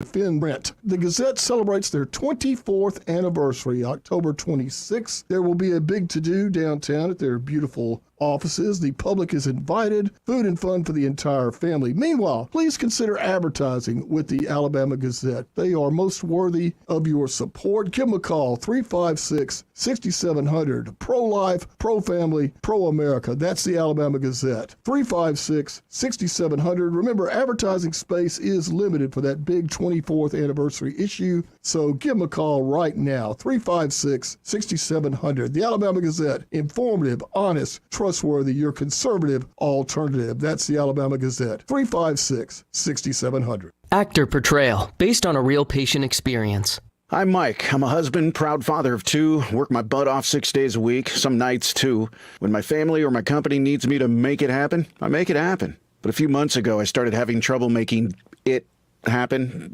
Finn Brent. The Gazette celebrates their 24th anniversary, October 26th. There will be a big to-do downtown at their beautiful offices. The public is invited. Food and fun for the entire family. Meanwhile, please consider advertising with the Alabama Gazette. They are most worthy of your support. Give them a call, 356-6700. Pro-life, pro-family, pro-America. That's the Alabama Gazette. 356-6700. Remember, advertising space is limited for that big 24th anniversary issue, so give them a call right now, 356-6700. The Alabama Gazette, informative, honest, trustworthy, your conservative alternative. That's the Alabama Gazette, 356-6700. Actor Portrayal, based on a real patient experience. I'm Mike. I'm a husband, proud father of two, work my butt off 6 days a week, some nights too. When my family or my company needs me to make it happen, I make it happen. But a few months ago, I started having trouble making it happen,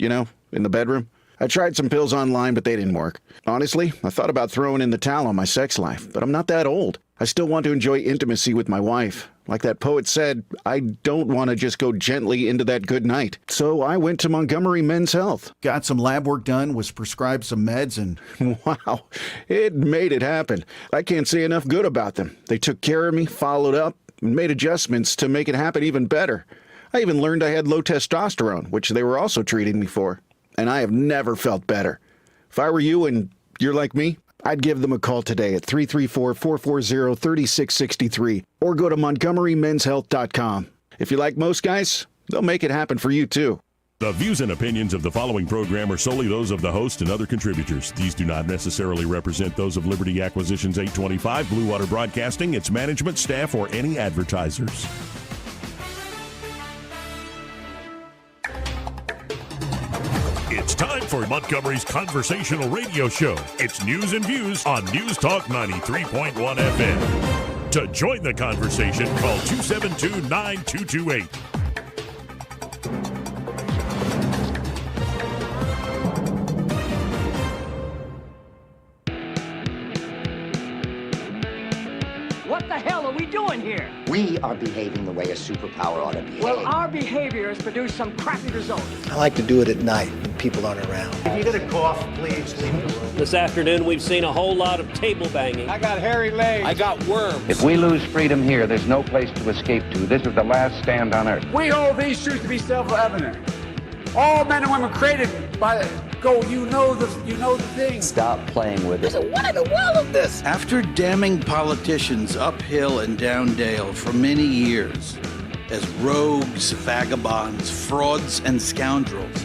in the bedroom. I tried some pills online, but they didn't work. Honestly, I thought about throwing in the towel on my sex life, but I'm not that old. I still want to enjoy intimacy with my wife. Like that poet said, I don't want to just go gently into that good night. So I went to Montgomery Men's Health. Got some lab work done, was prescribed some meds, and wow, it made it happen. I can't say enough good about them. They took care of me, followed up, and made adjustments to make it happen even better. I even learned I had low testosterone, which they were also treating me for. And I have never felt better. If I were you and you're like me, I'd give them a call today at 334-440-3663 or go to montgomerymenshealth.com. If you like most guys, they'll make it happen for you too. The views and opinions of the following program are solely those of the host and other contributors. These do not necessarily represent those of Liberty Acquisitions 825, Blue Water Broadcasting, its management, staff, or any advertisers. It's time for Montgomery's conversational radio show. It's News and Views on News Talk 93.1 FM. To join the conversation, call 272-9228. What the hell are we doing here? We are behaving the way a superpower ought to behave. Well, our behavior has produced some crappy results. I like to do it at night when people aren't around. If you get a cough, please leave the room. This afternoon, we've seen a whole lot of table banging. I got hairy legs. I got worms. If we lose freedom here, there's no place to escape to. This is the last stand on earth. We hold these truths to be self-evident. All men and women created by you know the thing. Stop playing with it. What in the world is this? after damning politicians uphill and down dale for many years as rogues, vagabonds, frauds, and scoundrels,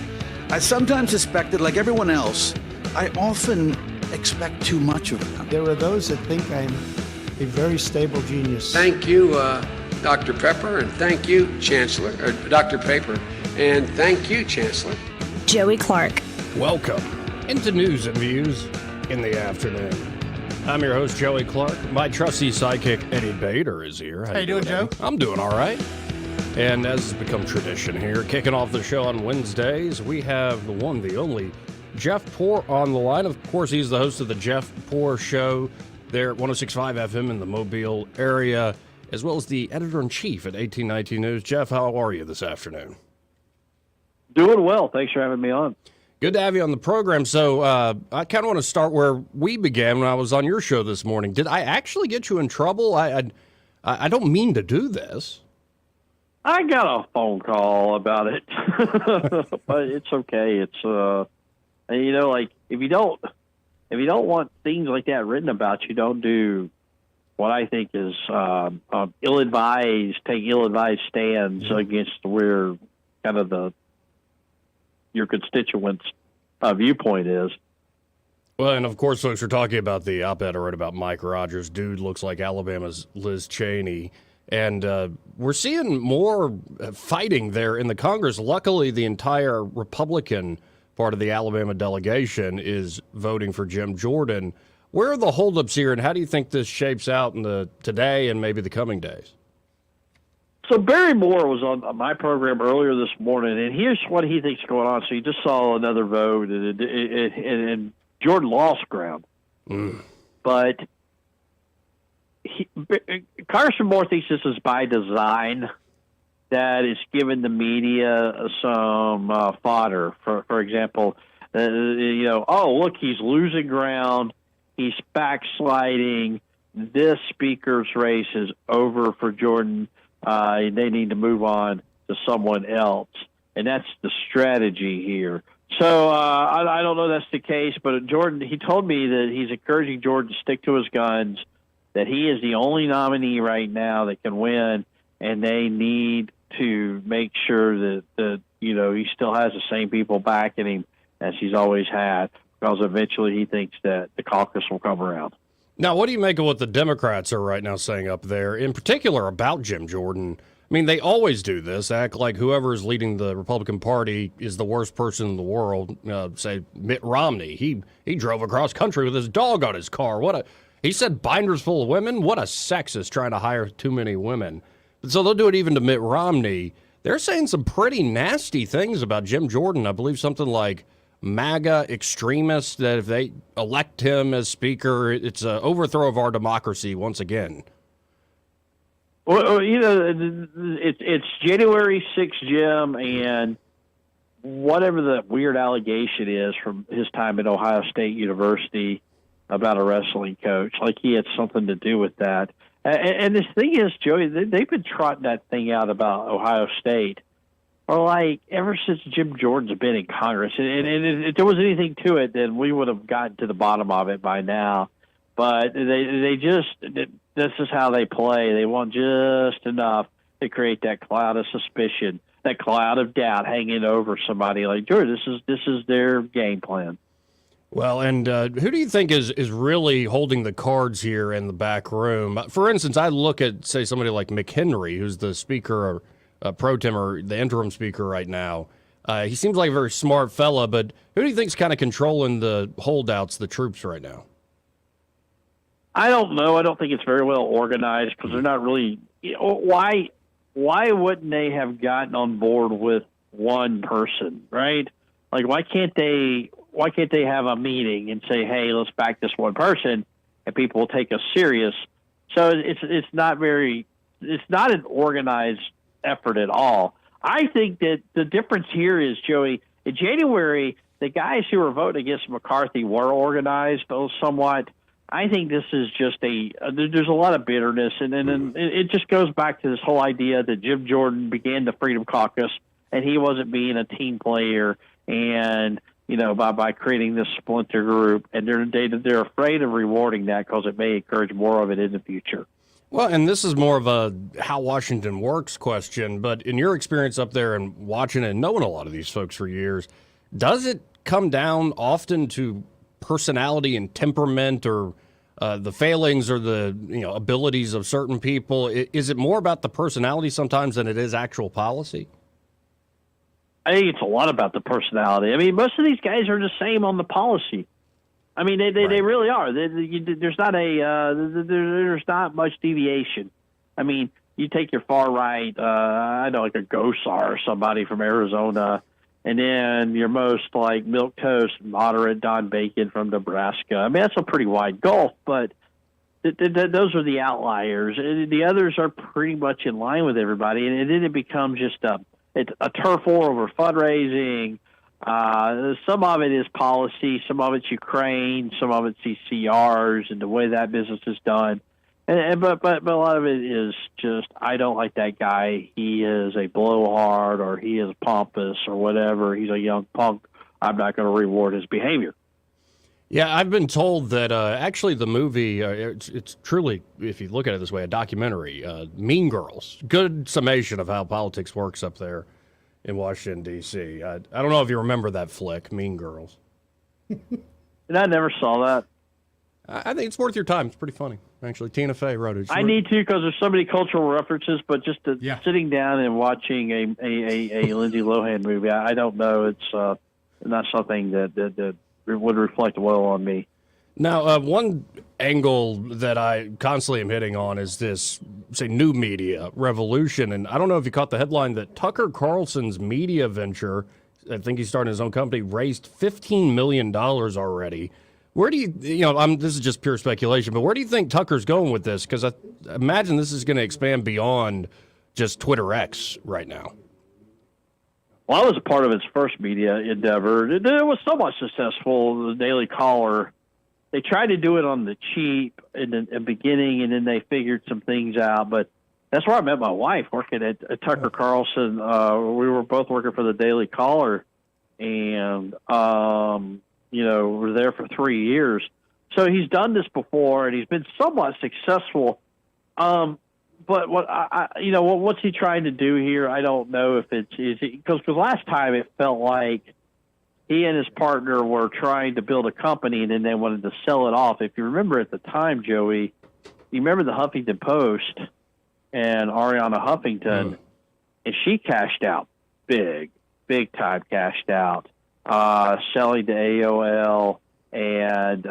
I sometimes suspected, like everyone else, I often expect too much of them. There are those that think I'm a very stable genius. Thank you, Dr. Pepper, and thank you, Chancellor, or Dr. Paper, and thank you, Chancellor. Joey Clark. Welcome into News and Views in the afternoon. I'm your host, Joey Clark. My trusty sidekick, Eddie Bader, is here. How you doing, Joe? I'm doing all right. And as has become tradition here, kicking off the show on Wednesdays, we have the one, the only, Jeff Poor on the line. Of course, he's the host of the Jeff Poor Show there at 106.5 FM in the Mobile area, as well as the editor-in-chief at 1819 News. Jeff, how are you this afternoon? Doing well. Thanks for having me on. Good to have you on the program. So I kind of want to start where we began when I was on your show this morning. Did I actually get you in trouble? I don't mean to do this. I got a phone call about it, but it's okay. It's like if you don't want things like that written about you, don't do what I think is ill-advised stands against where kind of your constituents' viewpoint is. Well, and of course, folks are talking about the op-ed I wrote about Mike Rogers. Dude looks like Alabama's Liz Cheney. And we're seeing more fighting there in the Congress. Luckily, the entire Republican part of the Alabama delegation is voting for Jim Jordan. Where are the holdups here, and how do you think this shapes out in today and maybe the coming days? So Barry Moore was on my program earlier this morning, and here's what he thinks is going on. So he just saw another vote, and Jordan lost ground. But Congressman Moore thinks this is by design, that it's given the media some fodder. For example, oh, look, he's losing ground. He's backsliding. This speaker's race is over for Jordan. They need to move on to someone else. And that's the strategy here. So I don't know that's the case, but Jordan, he told me that he's encouraging Jordan to stick to his guns, that he is the only nominee right now that can win, and they need to make sure that he still has the same people backing him as he's always had, because eventually he thinks that the caucus will come around. Now, what do you make of what the Democrats are right now saying up there, in particular about Jim Jordan? I mean, they always do this, act like whoever is leading the Republican Party is the worst person in the world. Say Mitt Romney, he drove across country with his dog on his car. He said binders full of women. What a sexist, trying to hire too many women. So they'll do it even to Mitt Romney. They're saying some pretty nasty things about Jim Jordan. I believe something like MAGA extremists, that if they elect him as speaker, it's an overthrow of our democracy once again. Well, it's January 6th, Jim, and whatever the weird allegation is from his time at Ohio State University about a wrestling coach, like he had something to do with that. And this thing is, Joey, they've been trotting that thing out about Ohio State ever since Jim Jordan's been in Congress. And if there was anything to it, then we would have gotten to the bottom of it by now. But this is how they play. They want just enough to create that cloud of suspicion, that cloud of doubt hanging over somebody like Jordan. This is their game plan. Well, and who do you think is really holding the cards here in the back room? For instance, I look at, say, somebody like McHenry, who's the speaker, pro tem, or the interim speaker right now. He seems like a very smart fella, but who do you think is kind of controlling the holdouts, the troops right now? I don't know. I don't think it's very well organized, because they're not really. Why wouldn't they have gotten on board with one person, right? Like, why can't they have a meeting and say, hey, let's back this one person, and people will take us serious? So it's not an organized effort at all. I think that the difference here is, Joey, in January, the guys who were voting against McCarthy were organized, though somewhat. I think this is just there's a lot of bitterness, and then it just goes back to this whole idea that Jim Jordan began the Freedom Caucus, and he wasn't being a team player, and by creating this splinter group, and they're afraid of rewarding that because it may encourage more of it in the future. Well, and this is more of a how Washington works question, but in your experience up there and watching and knowing a lot of these folks for years, does it come down often to personality and temperament, or the failings or the abilities of certain people? Is it more about the personality sometimes than it is actual policy? I think it's a lot about the personality. I mean, most of these guys are the same on the policy. I mean, they really are. There's not much deviation. I mean, you take your far right, I know, like a Gosar or somebody from Arizona, and then your most like milquetoast, moderate Don Bacon from Nebraska. I mean, that's a pretty wide gulf, but those are the outliers. The others are pretty much in line with everybody, and then it becomes just a turf war over fundraising. Some of it is policy, some of it's Ukraine, some of it's CCRs and the way that business is done. But a lot of it is just, I don't like that guy. He is a blowhard, or he is pompous, or whatever. He's a young punk. I'm not going to reward his behavior. Yeah, I've been told that actually the movie, it's truly, if you look at it this way, a documentary, Mean Girls. Good summation of how politics works up there in Washington, D.C. I don't know if you remember that flick, Mean Girls. And I never saw that. I think it's worth your time. It's pretty funny. Actually, Tina Fey wrote it. I need to, because there's so many cultural references, but just sitting down and watching a Lindsay Lohan movie, I don't know. It's not something that would reflect well on me. Now, one angle that I constantly am hitting on is this, say, new media revolution. And I don't know if you caught the headline that Tucker Carlson's media venture, I think he's starting his own company, raised $15 million already. Where do you this is just pure speculation, but where do you think Tucker's going with this? Because I imagine this is going to expand beyond just Twitter X right now. Well, I was a part of its first media endeavor. It was somewhat successful, the Daily Caller. They tried to do it on the cheap in the beginning, and then they figured some things out. But that's where I met my wife, working at Tucker Carlson. We were both working for the Daily Caller, and, we're there for 3 years. So he's done this before, and he's been somewhat successful. But what's he trying to do here? I don't know if because last time it felt like he and his partner were trying to build a company, and then they wanted to sell it off. If you remember at the time, Joey, you remember the Huffington Post and Ariana Huffington, and she cashed out big time cashed out, selling to AOL, and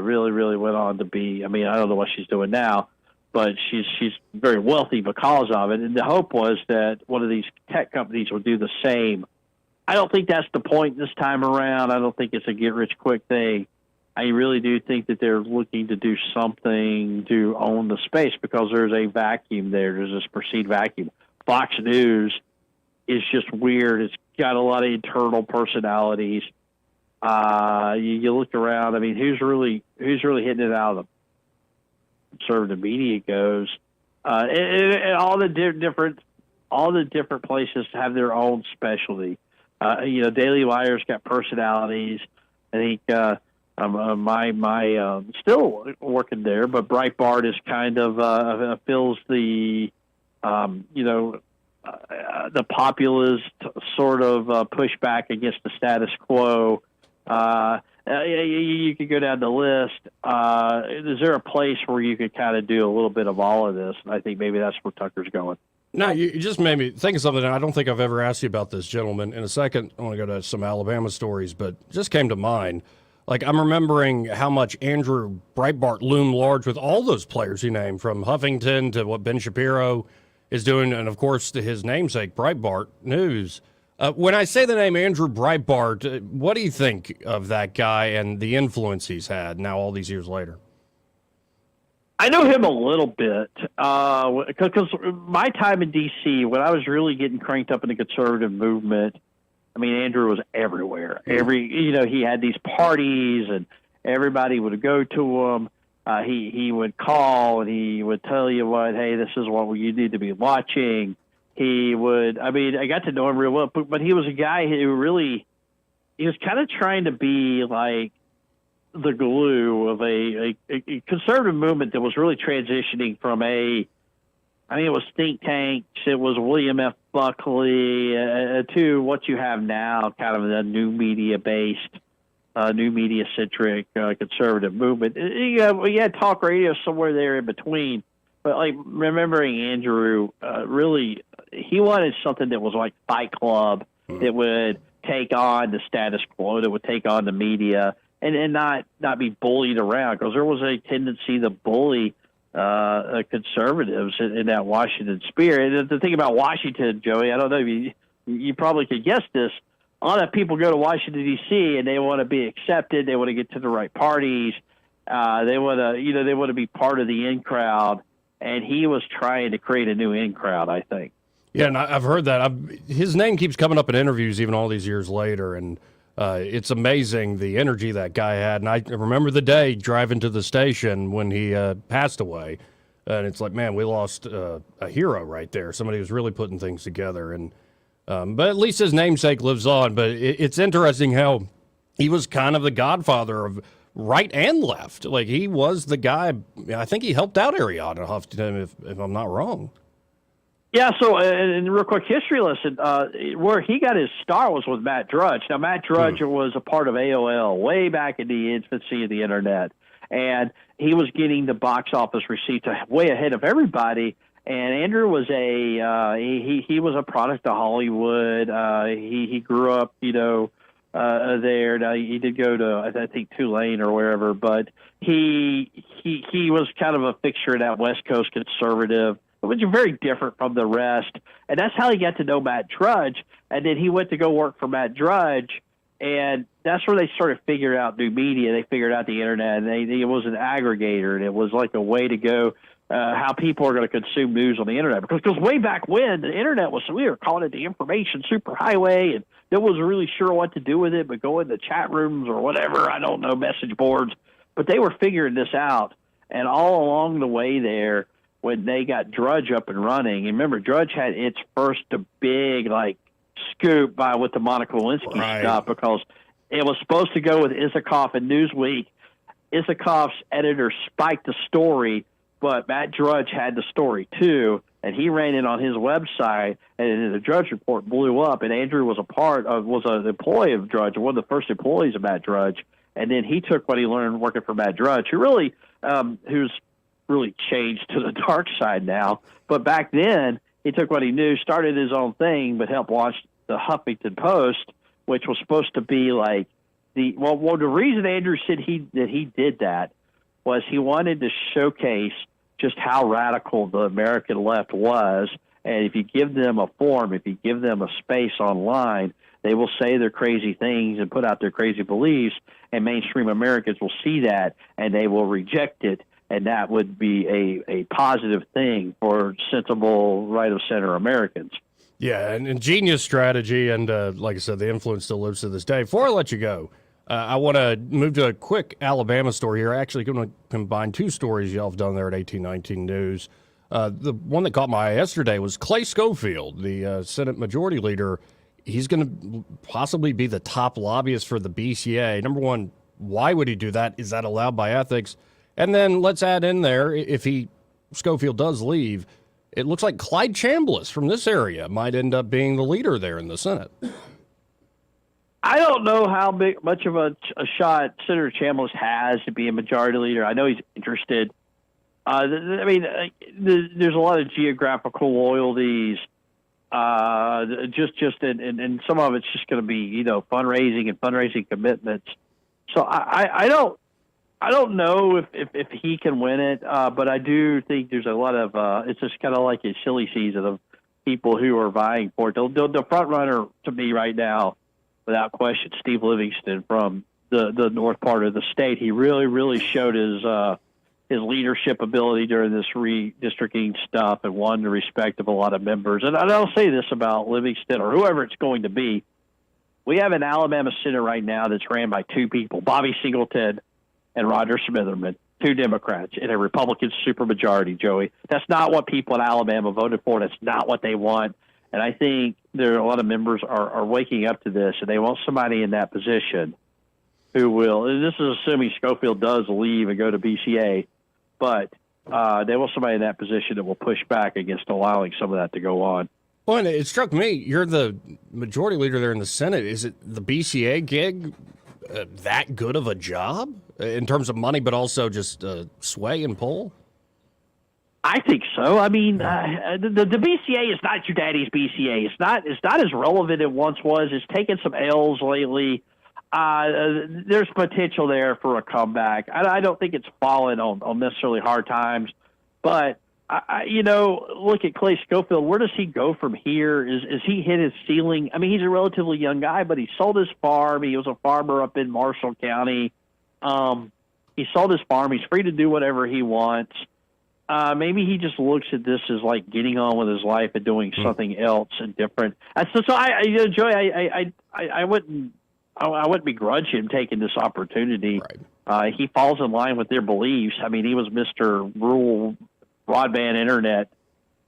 really, really went on to be, I don't know what she's doing now, but she's very wealthy because of it. And the hope was that one of these tech companies would do the same. I don't think that's the point this time around. I don't think it's a get-rich-quick thing. I really do think that they're looking to do something to own the space because there's a vacuum there. There's this perceived vacuum. Fox News is just weird. It's got a lot of internal personalities. You look around. Who's really hitting it out of the conservative media goes? And all the different places have their own specialty. Daily Wire's got personalities. I think my still working there, but Breitbart is kind of fills the the populist sort of pushback against the status quo. You could go down the list. Is there a place where you could kind of do a little bit of all of this? And I think maybe that's where Tucker's going. No, you just made me think of something, and I don't think I've ever asked you about this, gentlemen. In a second, I want to go to some Alabama stories, but it just came to mind. Like, I'm remembering how much Andrew Breitbart loomed large with all those players he named, from Huffington to what Ben Shapiro is doing, and, of course, to his namesake, Breitbart News. When I say the name Andrew Breitbart, what do you think of that guy and the influence he's had now all these years later? I know him a little bit because my time in D.C., when I was really getting cranked up in the conservative movement, Andrew was everywhere. He had these parties, and everybody would go to him. He would call, and he would tell you hey, this is what you need to be watching. He would, I got to know him real well, but he was a guy who he was kind of trying to be like the glue of a conservative movement that was really transitioning from it was think tanks, it was William F. Buckley, to what you have now, kind of the new media-based, new media-centric conservative movement. You had talk radio somewhere there in between, but like remembering Andrew, really, he wanted something that was like Fight Club, that would take on the status quo, that would take on the media, and not be bullied around, because there was a tendency to bully conservatives in that Washington spirit. And the thing about Washington, Joey, I don't know if you probably could guess this. A lot of people go to Washington D.C. and they want to be accepted. They want to get to the right parties. They want to be part of the in crowd. And he was trying to create a new in crowd, I think. Yeah, and I've heard that. His name keeps coming up in interviews even all these years later, and it's amazing the energy that guy had. And I remember the day driving to the station when he passed away, and it's like, man, we lost a hero right there, somebody who's really putting things together. And but at least his namesake lives on. But it's interesting how he was kind of the godfather of right and left. Like, he was the guy. I think he helped out Ariana Huffington, if I'm not wrong. Yeah, so and real quick history lesson, where he got his start was with Matt Drudge. Now, Matt Drudge was a part of AOL way back in the infancy of the Internet, and he was getting the box office receipts way ahead of everybody. And Andrew was he was a product of Hollywood. He grew up, there. Now, he did go to, I think, Tulane or wherever, but he was kind of a fixture in that West Coast conservative, which is very different from the rest. And that's how he got to know Matt Drudge. And then he went to go work for Matt Drudge, and that's where they started figuring out new media. They figured out the Internet, and it was an aggregator, and it was like a way to go how people are going to consume news on the internet. Because way back when, the internet we were calling it the information superhighway, and no one was really sure what to do with it, but go in the chat rooms or whatever, I don't know, message boards. But they were figuring this out. And all along the way there, when they got Drudge up and running, and remember, Drudge had its first big, scoop with the Monica Lewinsky stuff, because it was supposed to go with Isikoff and Newsweek. Isikoff's editor spiked the story, but Matt Drudge had the story too, and he ran it on his website, and the Drudge Report blew up. And Andrew was an employee of Drudge, one of the first employees of Matt Drudge, and then he took what he learned working for Matt Drudge, who's really changed to the dark side now. But back then, he took what he knew, started his own thing, but helped launch the Huffington Post, which was supposed to be the reason Andrew said that he did that was he wanted to showcase just how radical the American left was. And if you give them a forum, if you give them a space online, they will say their crazy things and put out their crazy beliefs, and mainstream Americans will see that and they will reject it. And that would be a positive thing for sensible right-of-center Americans. Yeah, and ingenious strategy, and like I said, the influence still lives to this day. Before I let you go, I want to move to a quick Alabama story here. Actually, going to combine two stories y'all have done there at 1819 News. The one that caught my eye yesterday was Clay Schofield, the Senate Majority Leader. He's going to possibly be the top lobbyist for the BCA. Number one, why would he do that? Is that allowed by ethics? And then let's add in there, if Schofield does leave, it looks like Clyde Chambliss from this area might end up being the leader there in the Senate. I don't know how much of a shot Senator Chambliss has to be a majority leader. I know he's interested. There's a lot of geographical loyalties, and some of it's just going to be, fundraising commitments. So I don't know if he can win it, but I do think there's a lot of it's just kind of like a silly season of people who are vying for it. The front runner to me right now, without question, Steve Livingston from the north part of the state. He really showed his leadership ability during this redistricting stuff and won the respect of a lot of members. And I'll say this about Livingston or whoever it's going to be. We have an Alabama Senate right now that's ran by two people, Bobby Singleton and Roger Smitherman, two Democrats in a Republican supermajority, Joey. That's not what people in Alabama voted for. That's not what they want. And I think there are a lot of members are waking up to this, and they want somebody in that position who will, and this is assuming Schofield does leave and go to BCA, but they want somebody in that position that will push back against allowing some of that to go on. Well, and it struck me, you're the majority leader there in the Senate. Is it the BCA gig that good of a job in terms of money, but also just sway and pull? I think so. I mean, the BCA is not your daddy's BCA. It's not as relevant as it once was. It's taken some L's lately. There's potential there for a comeback. I don't think it's fallen on necessarily hard times, but look at Clay Schofield. Where does he go from here? Is he hit his ceiling? I mean, he's a relatively young guy, but he sold his farm. He was a farmer up in Marshall County. He sold his farm. He's free to do whatever he wants. Maybe he just looks at this as like getting on with his life and doing something else and different. Joey, I wouldn't begrudge him taking this opportunity. Right. He falls in line with their beliefs. I mean, he was Mr. Rural Broadband Internet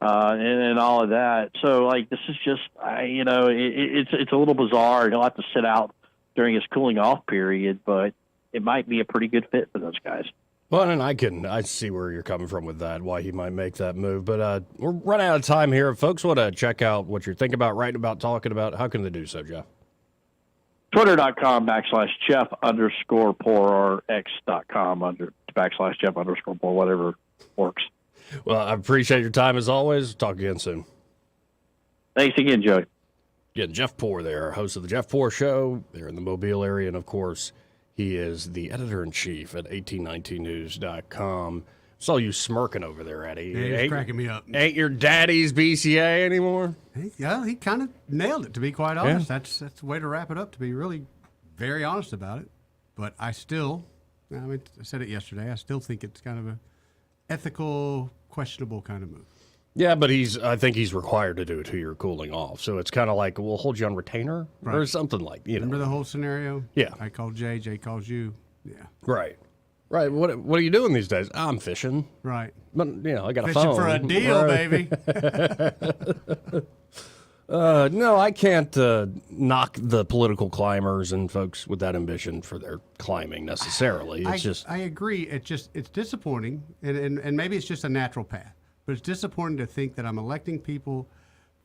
and all of that. So, like, this is just, it's a little bizarre. He'll have to sit out during his cooling off period, but it might be a pretty good fit for those guys. Well, and I see where you're coming from with that, why he might make that move. But we're running out of time here. If folks want to check out what you're thinking about, writing about, talking about, how can they do so, Jeff? Twitter.com/Jeff_Poor or X.com/Jeff_Poor, whatever works. Well, I appreciate your time as always. Talk again soon. Thanks again, Joey. Again, Jeff Poor there, host of the Jeff Poor Show. They're in the Mobile area, and of course, he is the editor-in-chief at 1819news.com. Saw you smirking over there, Eddie. Yeah, he's cracking me up. Ain't your daddy's BCA anymore? Yeah, he kind of nailed it, to be quite honest. Yeah. That's the way to wrap it up, to be really very honest about it. But I said it yesterday, I still think it's kind of a ethical questionable kind of move. Yeah, but I think he's required to do it 2 year cooling off. So it's kind of like, we'll hold you on retainer or something like, Remember the whole scenario? Yeah. I called Jay, Jay calls you. Yeah. Right. Right. What are you doing these days? I'm fishing. Right. But, I got a Fishing phone. for a deal, baby. No, I can't knock the political climbers and folks with that ambition for their climbing necessarily. It's I agree. It's disappointing, and maybe it's just a natural path. But it's disappointing to think that I'm electing people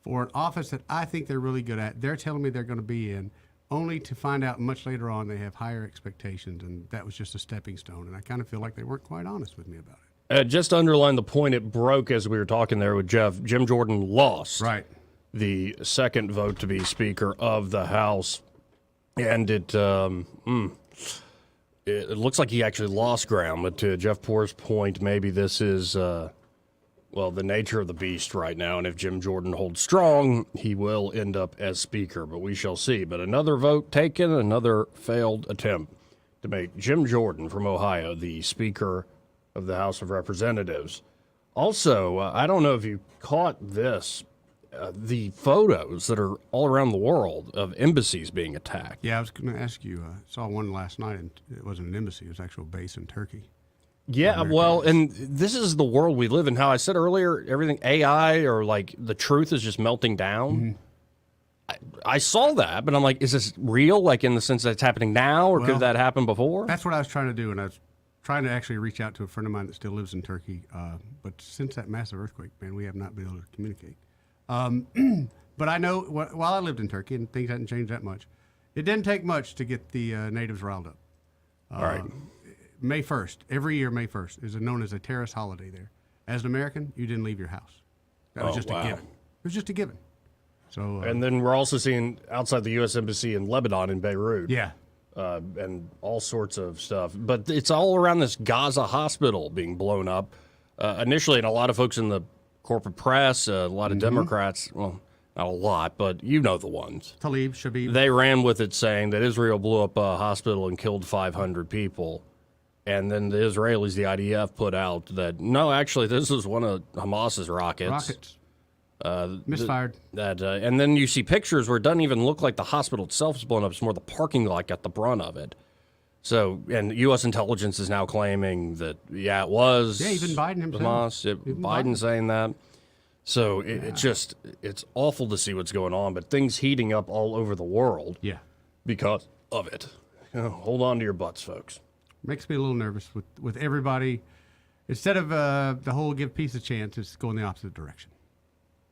for an office that I think they're really good at. They're telling me they're going to be in, only to find out much later on they have higher expectations, and that was just a stepping stone. And I kind of feel like they weren't quite honest with me about it. Just to underline the point, it broke as we were talking there with Jeff. Jim Jordan lost the second vote to be Speaker of the House, and it looks like he actually lost ground. But to Jeff Poor's point, maybe this is the nature of the beast right now, and if Jim Jordan holds strong, he will end up as Speaker, but we shall see. But another vote taken, another failed attempt to make Jim Jordan from Ohio the Speaker of the House of Representatives. Also, I don't know if you caught this, the photos that are all around the world of embassies being attacked. Yeah, I was going to ask you, I saw one last night, and it wasn't an embassy, it was an actual base in Turkey. Yeah, well, and this is the world we live in. How I said earlier, everything AI or like the truth is just melting down. I saw that, but I'm like, is this real? Like in the sense that it's happening now, or could that happen before? That's what I was trying to do, and I was trying to actually reach out to a friend of mine that still lives in Turkey. But since that massive earthquake, man, we have not been able to communicate. But I know while I lived in Turkey, and things hadn't changed that much, it didn't take much to get the natives riled up. All right. May 1st, every year May 1st is known as a terrorist holiday there. As an American, you didn't leave your house. That was just a given. It was just a given. So, and then we're also seeing outside the U.S. Embassy in Lebanon, in Beirut. Yeah. And all sorts of stuff. But it's all around this Gaza hospital being blown up. Initially, and a lot of folks in the corporate press, a lot of Democrats, well, not a lot, but you know the ones. Talib, Shabib. They ran with it saying that Israel blew up a hospital and killed 500 people. And then the Israelis, the IDF, put out that, no, actually, this is one of Hamas's rockets. Misfired. And then you see pictures where it doesn't even look like the hospital itself is blown up. It's more the parking lot got the brunt of it. So, and U.S. intelligence is now claiming that, it was. Yeah, even Biden himself. Hamas. Biden saying that. So it's awful to see what's going on, but things heating up all over the world. Yeah. Because of it. Hold on to your butts, folks. Makes me a little nervous with everybody. Instead of the whole give peace a chance, it's going the opposite direction.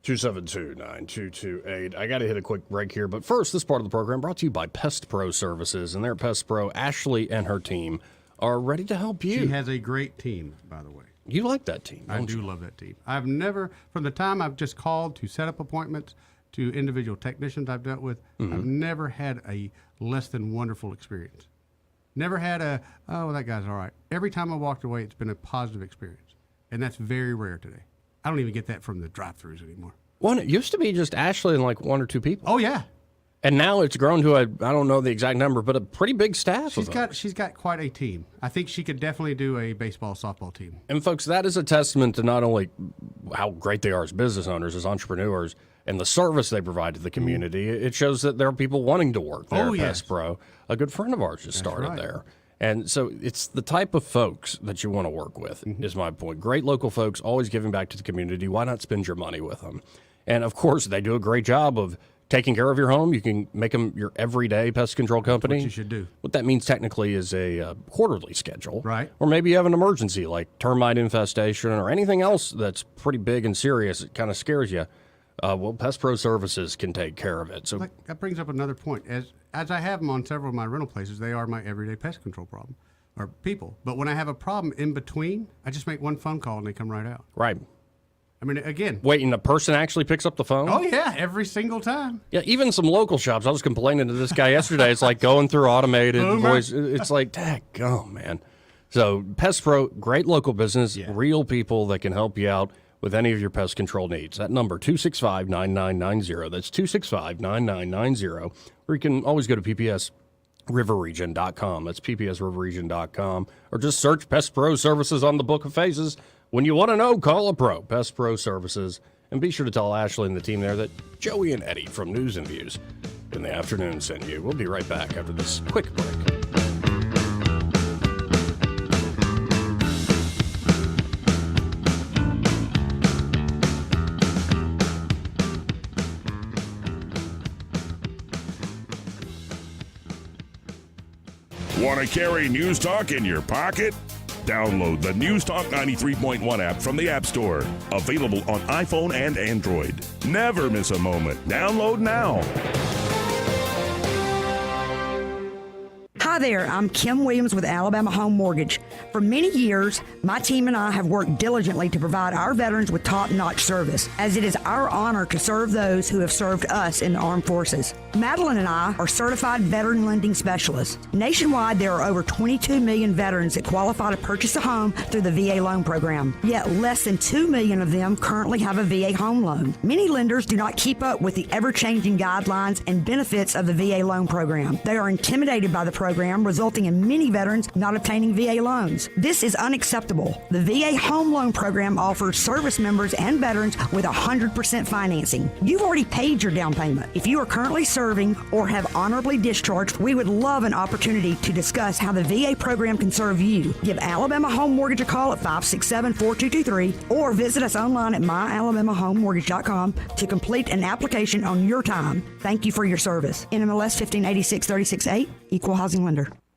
272-9228. I got to hit a quick break here. But first, this part of the program brought to you by Pest Pro Services. And their Pest Pro, Ashley and her team, are ready to help you. She has a great team, by the way. You like that team, I do love that team. I've never, from the time I've just called to set up appointments to individual technicians I've dealt with, I've never had a less than wonderful experience. Never had that guy's all right. Every time I walked away, it's been a positive experience. And that's very rare today. I don't even get that from the drive-thrus anymore. Well, it used to be just Ashley and like one or two people. Oh, yeah. And now it's grown to I don't know the exact number, but a pretty big staff. She's got quite a team. I think she could definitely do a baseball, softball team. And folks, that is a testament to not only how great they are as business owners, as entrepreneurs, and the service they provide to the community. It shows that there are people wanting to work there at Pest Pro. A good friend of ours just started there. And so it's the type of folks that you want to work with, is my point. Great local folks, always giving back to the community. Why not spend your money with them? And, of course, they do a great job of taking care of your home. You can make them your everyday pest control company. That's what you should do. What that means technically is a quarterly schedule. Right. Or maybe you have an emergency like termite infestation or anything else that's pretty big and serious. It kind of scares you. Pest Pro Services can take care of it. So that brings up another point. As I have them on several of my rental places, they are my everyday pest control problem or people. But when I have a problem in between, I just make one phone call and they come right out. Right. I mean, again. Wait, and the person actually picks up the phone? Oh, yeah, every single time. Yeah, even some local shops. I was complaining to this guy yesterday. It's like going through automated voice. It's like, daggone, man. So Pest Pro, great local business, real people that can help you out with any of your pest control needs. That number, 265-9990. That's 265-9990. Or you can always go to ppsriverregion.com. That's ppsriverregion.com. Or just search Pest Pro Services on the Book of Faces. When you want to know, call a pro, Pest Pro Services. And be sure to tell Ashley and the team there that Joey and Eddie from News and Views in the afternoon sent you. We'll be right back after this quick break. Want to carry News Talk in your pocket? Download the News Talk 93.1 app from the App Store. Available on iPhone and Android. Never miss a moment. Download now. Hi there, I'm Kim Williams with Alabama Home Mortgage. For many years, my team and I have worked diligently to provide our veterans with top-notch service, as it is our honor to serve those who have served us in the armed forces. Madeline and I are certified veteran lending specialists. Nationwide, there are over 22 million veterans that qualify to purchase a home through the VA loan program, yet less than 2 million of them currently have a VA home loan. Many lenders do not keep up with the ever-changing guidelines and benefits of the VA loan program. They are intimidated by the program, resulting in many veterans not obtaining VA loans. This is unacceptable. The VA Home Loan Program offers service members and veterans with 100% financing. You've already paid your down payment. If you are currently serving or have honorably discharged, we would love an opportunity to discuss how the VA program can serve you. Give Alabama Home Mortgage a call at 567-4223 or visit us online at myalabamahomemortgage.com to complete an application on your time. Thank you for your service. NMLS 1586-36-8, Equal Housing Lender.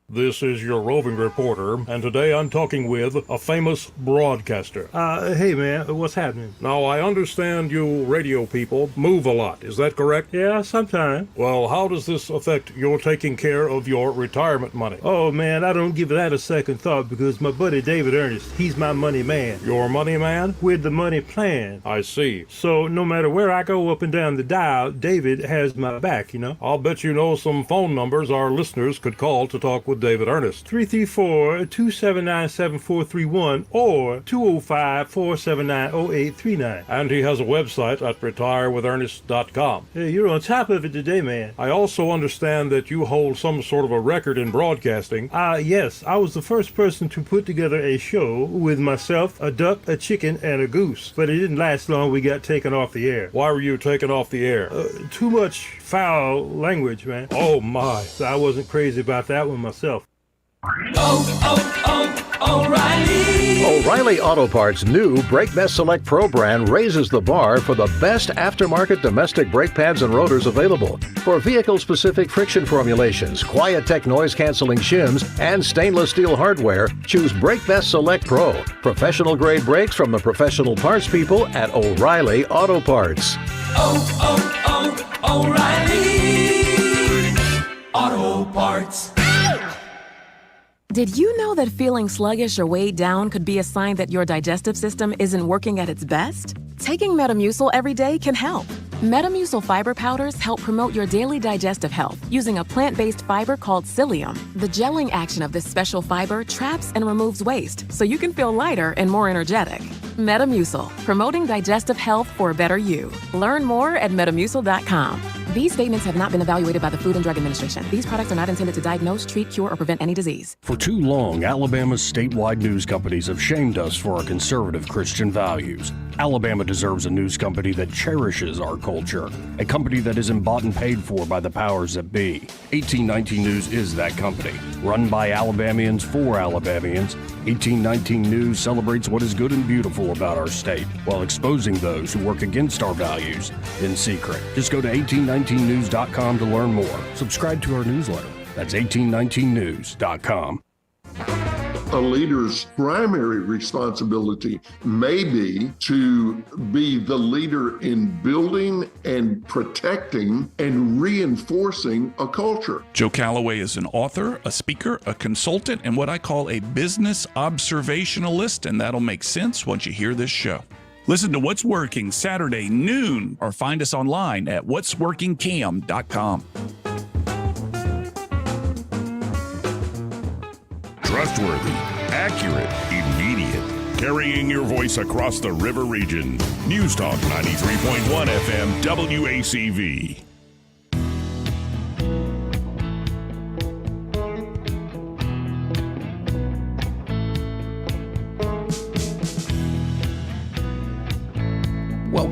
This is your roving reporter, and today I'm talking with a famous broadcaster. Hey man, what's happening? Now, I understand you radio people move a lot, is that correct? Yeah, sometimes. Well, how does this affect your taking care of your retirement money? Oh man, I don't give that a second thought because my buddy David Ernest, he's my money man. Your money man? With the money plan. I see. So no matter where I go up and down the dial, David has my back, you know? I'll bet you know some phone numbers our listeners could call to talk with David Ernest. 334-279-7431 or 205-479-0839. And he has a website at retirewithernest.com. Hey, you're on top of it today, man. I also understand that you hold some sort of a record in broadcasting. Yes. I was the first person to put together a show with myself, a duck, a chicken, and a goose. But it didn't last long. We got taken off the air. Why were you taken off the air? Too much foul language, man. Oh, my. So I wasn't crazy about that one myself. O'Reilly Auto Parts' new Brake Best Select Pro brand raises the bar for the best aftermarket domestic brake pads and rotors available. For vehicle-specific friction formulations, Quiet-Tech noise-canceling shims, and stainless steel hardware, choose Brake Best Select Pro. Professional-grade brakes from the professional parts people at O'Reilly Auto Parts. O'Reilly Auto Parts. Did you know that feeling sluggish or weighed down could be a sign that your digestive system isn't working at its best? Taking Metamucil every day can help. Metamucil fiber powders help promote your daily digestive health using a plant-based fiber called psyllium. The gelling action of this special fiber traps and removes waste so you can feel lighter and more energetic. Metamucil, promoting digestive health for a better you. Learn more at metamucil.com. These statements have not been evaluated by the Food and Drug Administration. These products are not intended to diagnose, treat, cure, or prevent any disease. For too long, Alabama's statewide news companies have shamed us for our conservative Christian values. Alabama deserves a news company that cherishes our culture, a company that isn't bought and paid for by the powers that be. 1819 News is that company. Run by Alabamians for Alabamians, 1819 News celebrates what is good and beautiful about our state, while exposing those who work against our values in secret. Just go to 1819news.com to learn more. Subscribe to our newsletter. That's 1819news.com. A leader's primary responsibility may be to be the leader in building and protecting and reinforcing a culture. Joe Calloway is an author, a speaker, a consultant, and what I call a business observationalist, and that'll make sense once you hear this show. Listen to What's Working Saturday noon or find us online at what'sworkingcam.com. Trustworthy, accurate, immediate. Carrying your voice across the river region. News Talk 93.1 FM WACV.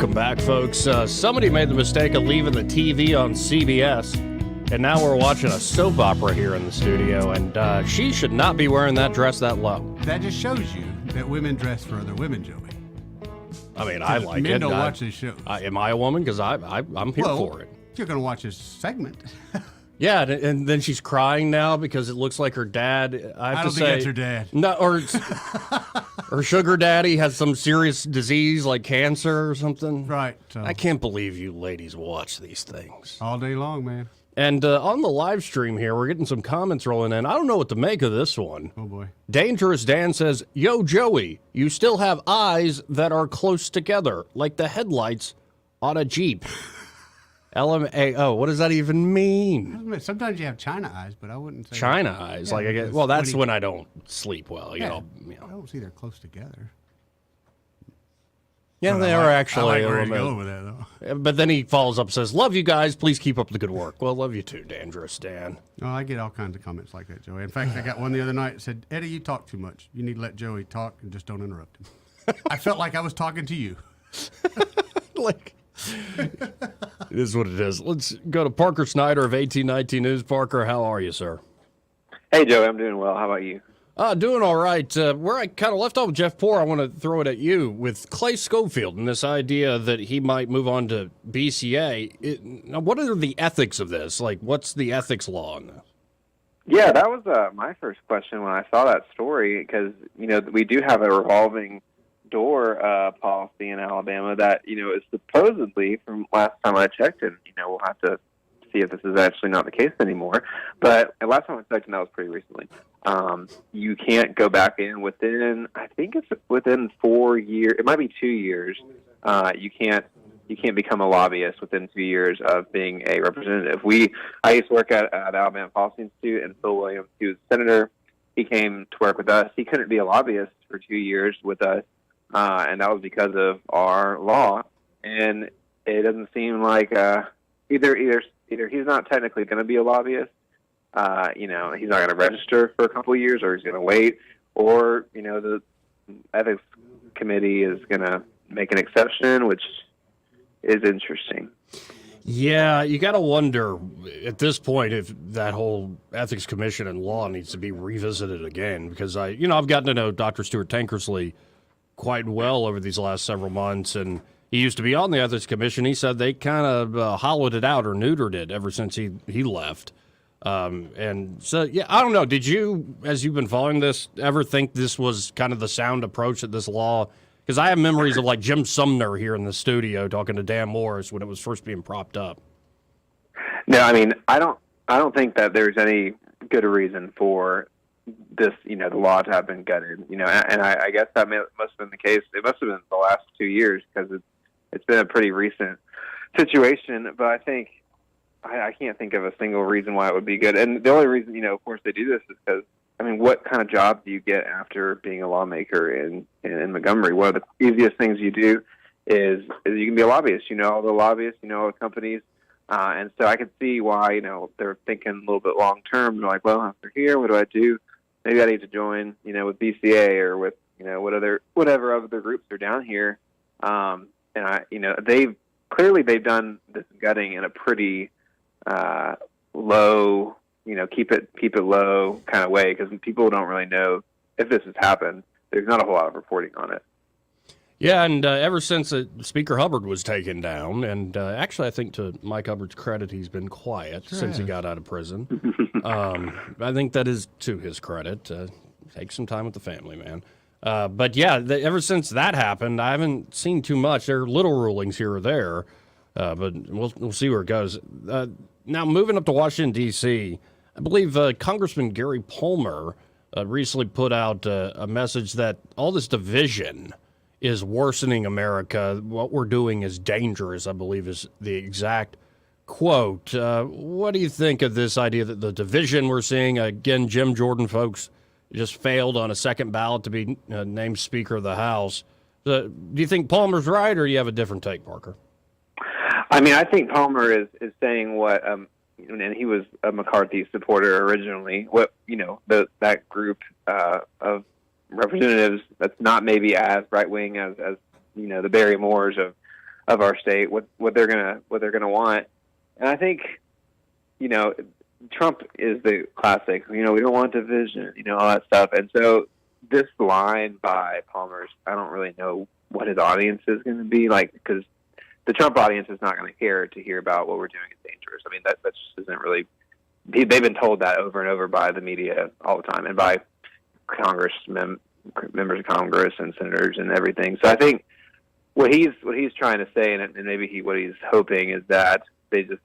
Welcome back, folks. Somebody made the mistake of leaving the TV on CBS, and now we're watching a soap opera here in the studio, and she should not be wearing that dress that low. That just shows you that women dress for other women, Joey. I mean, I like men it. Men don't watch these shows. Am I a woman? Because I'm here for it. You're going to watch this segment. Yeah, and then she's crying now because it looks like her dad. I don't think that's her dad. No, or her sugar daddy has some serious disease like cancer or something. Right. I can't believe you ladies watch these things all day long, man. And on the live stream here, we're getting some comments rolling in. I don't know what to make of this one. Oh, boy. Dangerous Dan says, "Yo, Joey, you still have eyes that are close together, like the headlights on a Jeep." LMAO, what does that even mean? Sometimes you have China eyes, but I wouldn't say China eyes. Yeah, like I get. Well, that's when I don't sleep well. You know. I don't see they're close together. Yeah, they are actually. I like where he's going with that, though. But then he follows up and says, "Love you guys. Please keep up the good work." Well, love you too, Dangerous Dan. Oh, I get all kinds of comments like that, Joey. In fact, I got one the other night that said, "Eddie, you talk too much. You need to let Joey talk and just don't interrupt him." I felt like I was talking to you. Like. It is what it is. Let's go to Parker Snyder of 1819 News. Parker, how are you, sir? Hey, Joey, I'm doing well. How about you? Doing all right. Where I kind of left off with Jeff Poore, I want to throw it at you with Clay Schofield and this idea that he might move on to BCA. Now, what are the ethics of this? Like, what's the ethics law on this? Yeah, that was my first question when I saw that story because, we do have a revolving door policy in Alabama that, is supposedly, from last time I checked, and, we'll have to see if this is actually not the case anymore, but last time I checked, and that was pretty recently, you can't go back in within, I think it's within 4 years, it might be 2 years, you can't become a lobbyist within 2 years of being a representative. I used to work at Alabama Policy Institute, and Phil Williams, he was a senator, he came to work with us, he couldn't be a lobbyist for 2 years with us, and that was because of our law. And it doesn't seem like either he's not technically going to be a lobbyist. He's not going to register for a couple of years, or he's going to wait, or the ethics committee is going to make an exception, which is interesting. Yeah, you got to wonder at this point if that whole ethics commission and law needs to be revisited again. Because I've gotten to know Dr. Stuart Tankersley quite well over these last several months, and he used to be on the ethics commission. He said they kind of hollowed it out or neutered it ever since he left. And so, yeah, I don't know. Did you, as you've been following this, ever think this was kind of the sound approach at this law? Because I have memories of like Jim Sumner here in the studio talking to Dan Morris when it was first being propped up. No, I mean, I don't think that there's any good reason for this, the law to have been gutted, and I guess that must have been the case. It must have been the last 2 years because it's been a pretty recent situation. But I think I can't think of a single reason why it would be good. And the only reason, of course, they do this is because, what kind of job do you get after being a lawmaker in Montgomery? One of the easiest things you do is you can be a lobbyist. All the lobbyists, all the companies. And so I can see why, they're thinking a little bit long term. They're like, well, after here, what do I do? Maybe I need to join, with BCA or with, whatever other groups are down here. And they've done this gutting in a pretty low, keep it low kind of way because people don't really know if this has happened. There's not a whole lot of reporting on it. Yeah, and ever since Speaker Hubbard was taken down, and actually I think to Mike Hubbard's credit, he's been quiet since he got out of prison. I think that is to his credit. Take some time with the family, man. But yeah, ever since that happened, I haven't seen too much. There are little rulings here or there, but we'll see where it goes. Now, moving up to Washington, D.C., I believe Congressman Gary Palmer recently put out a message that all this division is worsening America. What we're doing is dangerous, I believe is the exact quote. What do you think of this idea that the division we're seeing, again, Jim Jordan folks just failed on a second ballot to be named Speaker of the House. Do you think Palmer's right, or do you have a different take, Parker? I mean, I think Palmer is saying what, and he was a McCarthy supporter originally, what, that group of representatives that's not maybe as right-wing as the Barry Moores of our state, what they're gonna want. And I think, Trump is the classic. We don't want division, all that stuff. And so this line by Palmer's, I don't really know what his audience is going to be like, because the Trump audience is not going to care to hear about what we're doing is dangerous. I mean, that just isn't really. They've been told that over and over by the media all the time, and by members of Congress and senators and everything. So I think what he's trying to say, and maybe what he's hoping, is that they just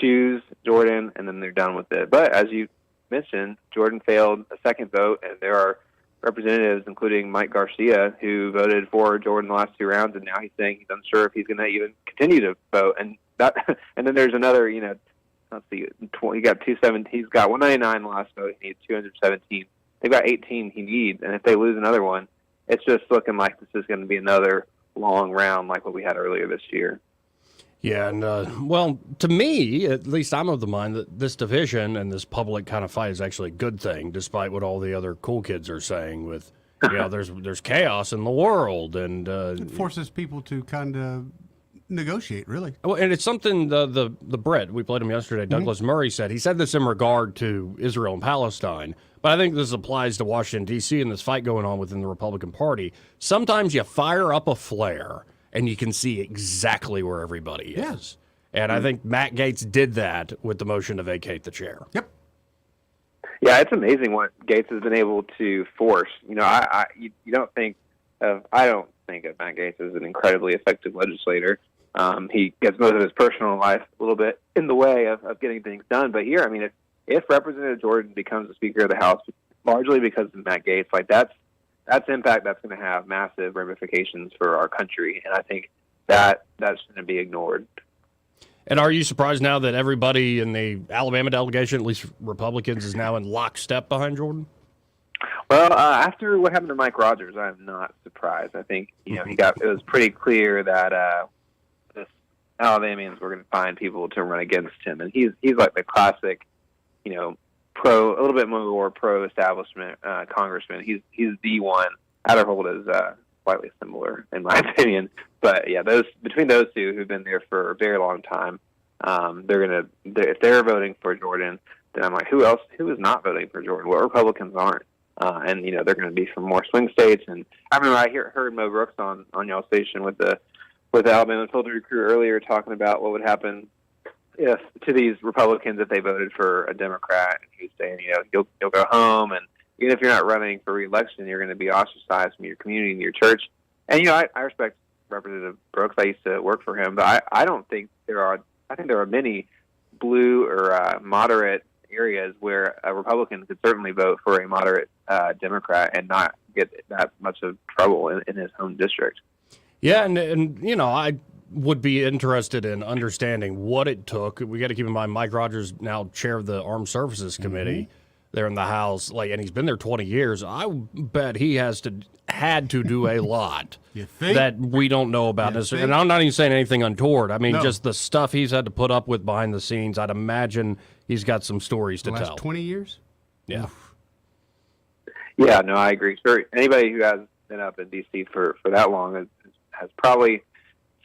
choose Jordan and then they're done with it. But as you mentioned, Jordan failed a second vote, and there are representatives, including Mike Garcia, who voted for Jordan the last two rounds, and now he's saying he's unsure if he's going to even continue to vote. And then there's another, let's see, he got 217. He's got 199 the last vote. He needs 217. They've got 18 he needs, and if they lose another one, it's just looking like this is going to be another long round like what we had earlier this year. Yeah, and well, to me, at least I'm of the mind that this division and this public kind of fight is actually a good thing, despite what all the other cool kids are saying with, there's chaos in the world. And it forces people to kind of negotiate, really. Well, and it's something the Brit, we played him yesterday, Douglas Murray said. He said this in regard to Israel and Palestine, but I think this applies to Washington, D.C. and this fight going on within the Republican Party. Sometimes you fire up a flare and you can see exactly where everybody is. And I think Matt Gaetz did that with the motion to vacate the chair. Yep. Yeah, it's amazing what Gaetz has been able to force. You don't think I don't think of Matt Gaetz as an incredibly effective legislator. He gets most of his personal life a little bit in the way of getting things done. But here, I mean, if Representative Jordan becomes the Speaker of the House, largely because of Matt Gaetz, like that's impact that's going to have massive ramifications for our country, and I think that's going to be ignored. And are you surprised now that everybody in the Alabama delegation, at least Republicans, is now in lockstep behind Jordan? Well, after what happened to Mike Rogers, I'm not surprised. I think it was pretty clear that the Alabamians were going to find people to run against him, and he's like the classic, a little bit more pro-establishment congressman. He's the one. Adderholt is slightly similar, in my opinion. But yeah, between those two who've been there for a very long time, if they're voting for Jordan, then I'm like, who is not voting for Jordan? What Republicans aren't? And they're going to be from more swing states. And I remember I heard Mo Brooks on y'all station with the Alabama Filter crew earlier talking about what would happen to these Republicans if they voted for a Democrat. And he was saying, you'll go home, and even if you're not running for re-election, you're going to be ostracized from your community and your church. And I respect Representative Brooks. I used to work for him, but I don't think I think there are many blue or moderate areas where a Republican could certainly vote for a moderate Democrat and not get that much of trouble in his home district. Yeah, and I would be interested in understanding what it took. We got to keep in mind Mike Rogers now chair of the Armed Services Committee there in the House, and he's been there 20 years. I bet he had to do a lot that we don't know about. And I'm not even saying anything untoward. I mean, just the stuff he's had to put up with behind the scenes. I'd imagine he's got some stories to tell. 20 years? Yeah. Yeah, no, I agree. Sure. Anybody who has been up in D.C. for that long has probably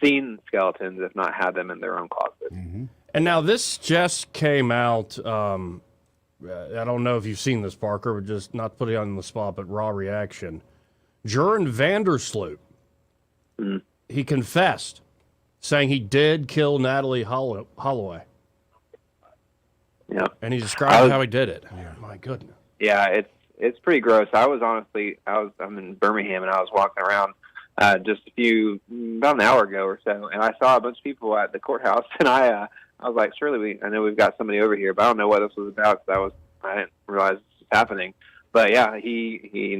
seen skeletons, if not had them in their own closet. And now this just came out. I don't know if you've seen this, Parker, but just not to put it on the spot, but raw reaction. Jaron Vandersloot, he confessed, saying he did kill Natalie Holloway. Yeah. And he described how he did it. Yeah. My goodness. Yeah, it's pretty gross. I'm in Birmingham, and I was walking around just about an hour ago or so, and I saw a bunch of people at the courthouse, and I was like, surely I know we've got somebody over here, but I don't know what this was about because I didn't realize this was happening. But yeah, he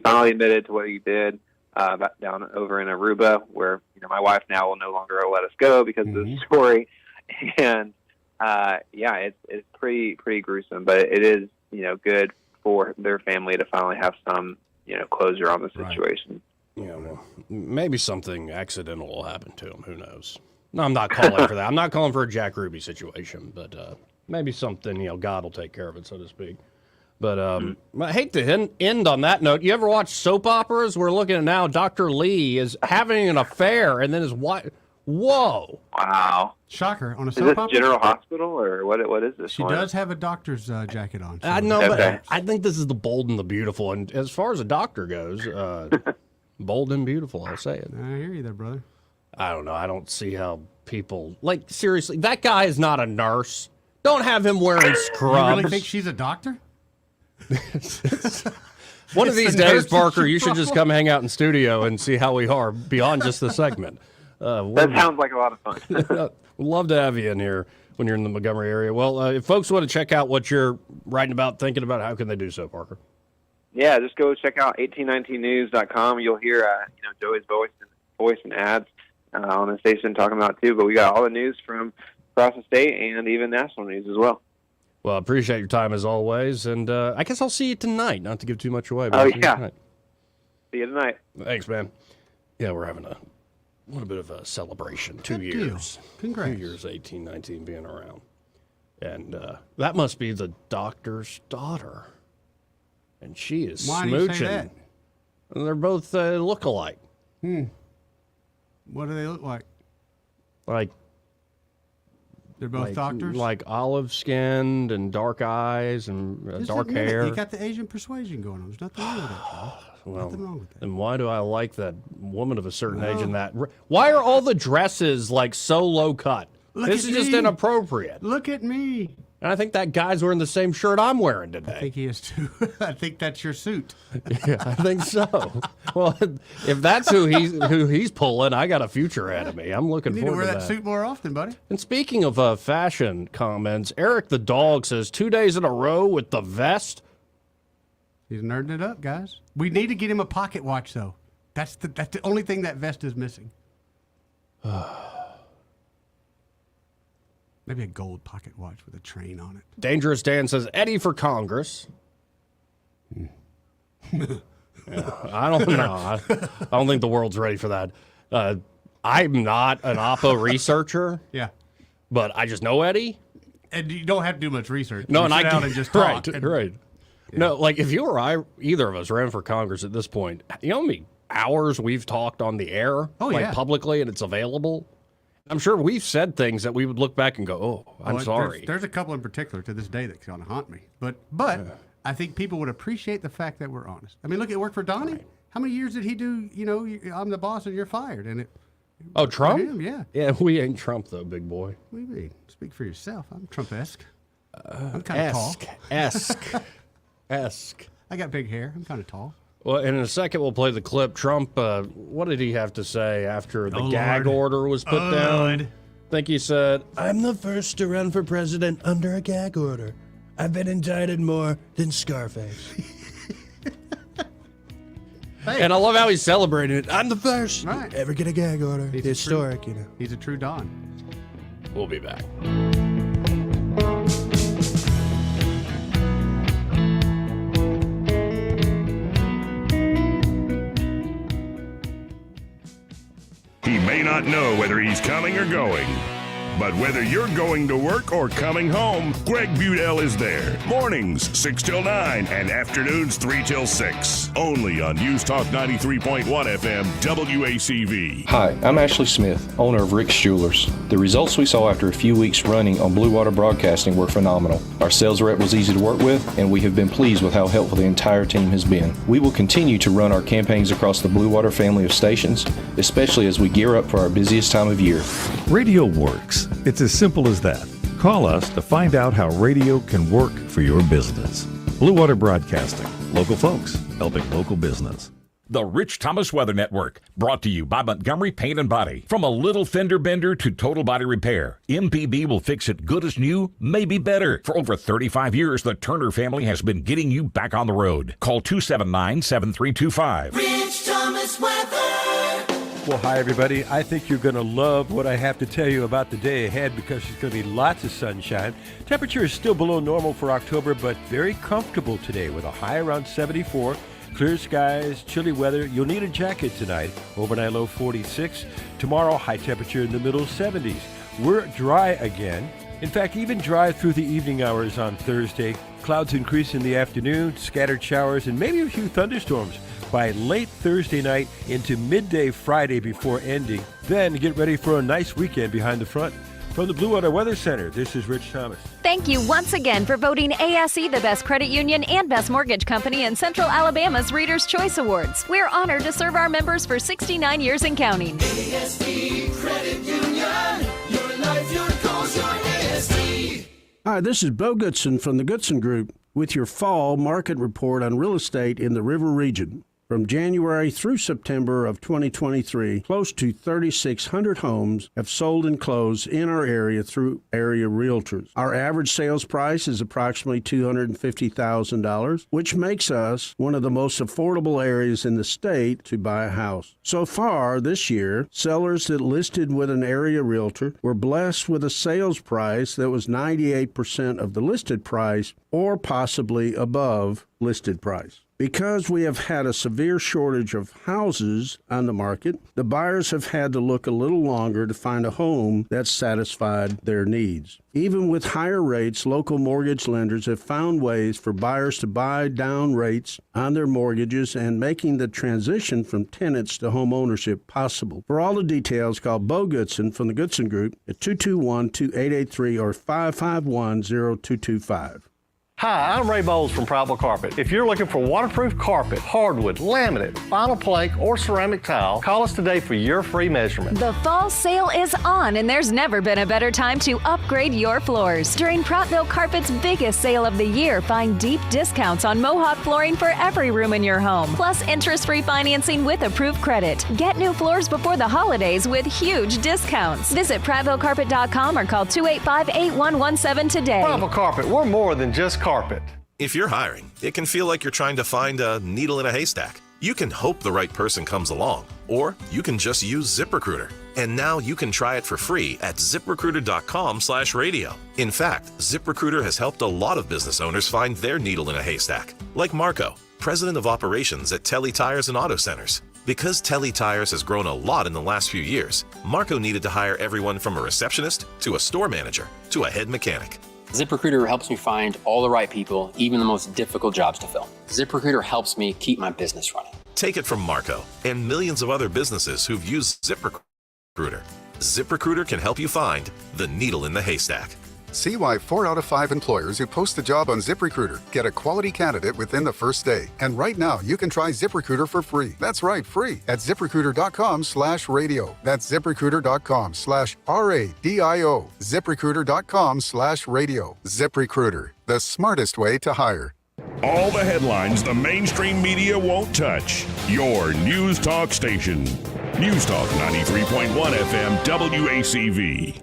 finally admitted to what he did down over in Aruba, where my wife now will no longer let us go because of this story. And it's pretty gruesome, but it is good for their family to finally have some closure on the situation. Right. Yeah, well, maybe something accidental will happen to him. Who knows? No, I'm not calling for that. I'm not calling for a Jack Ruby situation, but maybe something, God will take care of it, so to speak. But I hate to end on that note. You ever watch soap operas? We're looking at now Dr. Lee is having an affair, and then his Whoa. Wow. Shocker on a Is soap this opera? General Hospital or what is this She one? does have a doctor's jacket on. So. I know, Okay. but I think this is the Bold and the Beautiful. And as far as a doctor goes, bold and beautiful, I'll say it. I hear you there, brother. I don't know. I don't see how people, like, seriously, that guy is not a nurse. Don't have him wearing scrubs. You really think she's a doctor? One of It's these the days, nurse's Parker, you should just problem. come hang out in studio and see how we are beyond just the segment. That sounds like a lot of fun. We'd love to have you in here when you're in the Montgomery area. Well, if folks want to check out what you're writing about, thinking about, how can they do so, Parker? Yeah, just go check out 1819news.com. You'll hear Joey's voice and ads on the station talking about it too. But we got all the news from across the state and even national news as well. Well, I appreciate your time as always, and I guess I'll see you tonight. Not to give too much away. But Oh, I'll see you yeah. tonight. See you tonight. Thanks, man. Yeah, we're having a little bit of a celebration. 2 Good years. deal. Congrats. 2 years, 1819 being around. And that must be the doctor's daughter. And she is Why smooching. do you say that? And they're both look alike. What do they look like? Like, They're both doctors? Like olive-skinned and dark eyes and Just dark admit it. hair. You got the Asian persuasion going on. There's nothing wrong with that. Well, Nothing wrong with that. then why do I like that woman of a certain age in Well- that? Why are all the dresses like so low cut? Look This at is just me. inappropriate. Look at me. And I think that guy's wearing the same shirt I'm wearing I today. think he is too. I think that's your suit. Yeah, I think so. Well, if that's who he's pulling, I got a future ahead of me. I'm looking You need to forward wear to that that. suit more often, buddy. And speaking of fashion comments, Eric the dog says 2 days in a row with the vest. He's nerding it up, guys. We need to get him a pocket watch, though. That's the only thing that vest is missing. Maybe a gold pocket watch with a train on it. Dangerous Dan says Eddie for Congress. Yeah, I don't know. I don't think the world's ready for that. I'm not an Oppo researcher. Yeah. But I just know Eddie. And you don't have to do much research. No, You and sit I down can and just talk. right. No, like if you or either of us ran for Congress at this point, you know how many hours we've talked on the air, publicly, and it's available. I'm sure we've said things that we would look back and go, "Oh, I'm sorry." There's a couple in particular to this day that's going to haunt me. But I think people would appreciate the fact that we're honest. I mean, look, it worked for Donnie. Right. How many years did he do? I'm the boss and you're fired, and it. Oh, Trump? Him, yeah. Yeah, we ain't Trump though, big boy. What do you mean? Speak for yourself. I'm Trump-esque. I'm kind of tall. Esque. I got big hair. I'm kind of tall. Well, and in a second we'll play the clip. Trump, what did he have to say after the gag order was put down? Lord. I think he said, "I'm the first to run for president under a gag order. I've been indicted more than Scarface." Hey. And I love how he's celebrating it. I'm the first Right. to ever get a gag order. It's historic, you know. He's a true Don. We'll be back. He may not know whether he's coming or going, but whether you're going to work or coming home, Greg Budell is there. Mornings, 6 till 9, and afternoons, 3 till 6. Only on News Talk 93.1 FM, WACV. Hi, I'm Ashley Smith, owner of Rick's Jewelers. The results we saw after a few weeks running on Blue Water Broadcasting were phenomenal. Our sales rep was easy to work with, and we have been pleased with how helpful the entire team has been. We will continue to run our campaigns across the Blue Water family of stations, especially as we gear up for our busiest time of year. Radio works. It's as simple as that. Call us to find out how radio can work for your business. Blue Water Broadcasting. Local folks helping local business. The Rich Thomas Weather Network, brought to you by Montgomery Paint and Body. From a little fender bender to total body repair, MPB will fix it good as new, maybe better. For over 35 years, the Turner family has been getting you back on the road. Call 279-7325. Rich Thomas Weather. Well, hi, everybody. I think you're going to love what I have to tell you about the day ahead because there's going to be lots of sunshine. Temperature is still below normal for October, but very comfortable today with a high around 74. Clear skies, chilly weather. You'll need a jacket tonight. Overnight low 46. Tomorrow, high temperature in the middle 70s. We're dry again. In fact, even dry through the evening hours on Thursday. Clouds increase in the afternoon, scattered showers, and maybe a few thunderstorms by late Thursday night into midday Friday before ending. Then get ready for a nice weekend behind the front. From the Blue Water Weather Center, this is Rich Thomas. Thank you once again for voting ASE the best credit union and best mortgage company in Central Alabama's Reader's Choice Awards. We're honored to serve our members for 69 years and counting. ASE Credit Union, your life, your goals, your ASE. Hi, this is Bo Goodson from the Goodson Group with your fall market report on real estate in the River Region. From January through September of 2023, close to 3,600 homes have sold and closed in our area through area realtors. Our average sales price is approximately $250,000, which makes us one of the most affordable areas in the state to buy a house. So far this year, sellers that listed with an area realtor were blessed with a sales price that was 98% of the listed price or possibly above listed price. Because we have had a severe shortage of houses on the market, the buyers have had to look a little longer to find a home that satisfied their needs. Even with higher rates, local mortgage lenders have found ways for buyers to buy down rates on their mortgages and making the transition from tenants to home ownership possible. For all the details, call Bo Goodson from the Goodson Group at 221-2883 or 551-0225. Hi, I'm Ray Bowles from Prattville Carpet. If you're looking for waterproof carpet, hardwood, laminate, vinyl plank, or ceramic tile, call us today for your free measurement. The fall sale is on, and there's never been a better time to upgrade your floors. During Prattville Carpet's biggest sale of the year, find deep discounts on Mohawk flooring for every room in your home, plus interest-free financing with approved credit. Get new floors before the holidays with huge discounts. Visit PrattvilleCarpet.com or call 285-8117 today. Prattville Carpet, we're more than just carpet. If you're hiring, it can feel like you're trying to find a needle in a haystack. You can hope the right person comes along, or you can just use ZipRecruiter. And now you can try it for free at ZipRecruiter.com/radio. In fact, ZipRecruiter has helped a lot of business owners find their needle in a haystack, like Marco, president of operations at Telly Tires and Auto Centers. Because Telly Tires has grown a lot in the last few years, Marco needed to hire everyone from a receptionist to a store manager to a head mechanic. ZipRecruiter helps me find all the right people, even the most difficult jobs to fill. ZipRecruiter helps me keep my business running. Take it from Marco and millions of other businesses who've used ZipRecruiter. ZipRecruiter can help you find the needle in the haystack. See why 4 out of 5 employers who post a job on ZipRecruiter get a quality candidate within the first day. And right now, you can try ZipRecruiter for free. That's right, free at ZipRecruiter.com/radio. That's ZipRecruiter.com/RADIO. ZipRecruiter.com/radio. ZipRecruiter, the smartest way to hire. All the headlines the mainstream media won't touch. Your News Talk station. News Talk 93.1 FM WACV.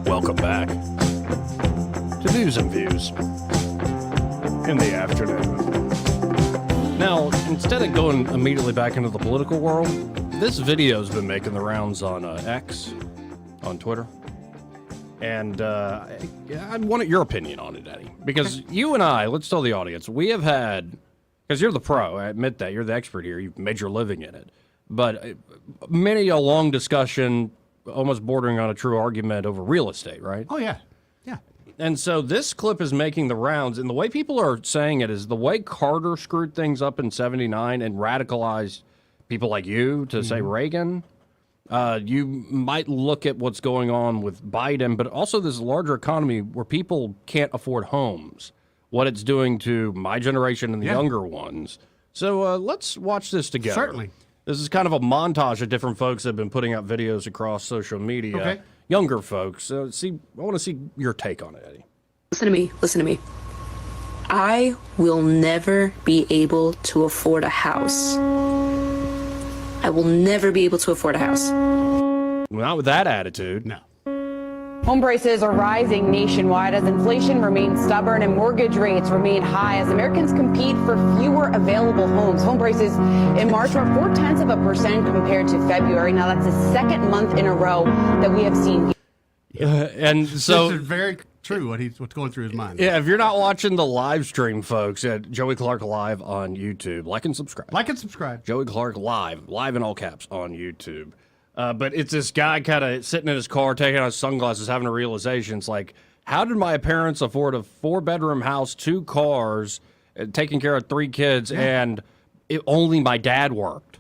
Welcome back to News and Views in the afternoon. Now, instead of going immediately back into the political world, this video's been making the rounds on X, on Twitter, and I wanted your opinion on it, Eddie, because you and I, let's tell the audience, we have had, because you're the pro, I admit that, you're the expert here, you've made your living in it, but many a long discussion, almost bordering on a true argument over real estate, right? Oh, yeah. Yeah. And so this clip is making the rounds, and the way people are saying it is the way Carter screwed things up in 79 and radicalized people like you to say Reagan. You might look at what's going on with Biden, but also this larger economy where people can't afford homes, what it's doing to my generation and the younger ones. So let's watch this together. Certainly. This is kind of a montage of different folks that have been putting out videos across social media. Okay. Younger folks. I want to see your take on it, Eddie. Listen to me. Listen to me. I will never be able to afford a house. I will never be able to afford a house. Not with that attitude. No. Home prices are rising nationwide as inflation remains stubborn and mortgage rates remain high as Americans compete for fewer available homes. Home prices in March were 0.4% compared to February. Now that's the second month in a row that we have seen. And so this is very true what's going through his mind. Yeah, if you're not watching the live stream, folks, at Joey Clark Live on YouTube, like and subscribe. Like and subscribe. Joey Clark Live in all caps on YouTube. But it's this guy kind of sitting in his car, taking out his sunglasses, having a realization. It's like, how did my parents afford a 4-bedroom house, 2 cars, taking care of 3 kids, and only my dad worked?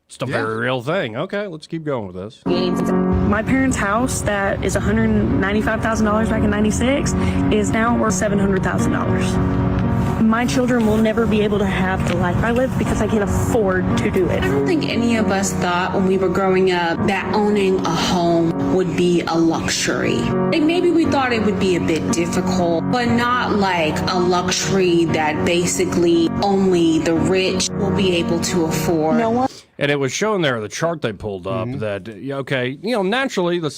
It's a very real thing. Okay, let's keep going with this. My parents' house that is $195,000 back in '96 is now worth $700,000. My children will never be able to have the life I live because I can't afford to do it. I don't think any of us thought when we were growing up that owning a home would be a luxury. Like maybe we thought it would be a bit difficult, but not like a luxury that basically only the rich will be able to afford. No one. And it was shown there, the chart they pulled up, that, okay, naturally, the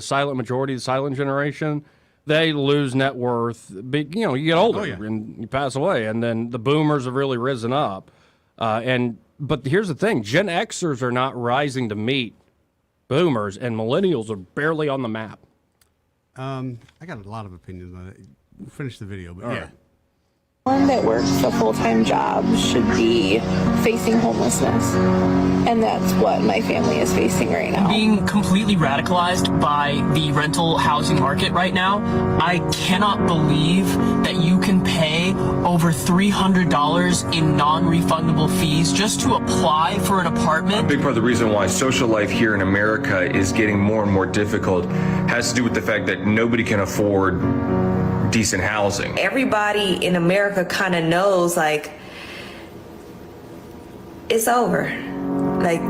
silent majority, the silent generation, they lose net worth. You get older and you pass away. And then the boomers have really risen up. But here's the thing. Gen Xers are not rising to meet boomers, and millennials are barely on the map. I got a lot of opinions on it. We'll finish the video, but yeah. One that works a full-time job should be facing homelessness, and that's what my family is facing right now. Being completely radicalized by the rental housing market right now, I cannot believe that you can pay over $300 in non-refundable fees just to apply for an apartment. A big part of the reason why social life here in America is getting more and more difficult has to do with the fact that nobody can afford decent housing. Everybody in America kind of knows, like, it's over. Like,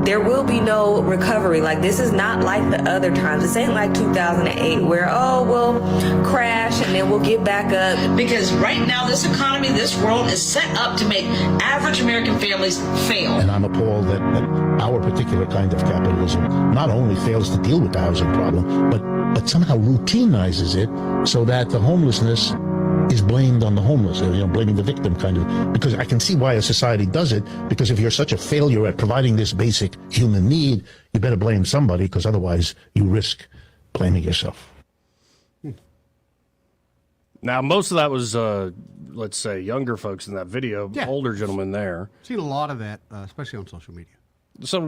there will be no recovery. Like, this is not like the other times. This ain't like 2008 where, we'll crash and then we'll get back up. Because right now, this economy, this world is set up to make average American families fail. And I'm appalled that our particular kind of capitalism not only fails to deal with the housing problem, but somehow routinizes it so that the homelessness is blamed on the homeless, blaming the victim kind of. Because I can see why a society does it, because if you're such a failure at providing this basic human need, you better blame somebody, because otherwise you risk blaming yourself. Now, most of that was, let's say, younger folks in that video, older gentlemen there. Seen a lot of that, especially on social media. So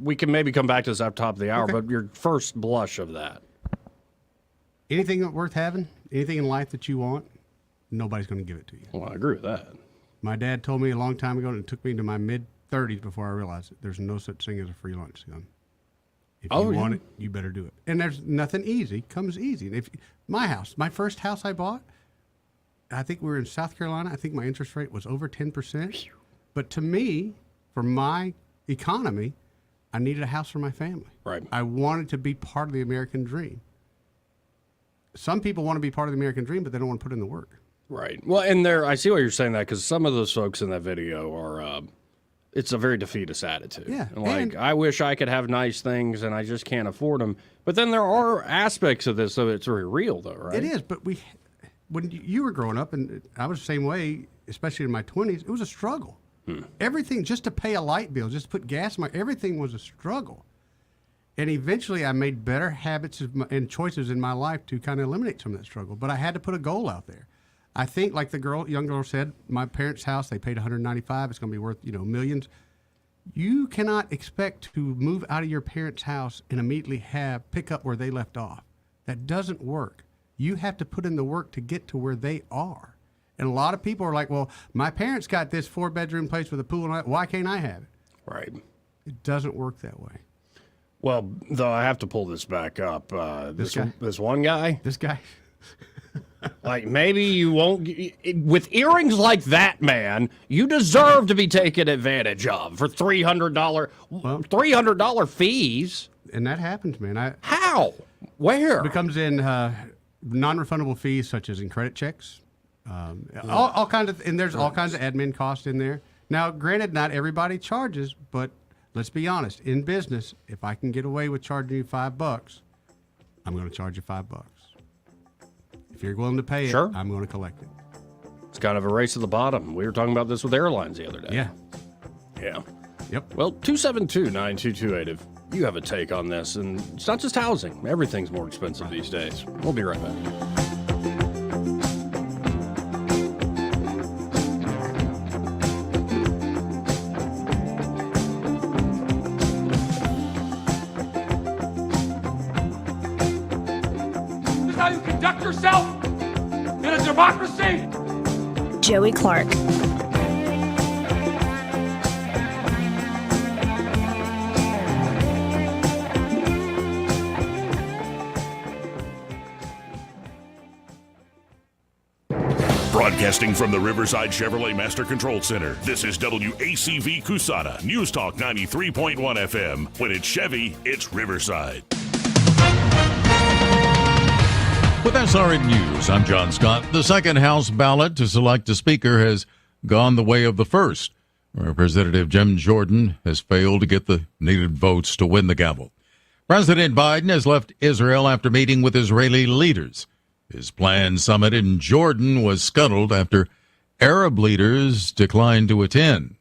we can maybe come back to this at the top of the hour, but your first blush of that. Anything that's worth having, anything in life that you want, nobody's going to give it to you. Well, I agree with that. My dad told me a long time ago, and it took me to my mid-30s before I realized it. There's no such thing as a free lunch, son. If you want it, you better do it. And there's nothing easy. Comes easy. And if my house, my first house I bought, I think we were in South Carolina. I think my interest rate was over 10%. But to me, for my economy, I needed a house for my family. Right. I wanted to be part of the American dream. Some people want to be part of the American dream, but they don't want to put in the work. Right. Well, and I see why you're saying that, because some of those folks in that video are, it's a very defeatist attitude. Yeah. Like, I wish I could have nice things, and I just can't afford them. But then there are aspects of this, so it's very real, though, right? It is, but when you were growing up, and I was the same way, especially in my 20s, it was a struggle. Everything, just to pay a light bill, just to put gas in everything was a struggle. And eventually I made better habits and choices in my life to kind of eliminate some of that struggle. But I had to put a goal out there. I think, like the young girl said, my parents' house, they paid $195. It's going to be worth, millions. You cannot expect to move out of your parents' house and immediately pick up where they left off. That doesn't work. You have to put in the work to get to where they are. And a lot of people are like, well, my parents got this 4-bedroom place with a pool, and why can't I have it? Right. It doesn't work that way. Well, though, I have to pull this back up. This one guy? This guy? Like, maybe you won't... With earrings like that, man, you deserve to be taken advantage of for $300 fees. And that happens, man. How? Where? It comes in non-refundable fees, such as in credit checks. All kinds of... And there's all kinds of admin costs in there. Now, granted, not everybody charges, but... Let's be honest. In business, if I can get away with charging you $5, I'm going to charge you $5. If you're willing to pay it, I'm going to collect it. It's kind of a race to the bottom. We were talking about this with airlines the other day. Yeah. Yeah. Yep. Well, 272-9228, if you have a take on this, and it's not just housing. Everything's more expensive these days. We'll be right back. How you conduct yourself in a democracy? Joey Clark. Broadcasting from the Riverside Chevrolet Master Control Center, this is WACV Cusana, News Talk 93.1 FM. When it's Chevy, it's Riverside. With SRN News, I'm John Scott. The second House ballot to select a speaker has gone the way of the first. Representative Jim Jordan has failed to get the needed votes to win the gavel. President Biden has left Israel after meeting with Israeli leaders. His planned summit in Jordan was scuttled after Arab leaders declined to attend.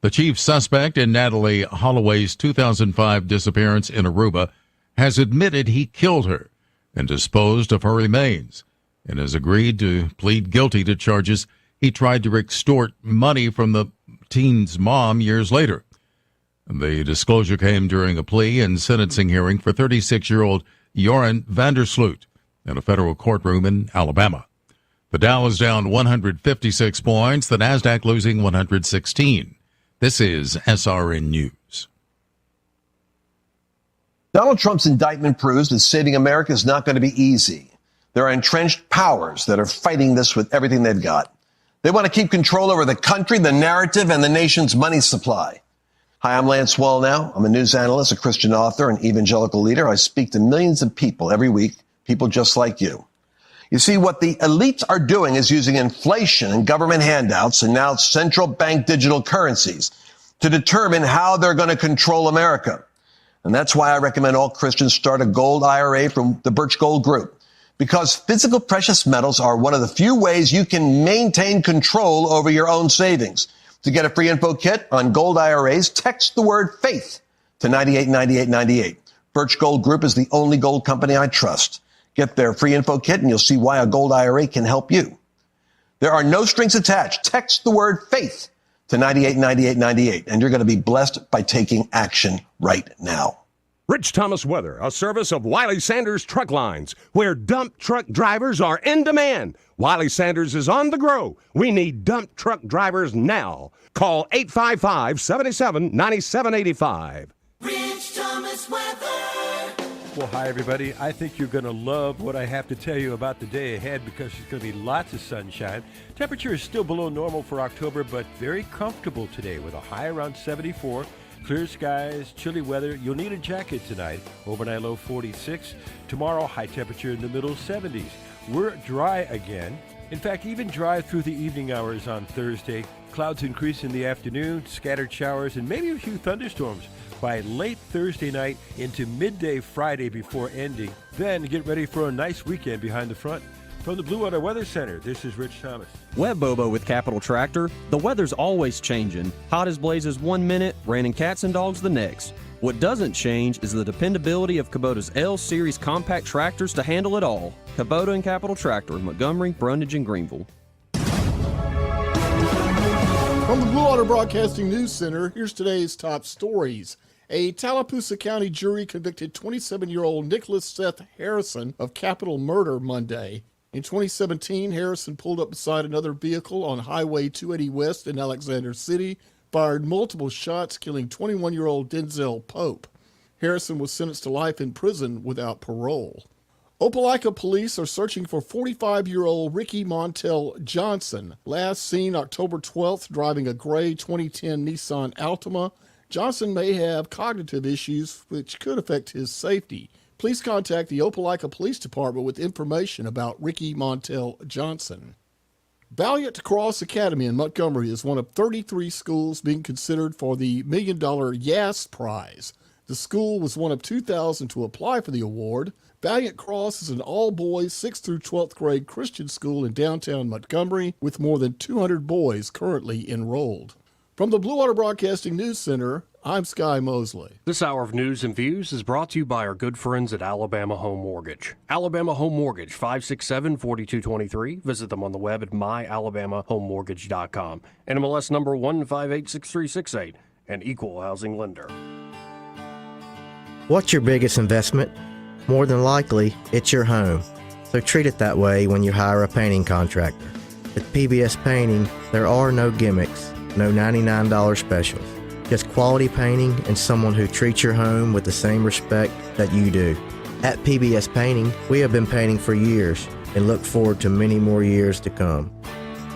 The chief suspect in Natalie Holloway's 2005 disappearance in Aruba has admitted he killed her and disposed of her remains, and has agreed to plead guilty to charges he tried to extort money from the teen's mom years later. The disclosure came during a plea and sentencing hearing for 36-year-old Joran Vandersloot in a federal courtroom in Alabama. The Dow is down 156 points, the Nasdaq losing 116. This is SRN News. Donald Trump's indictment proves that saving America is not going to be easy. There are entrenched powers that are fighting this with everything they've got. They want to keep control over the country, the narrative, and the nation's money supply. Hi, I'm Lance Wallnau. I'm a news analyst, a Christian author, and evangelical leader. I speak to millions of people every week, people just like you. You see, what the elites are doing is using inflation and government handouts and now central bank digital currencies to determine how they're going to control America. And that's why I recommend all Christians start a gold IRA from the Birch Gold Group, because physical precious metals are one of the few ways you can maintain control over your own savings. To get a free info kit on gold IRAs, text the word faith to 989898. Birch Gold Group is the only gold company I trust. Get their free info kit and you'll see why a gold IRA can help you. There are no strings attached. Text the word faith to 989898, and you're going to be blessed by taking action right now. Rich Thomas Weather, a service of Wiley Sanders Truck Lines, where dump truck drivers are in demand. Wiley Sanders is on the grow. We need dump truck drivers now. Call 855-77-9785. Rich Thomas Weather. Well, hi, everybody. I think you're going to love what I have to tell you about the day ahead because there's going to be lots of sunshine. Temperature is still below normal for October, but very comfortable today with a high around 74. Clear skies, chilly weather. You'll need a jacket tonight. Overnight low 46. Tomorrow, high temperature in the middle 70s. We're dry again. In fact, even dry through the evening hours on Thursday. Clouds increase in the afternoon, scattered showers, and maybe a few thunderstorms by late Thursday night into midday Friday before ending. Then get ready for a nice weekend behind the front. From the Blue Water Weather Center, this is Rich Thomas. Web Bobo with Capital Tractor. The weather's always changing. Hot as blazes 1 minute, raining cats and dogs the next. What doesn't change is the dependability of Kubota's L-Series compact tractors to handle it all. Kubota and Capital Tractor, Montgomery, Brundage, and Greenville. From the Blue Water Broadcasting News Center, here's today's top stories. A Tallapoosa County jury convicted 27-year-old Nicholas Seth Harrison of capital murder Monday. In 2017, Harrison pulled up beside another vehicle on Highway 280 West in Alexander City, fired multiple shots, killing 21-year-old Denzel Pope. Harrison was sentenced to life in prison without parole. Opelika police are searching for 45-year-old Ricky Montel Johnson, last seen October 12th driving a gray 2010 Nissan Altima. Johnson may have cognitive issues which could affect his safety. Please contact the Opelika Police Department with information about Ricky Montel Johnson. Valiant Cross Academy in Montgomery is one of 33 schools being considered for the $1 million YAS Prize. The school was one of 2,000 to apply for the award. Valiant Cross is an all-boys 6th through 12th grade Christian school in downtown Montgomery with more than 200 boys currently enrolled. From the Blue Water Broadcasting News Center, I'm Sky Mosley. This hour of News and Views is brought to you by our good friends at Alabama Home Mortgage. Alabama Home Mortgage, 567-4223. Visit them on the web at myalabamahomemortgage.com. NMLS number 1586368, an equal housing lender. What's your biggest investment? More than likely, it's your home. So treat it that way when you hire a painting contractor. With PBS Painting, there are no gimmicks, no $99 specials. Just quality painting and someone who treats your home with the same respect that you do. At PBS Painting, we have been painting for years and look forward to many more years to come.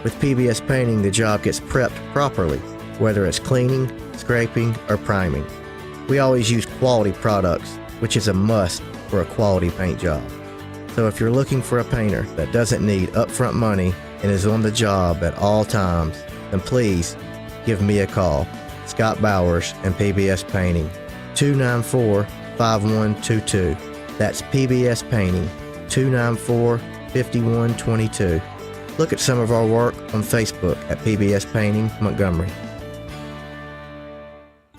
With PBS Painting, the job gets prepped properly, whether it's cleaning, scraping, or priming. We always use quality products, which is a must for a quality paint job. So if you're looking for a painter that doesn't need upfront money and is on the job at all times, then please give me a call. Scott Bowers and PBS Painting, 294-5122. That's PBS Painting, 294-5122. Look at some of our work on Facebook at PBS Painting Montgomery.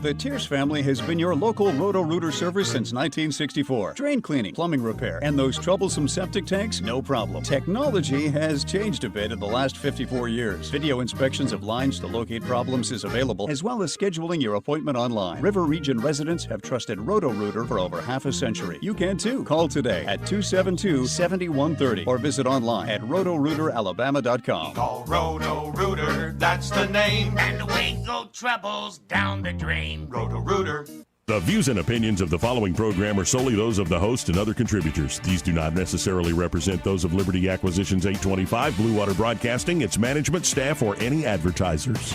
The Tierce family has been your local Roto-Rooter service since 1964. Drain cleaning, plumbing repair, and those troublesome septic tanks, no problem. Technology has changed a bit in the last 54 years. Video inspections of lines to locate problems is available, as well as scheduling your appointment online. River Region residents have trusted Roto-Rooter for over half a century. You can too. Call today at 272-7130 or visit online at rotorooteralabama.com. Call Roto-Rooter, that's the name. And away go troubles down the drain. Roto-Rooter. The views and opinions of the following program are solely those of the host and other contributors. These do not necessarily represent those of Liberty Acquisitions 825, Blue Water Broadcasting, its management, staff, or any advertisers.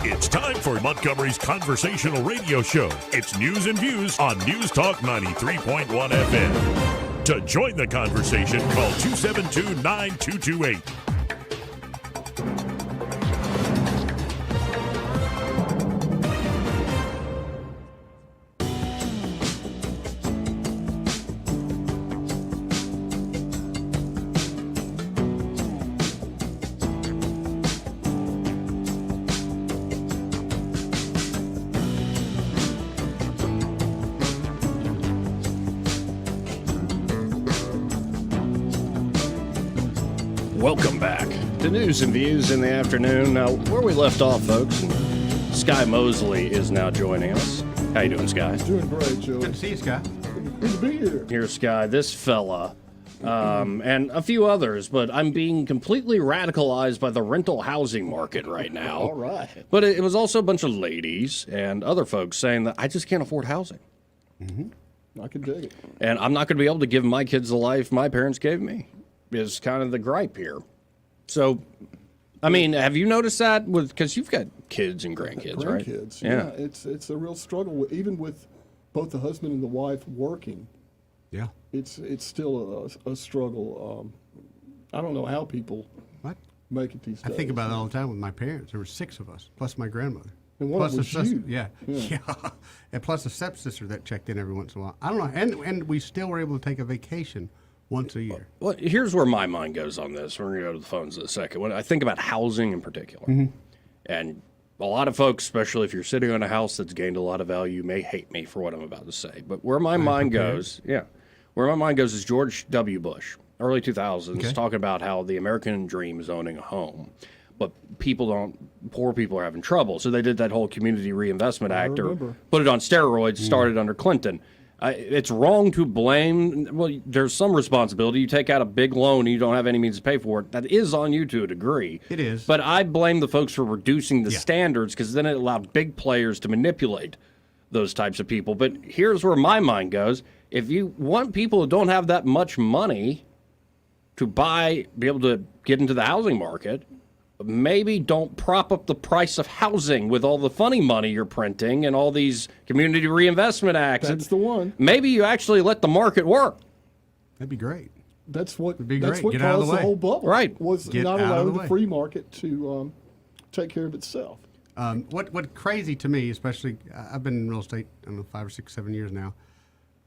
It's time for Montgomery's conversational radio show. It's News and Views on News Talk 93.1 FM. To join the conversation, call 272-9228. Welcome back to News and Views in the afternoon. Now, where we left off, folks, Sky Mosley is now joining us. How you doing, Sky? Doing great, Joe. Good to see you, Sky. Good to be here. Here's Sky, this fella, and a few others, but I'm being completely radicalized by the rental housing market right now. All right. But it was also a bunch of ladies and other folks saying that I just can't afford housing. Mm-hmm. I can dig it. And I'm not going to be able to give my kids the life my parents gave me, is kind of the gripe here. So, I mean, have you noticed that? Because you've got kids and grandkids, right? Grandkids, yeah. It's a real struggle, even with both the husband and the wife working. Yeah. It's still a struggle. I don't know how people make it these days. I think about it all the time with my parents. There were 6 of us, plus my grandmother. And one of them was you. Yeah. And plus a stepsister that checked in every once in a while. I don't know. And we still were able to take a vacation once a year. Well, here's where my mind goes on this. We're going to go to the phones in a second. When I think about housing in particular, and a lot of folks, especially if you're sitting on a house that's gained a lot of value, may hate me for what I'm about to say. But where my mind goes, where my mind goes is George W. Bush, early 2000s, talking about how the American dream is owning a home. But poor people are having trouble. So they did that whole Community Reinvestment Act, or put it on steroids, started under Clinton. It's wrong to blame. Well, there's some responsibility. You take out a big loan and you don't have any means to pay for it. That is on you to a degree. It is. But I blame the folks for reducing the standards, because then it allowed big players to manipulate those types of people. But here's where my mind goes. If you want people who don't have that much money to be able to get into the housing market, maybe don't prop up the price of housing with all the funny money you're printing and all these Community Reinvestment Acts. That's the one. Maybe you actually let the market work. That'd be great. That's what Get caused out of the way. whole bubble. Right. Was Get not out of allowing the the way. free market to take care of itself. What crazy to me, especially, I've been in real estate, I don't know, 5 or 6, 7 years now.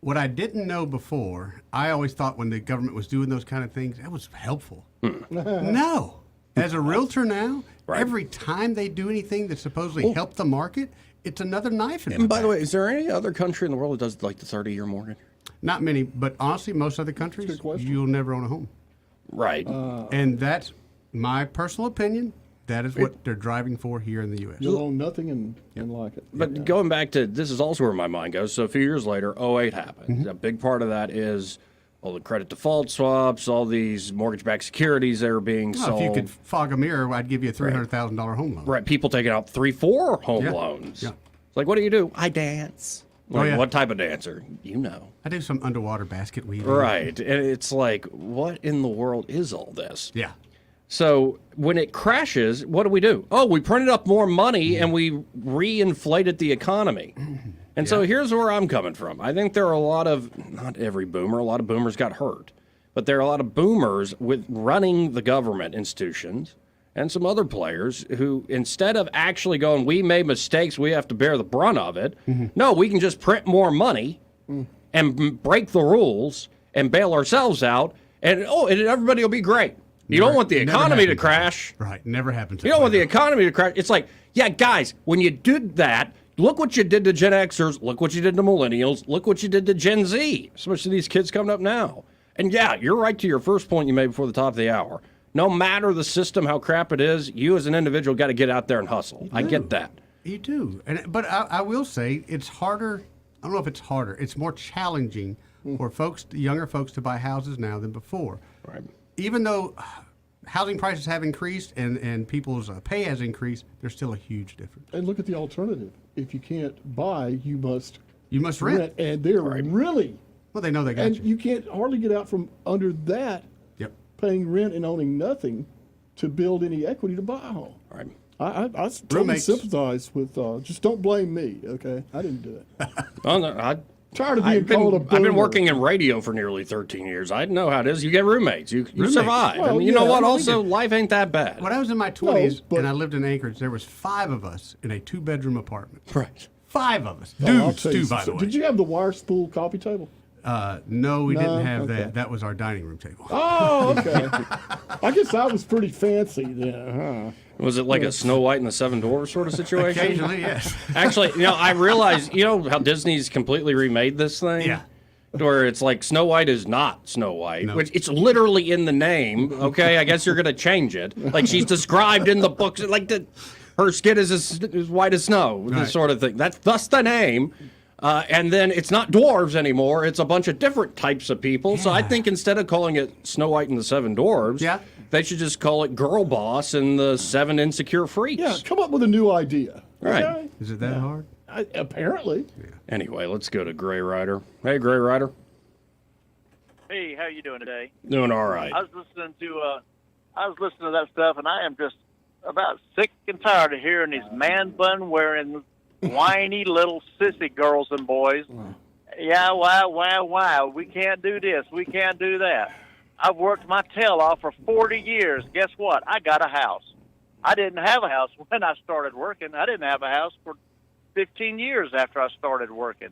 What I didn't know before, I always thought when the government was doing those kind of things, that was helpful. No. As a realtor now, every time they do anything that supposedly help the market, it's another knife in And by the way, is there any other country in the world that does like the 30-year mortgage? Not many, but honestly, most other countries, you'll never own a home. Right. And that's my personal opinion. That is what they're driving for here in the U.S. You'll own nothing and like it. But going back to, this is also where my mind goes. So a few years later, 08 happened. A big part of that is all the credit default swaps, all these mortgage-backed securities that are being sold. If you could fog a mirror, I'd give you a $300,000 home loan. Right, people taking out 3-4 home loans. Yeah. It's like, what do you do? I dance. Like, what type of dancer? You know. I do some underwater basket weaving. Right, and it's like, what in the world is all this? Yeah. So when it crashes, what do? Oh, we printed up more money and we reinflated the economy. And so here's where I'm coming from. I think there are a lot of, not every boomer, a lot of boomers got hurt, but there are a lot of boomers with running the government institutions and some other players who, instead of actually going, we made mistakes, we have to bear the brunt of it. No, we can just print more money and break the rules and bail ourselves out, and everybody will be great. You don't want the economy to crash. Right, never happens. You don't want the economy to crash. It's like, yeah, guys, when you did that, look what you did to Gen Xers, look what you did to millennials, look what you did to Gen Z, especially these kids coming up now. And yeah, you're right to your first point you made before the top of the hour. No matter the system, how crap it is, you as an individual got to get out there and hustle. I get that. You do. But I will say it's harder. I don't know if it's harder. It's more challenging for younger folks to buy houses now than before. Right. Even though housing prices have increased and people's pay has increased, there's still a huge difference. And look at the alternative. If you can't buy, you must rent. And they're really... Well, they know they got and you can't hardly get out from under that, paying rent and owning nothing to build any equity to buy a home. Right. I totally sympathize with, just don't blame me, okay? I didn't do it. Oh, no, Tired of being called a boomer. I've been working in radio for nearly 13 years. I know how it is. You get roommates. You survive. Well, and you know what? Also, life ain't that bad. When I was in my 20s and I lived in Anchorage, there was 5 of us in a 2-bedroom apartment. Right. 5 of us. I'll Dudes, tell you too, by the way. Did you have the wire spool coffee table? No, we didn't have okay. that. That was our dining room table. Oh, okay. I guess I was pretty fancy then, huh? Was it like a Snow White and the Seven Dwarfs sort of situation? Occasionally, yes. Actually, I realized, how Disney's completely remade this thing? Yeah. Where it's like Snow White is not Snow White, which it's literally in the name. Okay, I guess you're going to change it. Like she's described in the books, like her skin is as white as snow, this sort of thing. That's thus the name. And then it's not dwarves anymore. It's a bunch of different types of people. Yeah. So I think instead of calling it Snow White and the Seven Dwarves, they should just call it Girl Boss and the 7 Insecure Freaks. Yeah, come up with a new idea. Right. Okay? Is it that hard? Apparently. Yeah. Anyway, let's go to Gray Rider. Hey, Gray Rider. Hey, how you doing today? Doing all right. I was listening to that stuff, and I am just about sick and tired of hearing these man bun wearing whiny little sissy girls and boys. Yeah, why? We can't do this. We can't do that. I've worked my tail off for 40 years. Guess what? I got a house. I didn't have a house when I started working. I didn't have a house for 15 years after I started working.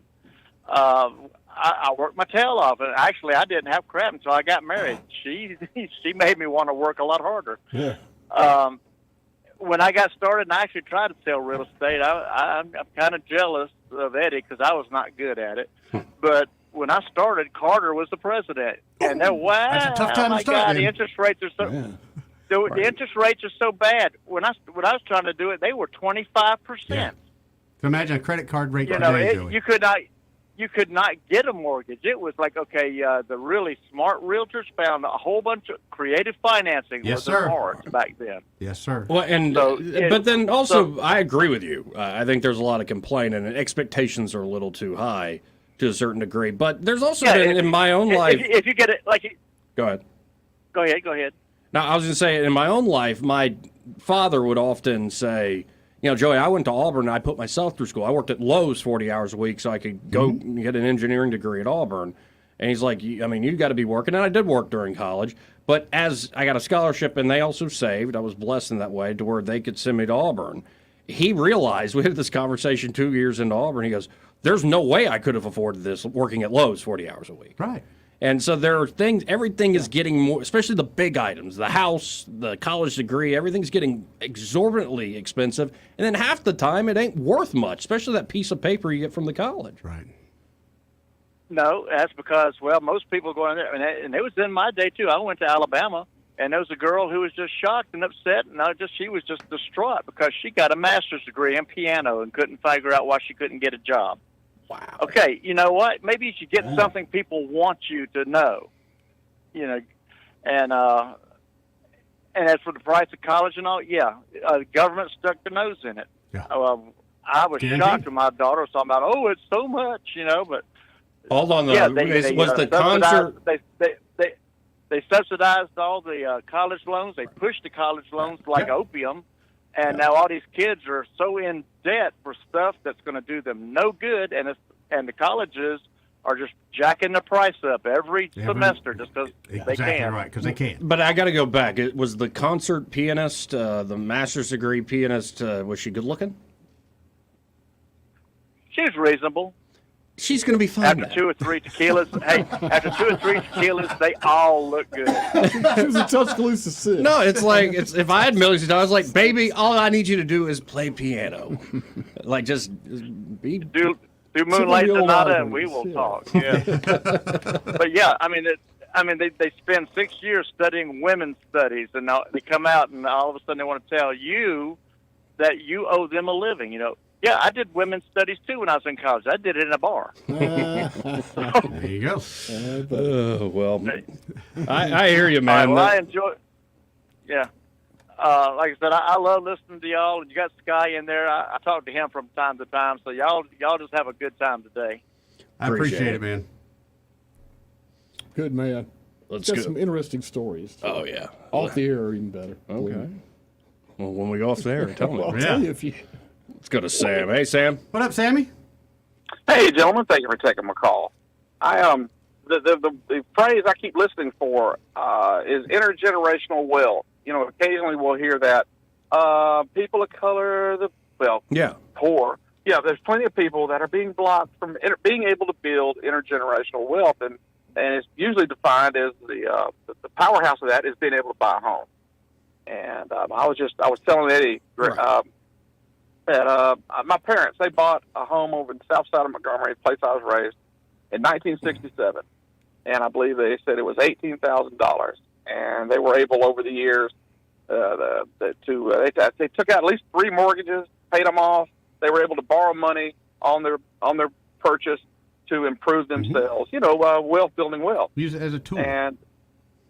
I worked my tail off, and actually I didn't have crap until I got married. She made me want to work a lot harder. Yeah. When I got started and I actually tried to sell real estate, I'm kind of jealous of Eddie because I was not good at it. But when I started, Carter was the president, and that's a tough time to start. God, the interest rates are so. The interest rates are so bad. When I was trying to do it, they were 25%. Yeah. So imagine a credit card rate today, Joey. You could not get a mortgage. It was like, okay, the really smart realtors found a whole bunch of creative financing was their art back then. Yes, sir. Well, but then also, I agree with you. I think there's a lot of complaining, and expectations are a little too high to a certain degree. But there's also been, in my own life. If you get it, go ahead. Go ahead. Now, I was going to say, in my own life, my father would often say, Joey, I went to Auburn and I put myself through school. I worked at Lowe's 40 hours a week so I could go get an engineering degree at Auburn. And he's like, you got to be working. And I did work during college. But as I got a scholarship and they also saved, I was blessed in that way to where they could send me to Auburn. he realized, we had this conversation 2 years into Auburn, he goes, there's no way I could have afforded this working at Lowe's 40 hours a week. Right. And so there are things, everything is getting more, especially the big items, the house, the college degree, everything's getting exorbitantly expensive. And then half the time it ain't worth much, especially that piece of paper you get from the college. Right. No, that's because, well, most people go in there, and it was in my day, too. I went to Alabama, and there was a girl who was just shocked and upset, and she was just distraught because she got a master's degree in piano and couldn't figure out why she couldn't get a job. Wow. Okay, you know what? Maybe you should get something people want you to know, and as for the price of college and all, the government stuck their nose in it. Yeah. I was shocked when my daughter was talking about, it's so much, but. Hold on, though. Was the concert? They subsidized all the college loans. They pushed the college loans like opium. And now all these kids are so in debt for stuff that's going to do them no good, and the colleges are just jacking the price up every semester just because they can. Right, because they can. But I got to go back. It was the concert pianist, the master's degree pianist. Was she good looking? She was reasonable. She's going to be fine. After 2 or 3 tequilas, they all look good. She was in Tuscaloosa City. No, it's like if I had millions of dollars, like, baby, all I need you to do is play piano, like just be do Moonlight Sonata, and we will talk. Yeah, but they spend 6 years studying women's studies, and now they come out, and all of a sudden they want to tell you that you owe them a living. Yeah, I did women's studies, too, when I was in college. I did it in a bar. There you go. Well, I hear you, man. Well, I enjoy like I said, I love listening to y'all, and you got Sky in there. I talk to him from time to time, so y'all just have a good time today. I appreciate it, man. Good man. Let's got go. some interesting stories. Oh, yeah. Off the air are even better. Okay. Well, when we go off the air, tell me. I'll tell you if you... Let's go to Sam. Hey, Sam. What up, Sammy? Hey, gentlemen. Thank you for taking my call. The phrase I keep listening for is intergenerational wealth. Occasionally we'll hear that people of color, poor. Yeah, there's plenty of people that are being blocked from being able to build intergenerational wealth, and it's usually defined as the powerhouse of that is being able to buy a home. And I was telling Eddie. That my parents, they bought a home over in the south side of Montgomery, the place I was raised, in 1967. And I believe they said it was $18,000. And they were able over the years they took out at least 3 mortgages, paid them off. They were able to borrow money on their purchase to improve themselves. Wealth building wealth. Use it as a tool. And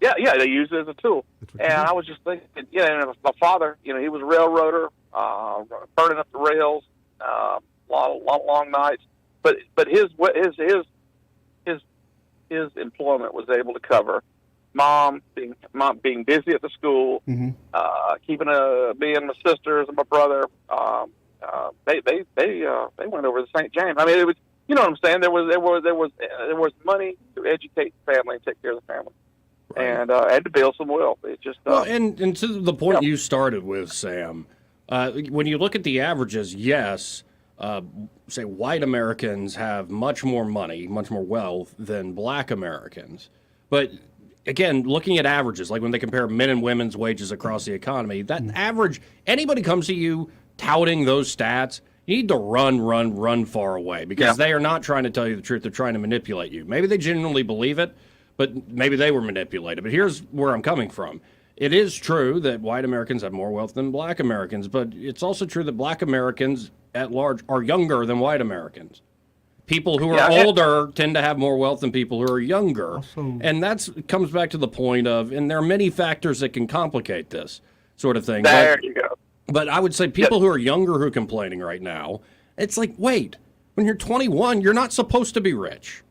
they use it as a tool. And I was just thinking, my father, he was a railroader. Burning up the rails, long nights, but his employment was able to cover mom being busy at the school, keeping me and my sisters and my brother. They went over to St. James. I mean, it was, what I'm saying. There was money to educate the family and take care of the family. Right. And to build some wealth. It's just and to the point you started with, Sam. When you look at the averages, yes, say white Americans have much more money, much more wealth than black Americans. But again, looking at averages, like when they compare men and women's wages across the economy, that average, anybody comes to you touting those stats, you need to run far away because they are not trying to tell you the truth. They're trying to manipulate you. Maybe they genuinely believe it, but maybe they were manipulated. But here's where I'm coming from. It is true that white Americans have more wealth than black Americans, but it's also true that black Americans at large are younger than white Americans. People who are older tend to have more wealth than people who are younger. And that comes back to the point of, and there are many factors that can complicate this sort of thing. There you go. But I would say people who are younger who are complaining right now, it's like, wait, when you're 21, you're not supposed to be rich.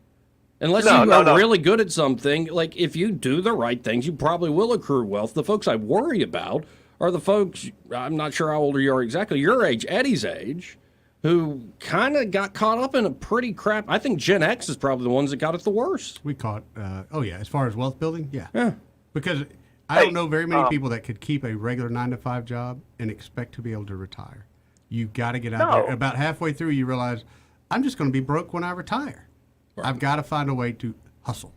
Unless you are really good at something, like if you do the right things, you probably will accrue wealth. The folks I worry about are the folks, I'm not sure how old you are exactly, your age, Eddie's age, who kind of got caught up in a pretty crap. I think Gen X is probably the ones that got it the worst. We caught, as far as wealth building, yeah. Because I don't know very many people that could keep a regular 9-to-5 job and expect to be able to retire. You got to get out there. About halfway through, you realize, I'm just going to be broke when I retire. Right. I've got to find a way to hustle.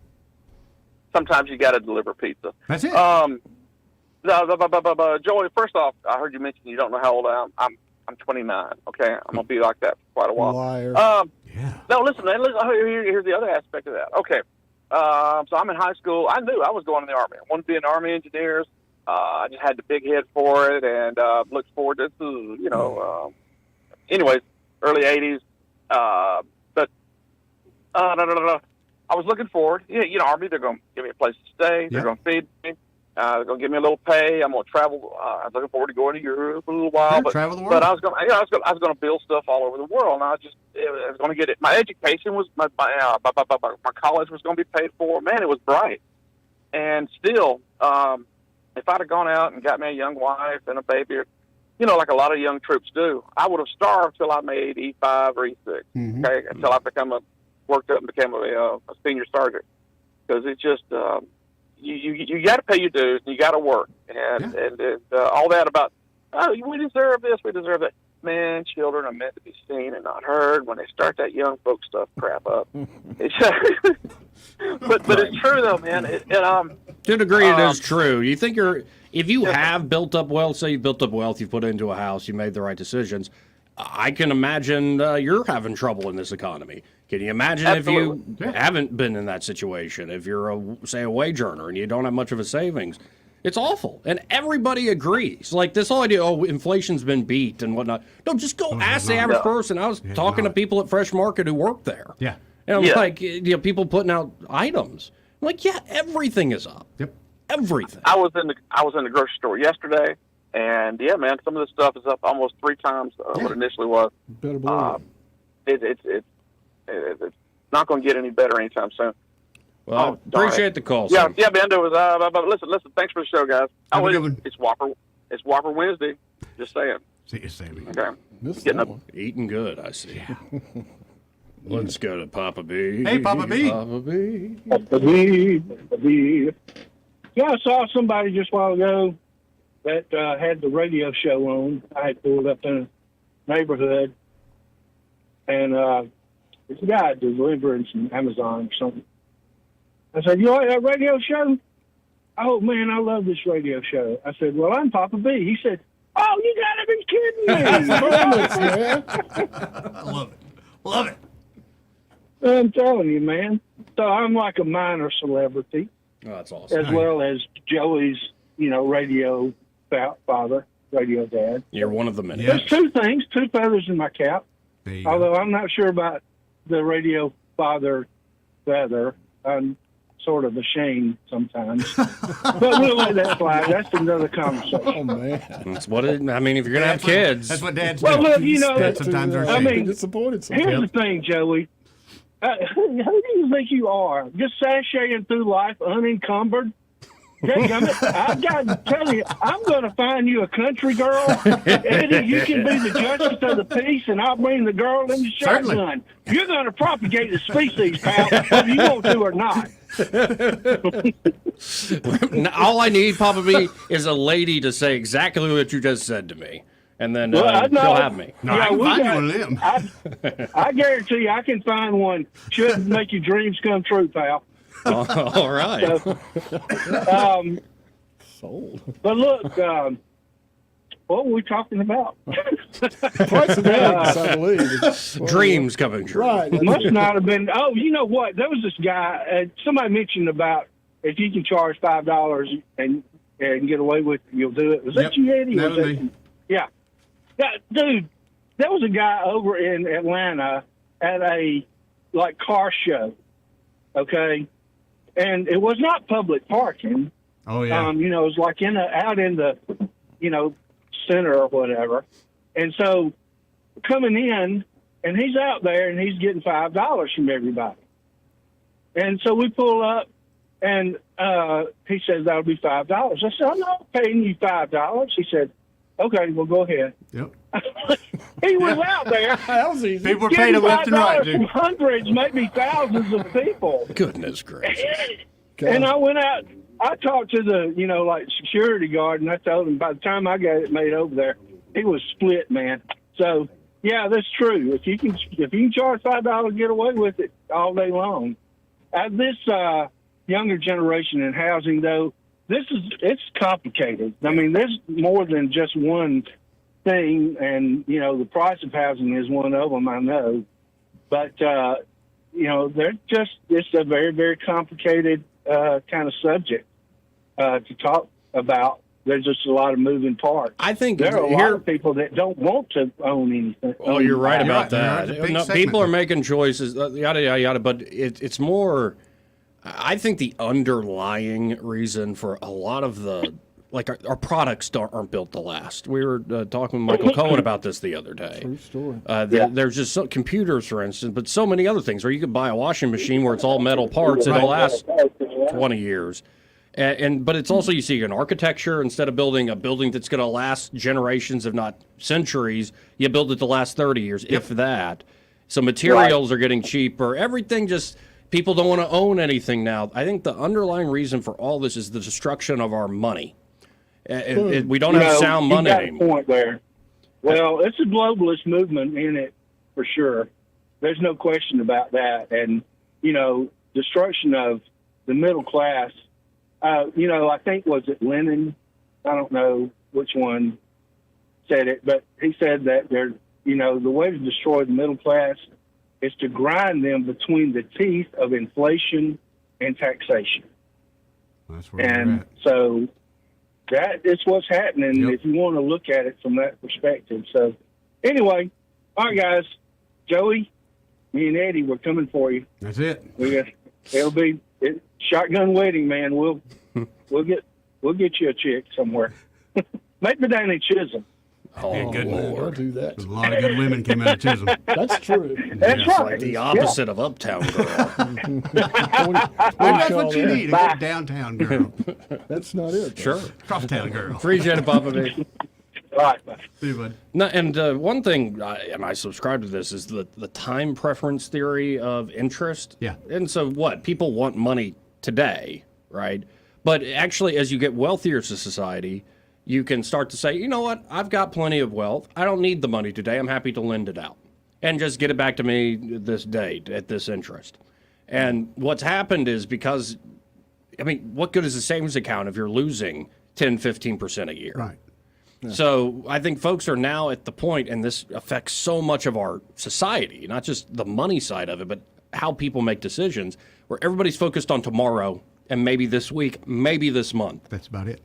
Sometimes you got to deliver pizza. That's it. Joey, first off, I heard you mention you don't know how old I am. I'm 29. Okay, I'm gonna be like that for quite a while. Liar. No, listen, man. Here's the other aspect of that. Okay, so I'm in high school. I knew I was going in the Army. I wanted to be an Army engineer. I just had the big head for it, and looked forward to it. Anyways, early '80s. But I was looking forward. Army. They're gonna give me a place to stay. They're gonna feed me. They're going to give me a little pay. I'm going to travel. I was looking forward to going to Europe for a little while. Travel the world. But I was going to build stuff all over the world. And I was going to get it. My education was, my college was going to be paid for. Man, it was bright. And still, if I'd have gone out and got me a young wife and a baby, like a lot of young troops do, I would have starved till I made E5 or E6. Mm-hmm. Okay, until I worked up and became a senior sergeant. Because it's just... You got to pay your dues, and you got to work, and all that about we deserve this, we deserve that. Man, children are meant to be seen and not heard. When they start that young folk stuff crap up, but it's true though, man. To a degree, it is true. You think if you have built up wealth, say you built up wealth, you've put it into a house, you made the right decisions. I can imagine you're having trouble in this economy. Can you imagine if you haven't been in that situation? If you're, say, a wage earner and you don't have much of a savings, it's awful. And everybody agrees. Like this whole idea, inflation's been beat and whatnot. No, just go ask the average person. I was talking to people at Fresh Market who work there. Yeah. And I'm like, people putting out items. I'm like, everything is up. Yep. Everything. I was in the grocery store yesterday, and man, some of this stuff is up almost 3 times what it initially was. Better believe it. It's not going to get any better anytime soon. Well, appreciate the call. Yeah, man. It was. But listen. Thanks for the show, guys. It's Whopper Wednesday. Just saying. See you, Sammy. Okay. Getting up. Eating good, I see. Yeah. Let's go to Papa B. Hey, Papa B. Papa B. Papa B. Papa B. Yeah, I saw somebody just a while ago that had the radio show on. I had pulled up in a neighborhood, and it's a guy delivering some Amazon or something. I said, you like that radio show? Oh, man, I love this radio show. I said, well, I'm Papa B. He said, oh, you got to be kidding me. I love it. Love it. I'm telling you, man. So I'm like a minor celebrity. Oh, that's awesome. As well as Joey's, radio father, radio dad. You're one of the many. There's 2 things, 2 feathers in my cap. Although I'm not sure about the radio father feather. I'm sort of ashamed sometimes. But we'll let that fly. That's another conversation. Oh, man. That's what if you're going to have kids. That's what dads do. Well, look, sometimes are ashamed. I mean, disappointed here's the thing, Joey. Who do you think you are? Just sashaying through life unencumbered? I've got to tell you, I'm going to find you a country girl. Eddie, you can be the justice of the peace, and I'll bring the girl in the shotgun. You're going to propagate the species, pal, whether you want to or not. All I need, Papa B, is a lady to say exactly what you just said to me. And then she'll have me. No, I can find you one of them. I guarantee you I can find one. Should make your dreams come true, pal. All right. Sold. But look, what were we talking about? Price of eggs, I believe. Dreams coming true. Right. It must not have been. Oh, you know what? There was this guy. Somebody mentioned about if you can charge $5 and get away with it, you'll do it. Was that you, Eddie? That was me. Yeah. Dude, there was a guy over in Atlanta at a car show. Okay. And it was not public parking. Oh, yeah. It was like out in the, center or whatever. And so coming in, and he's out there, and he's getting $5 from everybody. And so we pull up, and he says, that'll be $5. I said, I'm not paying you $5. He said, okay, well, go ahead. Yep. He was out there. That was easy. People were paying him left and right, dude. From hundreds, maybe thousands of people. Goodness gracious. And I went out. I talked to the, security guard, and I told him by the time I got it made over there, he was split, man. So, yeah, that's true. If you can charge $5, get away with it all day long. This younger generation in housing, though, it's complicated. I mean, there's more than just one thing, and the price of housing is one of them. I know, but it's a very, very complicated kind of subject to talk about. There's just a lot of moving parts. I think there are a lot of people that don't want to own anything. Oh, you're right about that. that. No, people are making choices, yada, yada, yada, but it's more, I think the underlying reason for a lot of the, like our products aren't built to last. We were talking with Michael Cohen about this the other day. True story. There's just computers, for instance, but so many other things. Or you could buy a washing machine where it's all metal parts and it'll last 20 years. But it's also, you see, an architecture, instead of building a building that's going to last generations, if not centuries, you build it to last 30 years, if that. So materials are getting cheaper. Everything just, people don't want to own anything now. I think the underlying reason for all this is the destruction of our money. We don't have sound money anymore. You got a point there. Well, it's a globalist movement in it, for sure. There's no question about that. And, destruction of the middle class. I think, was it Lenin? I don't know which one said it, but he said that the way to destroy the middle class is to grind them between the teeth of inflation and taxation. That's where and so that is what's happening if you want to look at it from that perspective. So anyway, all right, guys, Joey, me and Eddie, we're coming for you. That's it. It'll be shotgun wedding, man. We'll get you a chick somewhere. Maybe down in Chisholm. Oh, good Lord. I'll do that. A lot of good women came out of Chisholm. That's true. That's right. Like the opposite of Uptown Girl. That's what you need, a good downtown girl. That's not it. Though. Sure. Crosstown girl. Appreciate it, Papa B. All right. See you, bud. No, and one thing, and I subscribe to this, is the time preference theory of interest. Yeah. And so what? People want money today, right? But actually, as you get wealthier as a society, you can start to say, you know what? I've got plenty of wealth. I don't need the money today. I'm happy to lend it out and just get it back to me this date at this interest. And what's happened is because, what good is a savings account if you're losing 10, 15% a year? Right. Yeah. So I think folks are now at the point, and this affects so much of our society, not just the money side of it, but how people make decisions, where everybody's focused on tomorrow and maybe this week, maybe this month. That's about it.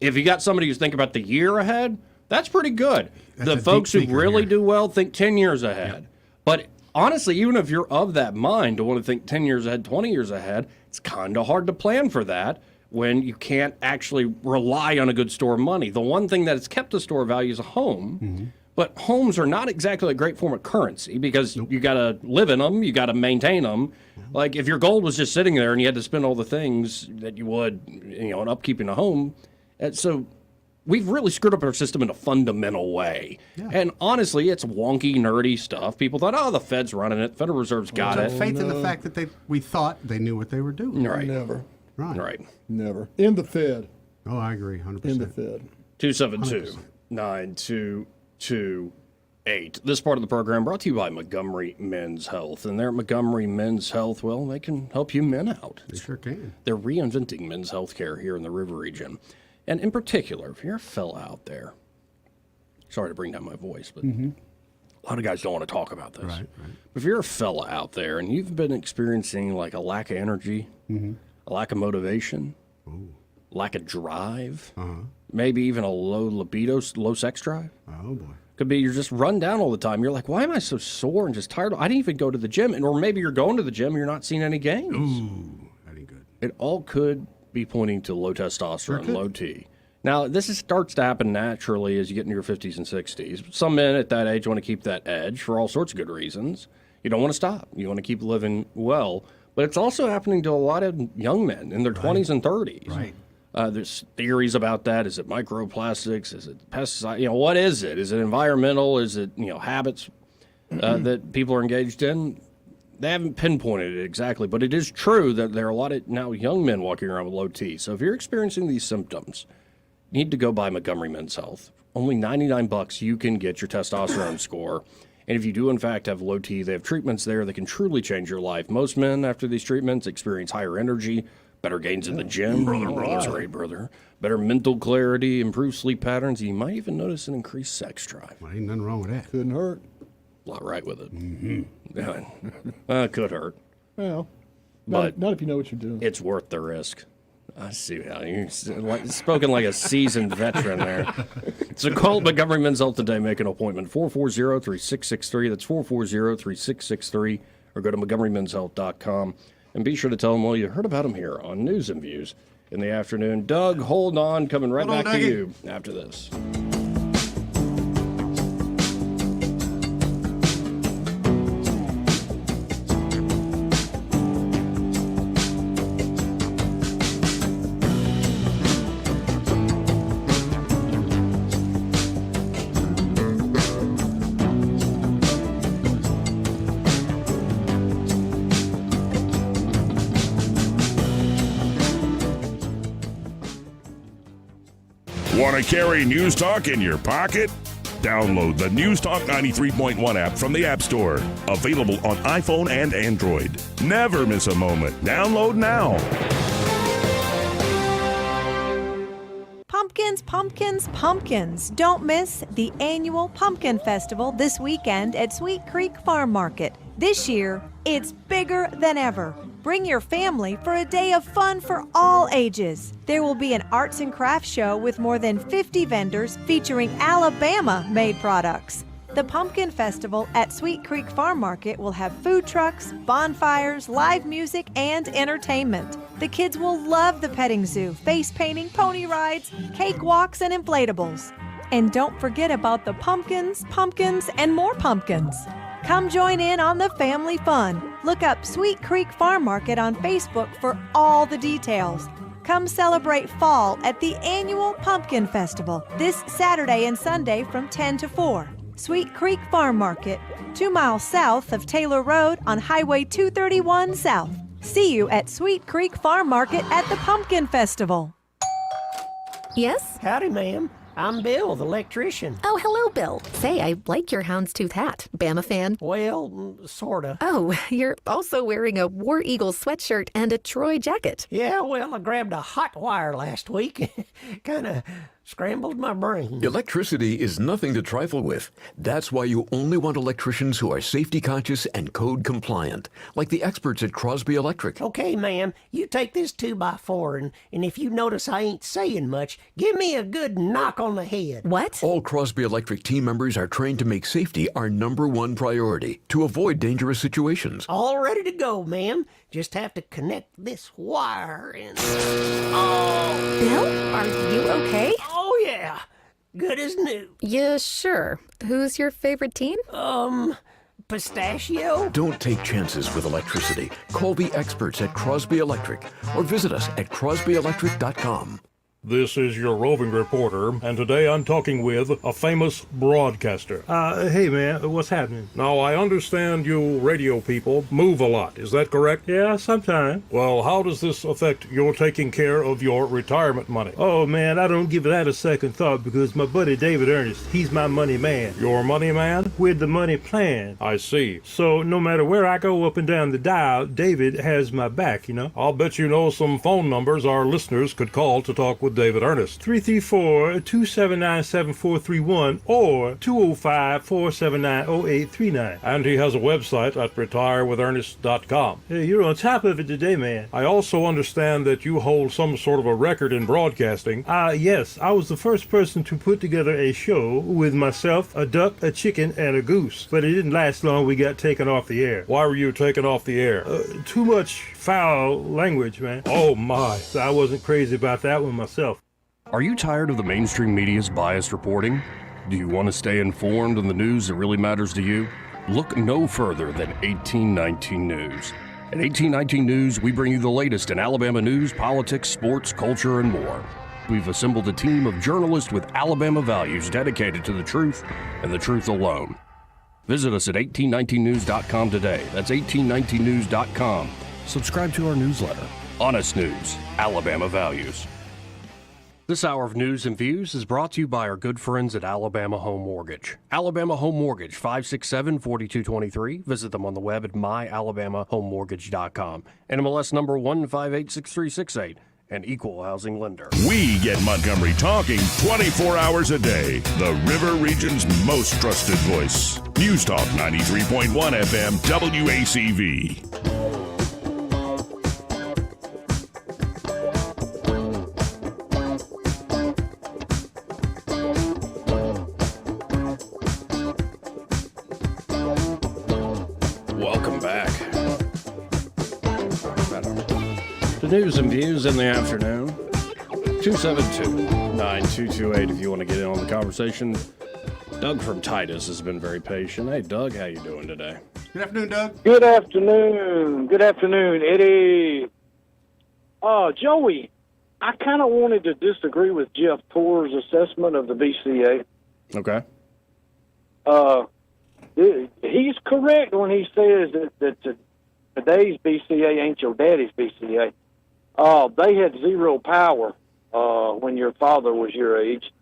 If you got somebody who's thinking about the year ahead, that's pretty good. That's the folks who really here. do well think 10 years ahead. Yep. But honestly, even if you're of that mind to want to think 10 years ahead, 20 years ahead, it's kind of hard to plan for that when you can't actually rely on a good store of money. The one thing that has kept the store value is a home. Mm-hmm. But homes are not exactly a great form of currency because you got to live in them, you got to maintain them. Mm-hmm. Like if your gold was just sitting there and you had to spend all the things that you would, in upkeeping a home. And so we've really screwed up our system in a fundamental way. Yeah. And honestly, it's wonky, nerdy stuff. People thought, the Fed's running it, Federal Reserve's got it. Faith in the fact that we thought they knew what they were doing. Right. Never. Right. Never. In the Fed. Oh, I agree, 100%. In the Fed. 272-9228. This part of the program brought to you by Montgomery Men's Health. And they're at Montgomery Men's Health, well, they can help you men out. They sure can. They're reinventing men's health care here in the River region. And in particular, if you're a fella out there, sorry to bring down my voice, but a lot of guys don't want to talk about this. Right. But if you're a fella out there and you've been experiencing like a lack of energy, a lack of motivation, lack of drive, maybe even a low libido, low sex drive. Oh, boy. Could be you're just run down all the time. You're like, why am I so sore and just tired? I didn't even go to the gym. Or maybe you're going to the gym and you're not seeing any gains. Ooh, that ain't good. It all could be pointing to low testosterone, low T. Now, this starts to happen naturally as you get into your 50s and 60s. Some men at that age want to keep that edge for all sorts of good reasons. You don't want to stop. You want to keep living well. But it's also happening to a lot of young men in their 20s and 30s. Right. There's theories about that. Is it microplastics? Is it pesticide? What is it? Is it environmental? Is it, habits that people are engaged in? They haven't pinpointed it exactly, but it is true that there are a lot of now young men walking around with low T. So if you're experiencing these symptoms, you need to go buy Montgomery Men's Health. Only $99 you can get your testosterone score. And if you do, in fact, have low T, they have treatments there that can truly change your life. Most men, after these treatments, experience higher energy, better gains in the gym. That's right, brother. Better mental clarity, improved sleep patterns. You might even notice an increased sex drive. Well, ain't nothing wrong with that. Couldn't hurt. A lot right with it. Could hurt. Well, But not if you know what you're doing. It's worth the risk. I see how you're spoken like a seasoned veteran there. So call Montgomery Men's Health today. Make an appointment. 440-3663. That's 440-3663. Or go to MontgomeryMen'sHealth.com. And be sure to tell them, well, you heard about them here on News and Views in the afternoon. Doug, hold on. Coming right back to you after this. Want to carry News Talk in your pocket? Download the News Talk 93.1 app from the App Store. Available on iPhone and Android. Never miss a moment. Download now. Pumpkins, pumpkins, pumpkins. Don't miss the annual Pumpkin Festival this weekend at Sweet Creek Farm Market. This year, it's bigger than ever. Bring your family for a day of fun for all ages. There will be an arts and crafts show with more than 50 vendors featuring Alabama-made products. The Pumpkin Festival at Sweet Creek Farm Market will have food trucks, bonfires, live music, and entertainment. The kids will love the petting zoo, face painting, pony rides, cakewalks, and inflatables. And don't forget about the pumpkins, and more pumpkins. Come join in on the family fun. Look up Sweet Creek Farm Market on Facebook for all the details. Come celebrate fall at the annual Pumpkin Festival this Saturday and Sunday from 10 to 4. Sweet Creek Farm Market, 2 miles south of Taylor Road on Highway 231 South. See you at Sweet Creek Farm Market at the Pumpkin Festival. Yes? Howdy, ma'am. I'm Bill, the electrician. Oh, hello, Bill. Say, I like your houndstooth hat. Bama fan? Well, sorta. Oh, you're also wearing a War Eagle sweatshirt and a Troy jacket. Yeah, well, I grabbed a hot wire last week. Kinda scrambled my brain. Electricity is nothing to trifle with. That's why you only want electricians who are safety conscious and code compliant, like the experts at Crosby Electric. Okay, ma'am, you take this 2x4, and if you notice I ain't saying much, give me a good knock on the head. What? All Crosby Electric team members are trained to make safety our #1 priority to avoid dangerous situations. All ready to go, ma'am. Just have to connect this wire and... Oh! Bill, are you okay? Oh, yeah. Good as new. Yeah, sure. Who's your favorite team? Pistachio? Don't take chances with electricity. Call the experts at Crosby Electric or visit us at crosbyelectric.com. This is your roving reporter, and today I'm talking with a famous broadcaster. Hey man, what's happening? Now, I understand you radio people move a lot, is that correct? Yeah, sometime. Well, how does this affect your taking care of your retirement money? Oh man, I don't give that a second thought because my buddy David Ernest, he's my money man. Your money man? With the money plan. I see. So no matter where I go up and down the dial, David has my back, you know? I'll bet you know some phone numbers our listeners could call to talk with David Ernest. 334-279-7431 or 205-479-0839. And he has a website at retirewithernest.com. Hey, you're on top of it today, man. I also understand that you hold some sort of a record in broadcasting. Yes. I was the first person to put together a show with myself, a duck, a chicken, and a goose. But it didn't last long. We got taken off the air. Why were you taken off the air? Too much foul language, man. Oh, my. So I wasn't crazy about that one myself. Are you tired of the mainstream media's biased reporting? Do you want to stay informed on the news that really matters to you? Look no further than 1819 News. At 1819 News, we bring you the latest in Alabama news, politics, sports, culture, and more. We've assembled a team of journalists with Alabama values dedicated to the truth and the truth alone. Visit us at 1819news.com today. That's 1819news.com. Subscribe to our newsletter. Honest News, Alabama Values. This hour of news and views is brought to you by our good friends at Alabama Home Mortgage. Alabama Home Mortgage, 567-4223. Visit them on the web at myalabamahomemortgage.com. NMLS number 1586368, an equal housing lender. We get Montgomery talking 24 hours a day. The River Region's most trusted voice. News Talk 93.1 FM, WACV. Welcome back. The news and views in the afternoon. 272-9228 if you want to get in on the conversation. Doug from Titus has been very patient. Hey, Doug, how you doing today? Good afternoon, Doug. Good afternoon. Good afternoon, Eddie. Joey, I kind of wanted to disagree with Jeff Poor's assessment of the BCA. Okay. He's correct when he says that today's BCA ain't your daddy's BCA. They had zero power when your father was your age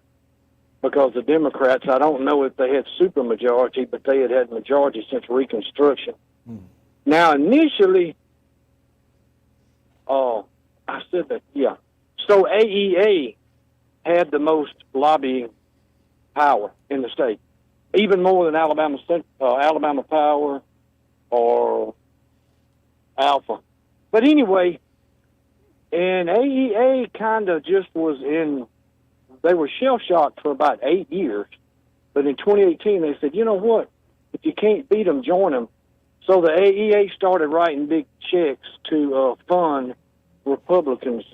because the Democrats, I don't know if they had supermajority, but they had majority since Reconstruction. Now, initially, I said that, yeah. So AEA had the most lobbying power in the state, even more than Alabama Power or Alpha. But anyway, and AEA kind of just was they were shell-shocked for about 8 years. But in 2018, they said, you know what? If you can't beat them, join them. So the AEA started writing big checks to fund Republicans'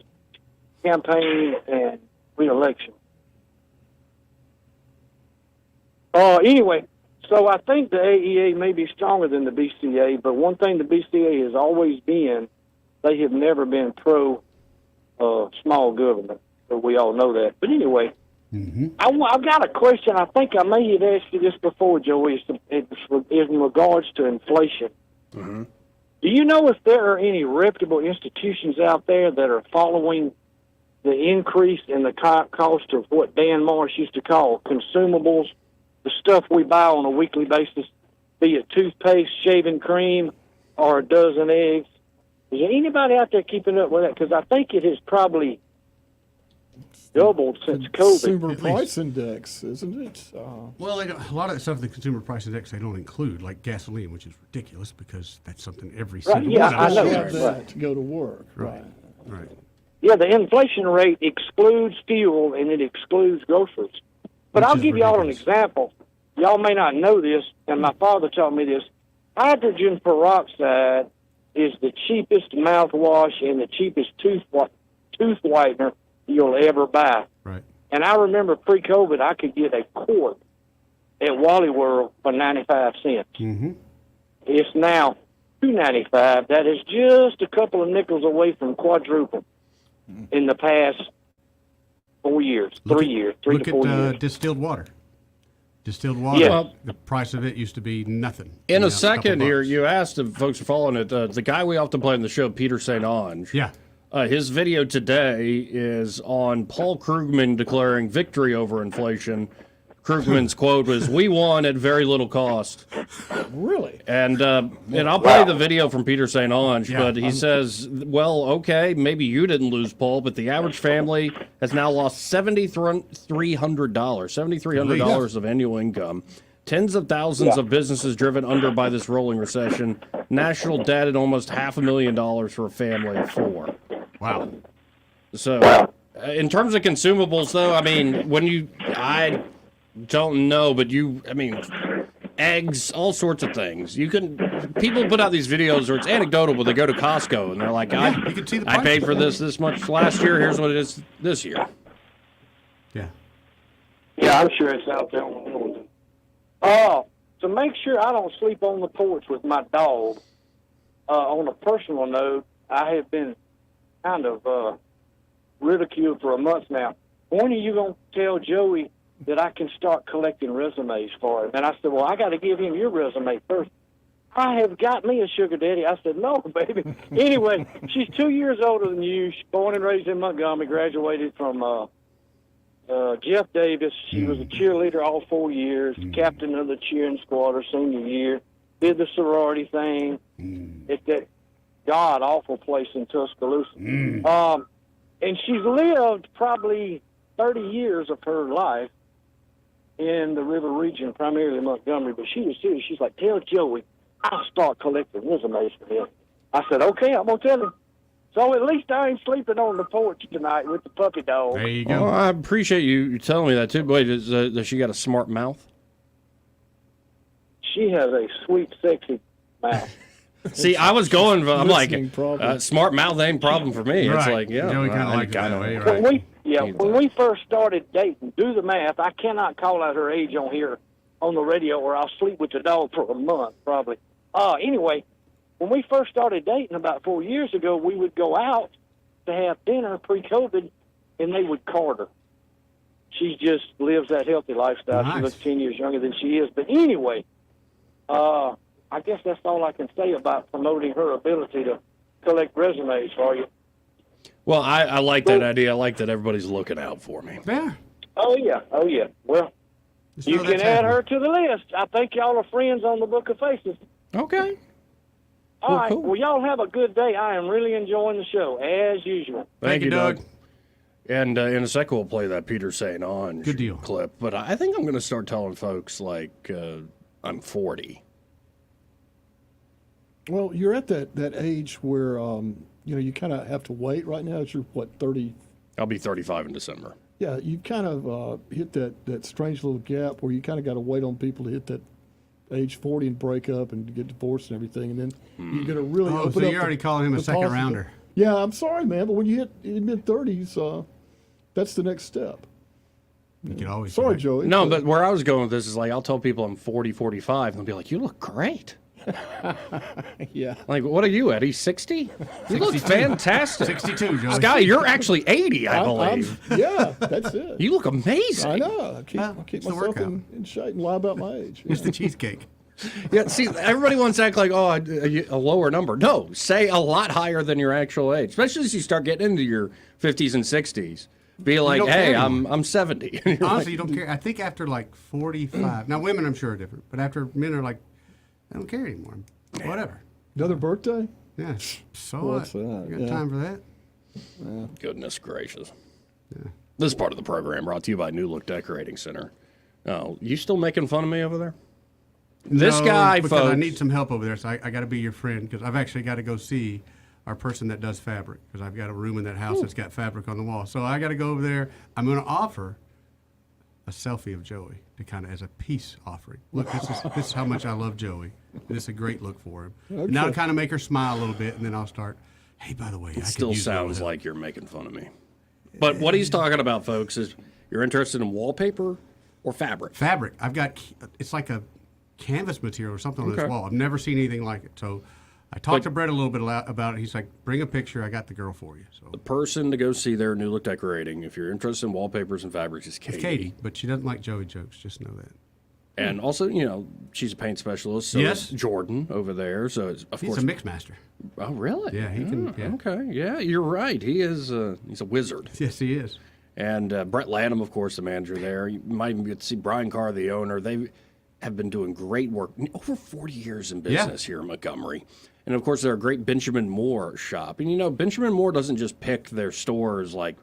campaign and re-election. Anyway, so I think the AEA may be stronger than the BCA, but one thing the BCA has always been, they have never been pro-small government. But we all know that. But anyway, I've got a question. I think I may have asked you this before, Joey. It's in regards to inflation. Do you know if there are any reputable institutions out there that are following the increase in the cost of what Dan Marsh used to call consumables, the stuff we buy on a weekly basis, be it toothpaste, shaving cream, or a dozen eggs? Is there anybody out there keeping up with that? Because I think it has probably doubled since COVID. Consumer price index, isn't it? Well, a lot of that stuff, the consumer price index, they don't include, like gasoline, which is ridiculous because that's something every single yeah, one of us I know shares. that to go to work. Right. Yeah, the inflation rate excludes fuel and it excludes groceries. But I'll give y'all an example. Y'all may not know this, and my father taught me this. Hydrogen peroxide is the cheapest mouthwash and the cheapest tooth whitener you'll ever buy. Right. And I remember pre-COVID, I could get a quart at Wally World for 95 cents. It's now $2.95. That is just a couple of nickels away from quadruple in the past 4 years, 3 years, 3 to 4 years. Distilled water. Distilled water, Yeah. the price of it used to be nothing. In Now a it's couple second here, bucks. you asked if folks are following it. The guy we often play on the show, Peter St. Onge. Yeah. His video today is on Paul Krugman declaring victory over inflation. Krugman's quote was, "We won at very little cost." Really? And I'll play the video from Peter St. Onge, Yeah, but he says, well, okay, maybe you didn't lose, Paul, but the average family has now lost $7,300 of annual income. Tens of thousands of businesses driven under by this rolling recession. National debt at almost $500,000 for a family of four. Wow. So, in terms of consumables, though, I mean, I don't know, but eggs, all sorts of things. People put out these videos where it's anecdotal, but they go to Costco and they're like, I paid for this much last year. Here's what it is this year. Yeah. Yeah, I'm sure it's out there. To make sure I don't sleep on the porch with my dog, on a personal note, I have been kind of ridiculed for a month now. When are you going to tell Joey that I can start collecting resumes for him? And I said, well, I got to give him your resume first. I have got me a sugar daddy. I said, no, baby. Anyway, she's 2 years older than you. She's born and raised in Montgomery, graduated from Jeff Davis. She was a cheerleader all 4 years, captain of the cheering squad her senior year, did the sorority thing. It's that god-awful place in Tuscaloosa. And she's lived probably 30 years of her life in the river region, primarily Montgomery, but she was serious. She's like, tell Joey I'll start collecting resumes for him. I said, okay, I'm going to tell him. So at least I ain't sleeping on the porch tonight with the puppy dog. There you go. Oh, I appreciate you telling me that, too. Wait, does she got a smart mouth? She has a sweet, sexy mouth. See, I was going, I'm like, smart mouth ain't a problem for me. Right. It's like, yeah. Joey kind of like that way, right? When we first started dating, do the math. I cannot call out her age on here on the radio or I'll sleep with the dog for a month, probably. Anyway, when we first started dating about 4 years ago, we would go out to have dinner pre-COVID, and they would card her. She just lives that healthy lifestyle. Nice. She looks 10 years younger than she is. But anyway, I guess that's all I can say about promoting her ability to collect resumes for you. Well, I like that idea. I like that everybody's looking out for me. Yeah. Oh, yeah. Well, you can add her to the list. I think y'all are friends on the Book of Faces. Okay. All right. Cool. Well, y'all have a good day. I am really enjoying the show, as usual. Thank you, Doug. And in a second, we'll play that Peter St. Onge Good deal. clip. But I think I'm going to start telling folks, like, I'm 40. Well, you're at that age where, you kind of have to wait right now. You're, 30? I'll be 35 in December. Yeah, you kind of hit that strange little gap where you kind of got to wait on people to hit that age 40 and break up and get divorced and everything, and then you're going to really open up. So you're already calling him a second rounder. Yeah, I'm sorry, man, but when you hit mid-30s, that's the next step. You can always. Sorry, Joey. No, but where I was going with this is like I'll tell people I'm 40, 45, and they'll be like, "You look great." Yeah. Like, what are you, Eddie? 60? You look fantastic. 62, Joey. Sky, you're actually 80, I believe. Yeah, that's it. You look amazing. I know. I keep myself in shape and lie about my age. It's the cheesecake. Yeah, see, everybody wants to act like, a lower number. No, say a lot higher than your actual age, especially as you start getting into your 50s and 60s. Be like, hey, I'm 70. Honestly, like, you don't care. I think after like 45, now women I'm sure are different, but after men are like, I don't care anymore. Whatever. Another birthday? Yeah. So What's what? that? You got time for that? Yeah. Goodness gracious. Yeah. This part of the program brought to you by New Look Decorating Center. Oh, you still making fun of me over there? This guy, because folks. I need some help over there, so I got to be your friend because I've actually got to go see our person that does fabric because I've got a room in that house that's got fabric on the wall. So I got to go over there. I'm going to offer a selfie of Joey to kind of as a peace offering. Look, this is how much I love Joey. This is a great look for him. Okay. Now to kind of make her smile a little bit, and then I'll start. Hey, by the way, it still sounds like you're making fun of me. But what he's talking about, folks, is you're interested in wallpaper or fabric. Fabric. It's like a canvas material or something on this wall. I've never seen anything like it. So I talked to Brett a little bit about it. He's like, bring a picture. I got the girl for you. So the person to go see their New Look Decorating, if you're interested in wallpapers and fabrics, is Katie. It's Katie, but she doesn't like Joey jokes. Just know that. And also, she's a paint specialist. So is Jordan over there. So it's, of course, he's a mix master. Oh, really? Yeah, he can. Yeah. Okay. Yeah, you're right. He is. He's a wizard. Yes, he is. And Brett Lanham, of course, the manager there. You might even get to see Brian Carr, the owner. They have been doing great work. Over 40 years in business here in Montgomery. And, of course, they're a great Benjamin Moore shop. And, Benjamin Moore doesn't just pick their stores like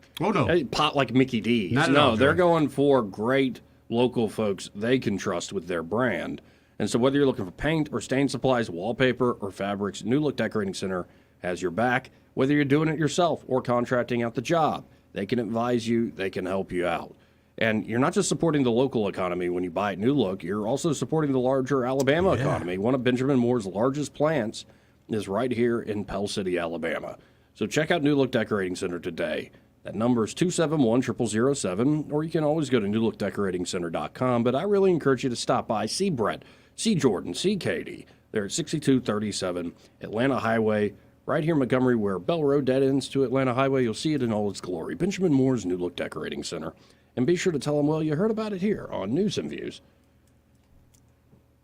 pot like Mickey D's. No, they're going for great local folks they can trust with their brand. And so whether you're looking for paint or stain supplies, wallpaper or fabrics, New Look Decorating Center has your back. Whether you're doing it yourself or contracting out the job, they can advise you, they can help you out. And you're not just supporting the local economy when you buy at New Look, you're also supporting the larger Alabama economy. One of Benjamin Moore's largest plants is right here in Pell City, Alabama. So check out New Look Decorating Center today. That number is 271-0007, or you can always go to newlookdecoratingcenter.com. But I really encourage you to stop by, see Brett, see Jordan, see Katie. They're at 6237 Atlanta Highway, right here in Montgomery, where Bell Road dead ends to Atlanta Highway. You'll see it in all its glory. Benjamin Moore's New Look Decorating Center. And be sure to tell them, well, you heard about it here on News and Views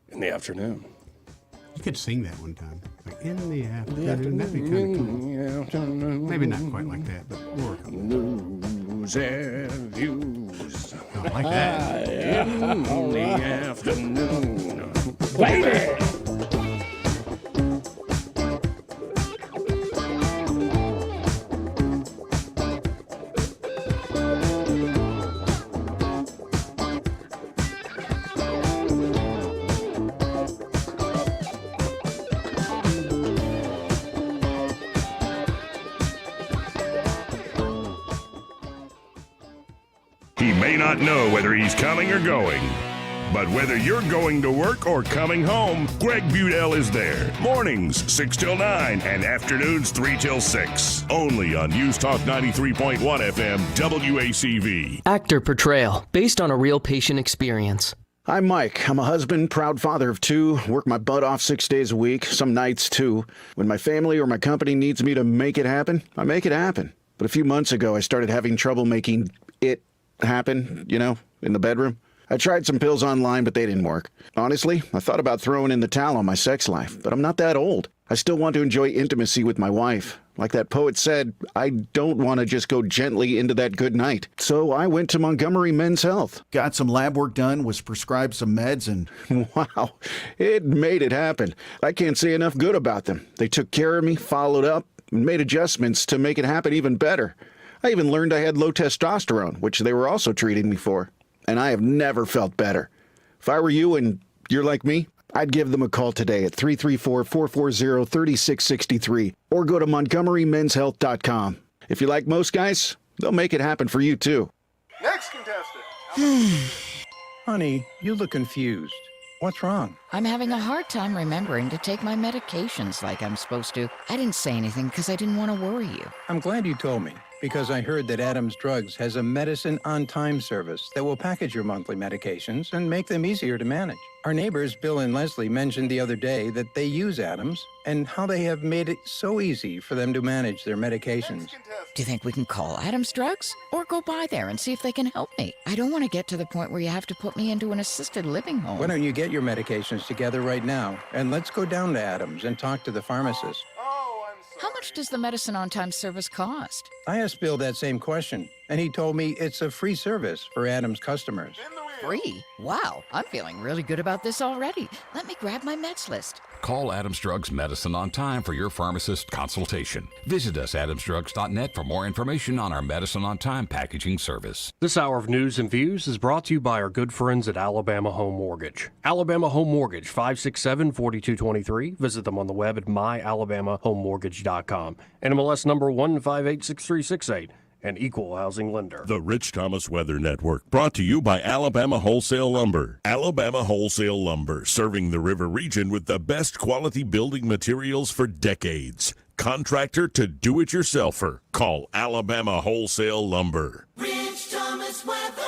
in the afternoon. You could sing that one time. Like, in the afternoon. That'd be kind of cool. Maybe not quite like that, but we'll work on it. news and views. I like that. In the afternoon. Baby! He may not know whether he's coming or going, but whether you're going to work or coming home, Greg Budell is there. Mornings 6 till 9 and afternoons 3 till 6. Only on News Talk 93.1 FM WACV. Actor portrayal, based on a real patient experience. I'm Mike. I'm a husband, proud father of 2, work my butt off 6 days a week, some nights too. When my family or my company needs me to make it happen, I make it happen. But a few months ago, I started having trouble making it happen, in the bedroom. I tried some pills online, but they didn't work. Honestly, I thought about throwing in the towel on my sex life, but I'm not that old. I still want to enjoy intimacy with my wife. Like that poet said, I don't want to just go gently into that good night. So I went to Montgomery Men's Health. Got some lab work done, was prescribed some meds, and wow, it made it happen. I can't say enough good about them. They took care of me, followed up, and made adjustments to make it happen even better. I even learned I had low testosterone, which they were also treating me for. And I have never felt better. If I were you and you're like me, I'd give them a call today at 334-440-3663 or go to montgomerymenshealth.com. If you like most guys, they'll make it happen for you too. Next contestant. Honey, you look confused. What's wrong? I'm having a hard time remembering to take my medications like I'm supposed to. I didn't say anything because I didn't want to worry you. I'm glad you told me, because I heard that Adams Drugs has a medicine on time service that will package your monthly medications and make them easier to manage. Our neighbors, Bill and Leslie, mentioned the other day that they use Adams and how they have made it so easy for them to manage their medications. Do you think we can call Adams Drugs or go by there and see if they can help me? I don't want to get to the point where you have to put me into an assisted living home. Why don't you get your medications together right now, and let's go down to Adams and talk to the pharmacist. How much does the medicine on time service cost? I asked Bill that same question, and he told me it's a free service for Adams customers. Free? Wow, I'm feeling really good about this already. Let me grab my meds list. Call Adams Drugs Medicine on time for your pharmacist consultation. Visit us at adamsdrugs.net for more information on our Medicine on Time packaging service. This hour of news and views is brought to you by our good friends at Alabama Home Mortgage. Alabama Home Mortgage, 567-4223. Visit them on the web at myalabamahomemortgage.com. NMLS number 1586368. An equal housing lender. The Rich Thomas Weather Network, brought to you by Alabama Wholesale Lumber. Alabama Wholesale Lumber, serving the river region with the best quality building materials for decades. Contractor to do-it-yourselfer. Call Alabama Wholesale Lumber. Rich Thomas Weather.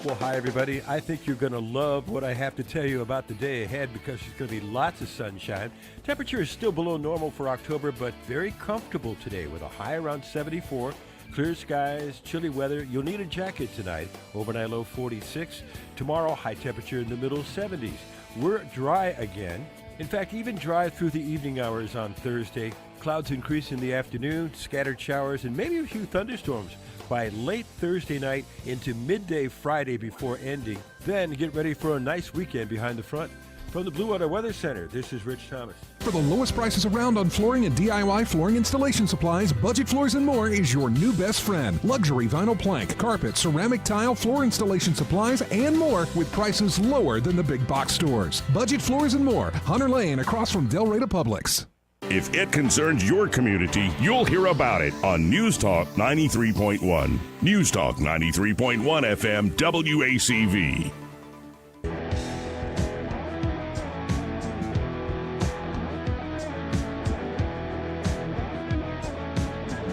Well, hi, everybody. I think you're going to love what I have to tell you about the day ahead because there's going to be lots of sunshine. Temperature is still below normal for October, but very comfortable today with a high around 74. Clear skies, chilly weather. You'll need a jacket tonight. Overnight low 46. Tomorrow, high temperature in the middle 70s. We're dry again. In fact, even dry through the evening hours on Thursday. Clouds increase in the afternoon, scattered showers, and maybe a few thunderstorms by late Thursday night into midday Friday before ending. Then get ready for a nice weekend behind the front. From the Blue Water Weather Center, this is Rich Thomas. For the lowest prices around on flooring and DIY flooring installation supplies, Budget Floors & More is your new best friend. Luxury vinyl plank, carpet, ceramic tile, floor installation supplies, and more with prices lower than the big box stores. Budget Floors & More, Hunter Lane across from Del Rey Publix. If it concerns your community, you'll hear about it on News Talk 93.1. News Talk 93.1 FM WACV.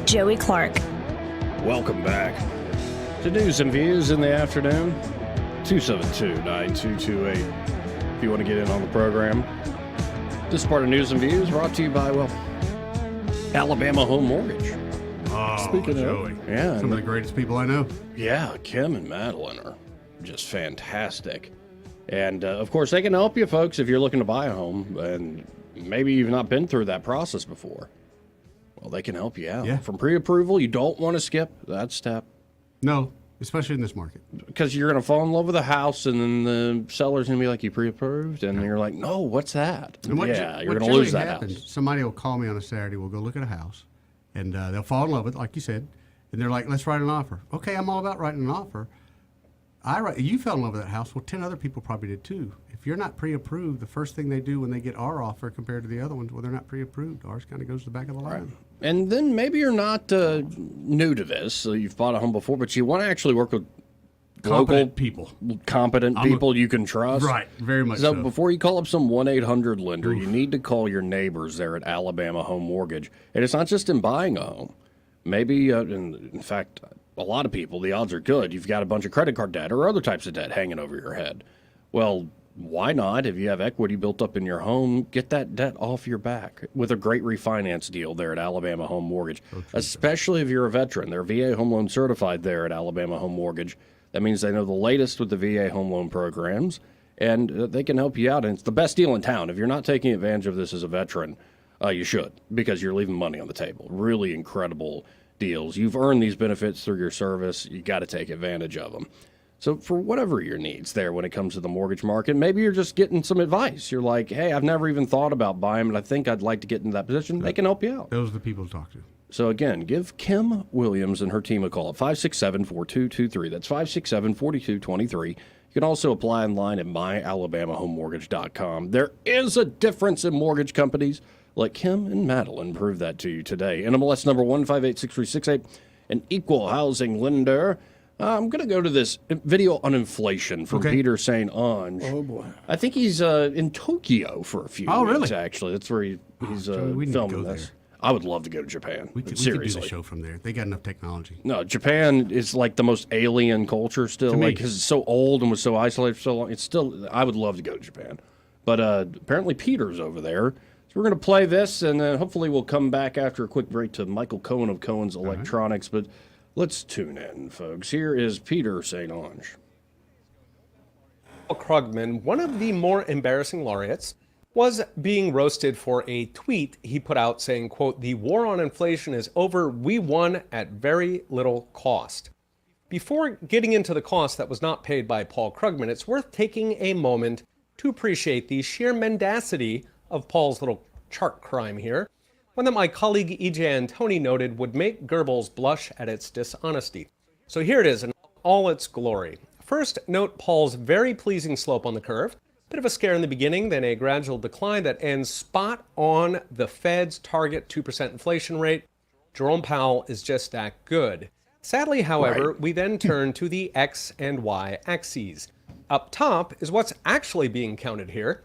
Joey Clark. Welcome back to News and Views in the afternoon. 272-9228 if you want to get in on the program. This part of News and Views brought to you by, Alabama Home Mortgage. Oh, Speaking Joey. of. Yeah. Some of the greatest people I know. Yeah, Kim and Madeline are just fantastic. And, of course, they can help you, folks, if you're looking to buy a home and maybe you've not been through that process before. Well, they can help you out. Yeah. From pre-approval, you don't want to skip that step. No, especially in this market. Because you're going to fall in love with a house, and then the seller's going to be like, you pre-approved? And you're like, no, what's that? And You're going to lose that house. Somebody will call me on a Saturday, we'll go look at a house, and they'll fall in love with it, like you said, and they're like, let's write an offer. Okay, I'm all about writing an offer. You fell in love with that house. Well, 10 other people probably did too. If you're not pre-approved, the first thing they do when they get our offer compared to the other ones, well, they're not pre-approved. Ours kind of goes to the back of the line. Right. And then maybe you're not new to this, so you've bought a home before, but you want to actually work with Competent people you can trust. Right, very much so. Before you call up some 1-800 lender, you need to call your neighbors there at Alabama Home Mortgage. And it's not just in buying a home. Maybe, in fact, a lot of people, the odds are good, you've got a bunch of credit card debt or other types of debt hanging over your head. Well, why not, if you have equity built up in your home, get that debt off your back with a great refinance deal there at Alabama Home Mortgage, especially if you're a veteran. They're VA Home Loan certified there at Alabama Home Mortgage. That means they know the latest with the VA home loan programs, and they can help you out. And it's the best deal in town. If you're not taking advantage of this as a veteran, you should, because you're leaving money on the table. Really incredible deals. You've earned these benefits through your service. You got to take advantage of them. So for whatever your needs there when it comes to the mortgage market, maybe you're just getting some advice. You're like, hey, I've never even thought about buying, but I think I'd like to get into that position. They can help you out. Those are the people to talk to. So again, give Kim Williams and her team a call at 567-4223. That's 567-4223. You can also apply online at myalabamahomemortgage.com. There is a difference in mortgage companies. Let Kim and Madeline prove that to you today. NMLS number 1586368, an equal housing lender. I'm going to go to this video on inflation from Peter St. Ange. Oh, boy. I think he's in Tokyo for a few minutes, really? actually. That's where he's we need to filming go this. there. I would love to go to Japan. We could Seriously. do the show from there. They got enough technology. No, Japan is like the most alien culture still, like because it's so old and was so isolated for so long. It's still, I would love to go to Japan, but apparently Peter's over there. So we're going to play this, and then hopefully we'll come back after a quick break to Michael Cohen of Cohen's Electronics. But let's tune in, folks. Here is Peter St. Ange. Krugman, one of the more embarrassing laureates, was being roasted for a tweet he put out saying, quote, "The war on inflation is over. We won at very little cost." Before getting into the cost that was not paid by Paul Krugman, it's worth taking a moment to appreciate the sheer mendacity of Paul's little chart crime here, one that my colleague E.J. Antoni noted would make Goebbels blush at its dishonesty. So here it is in all its glory. First, note Paul's very pleasing slope on the curve. Bit of a scare in the beginning, then a gradual decline that ends spot on the Fed's target 2% inflation rate. Jerome Powell is just that good. Sadly, however, we then turn to the X and Y axes. Up top is what's actually being counted here.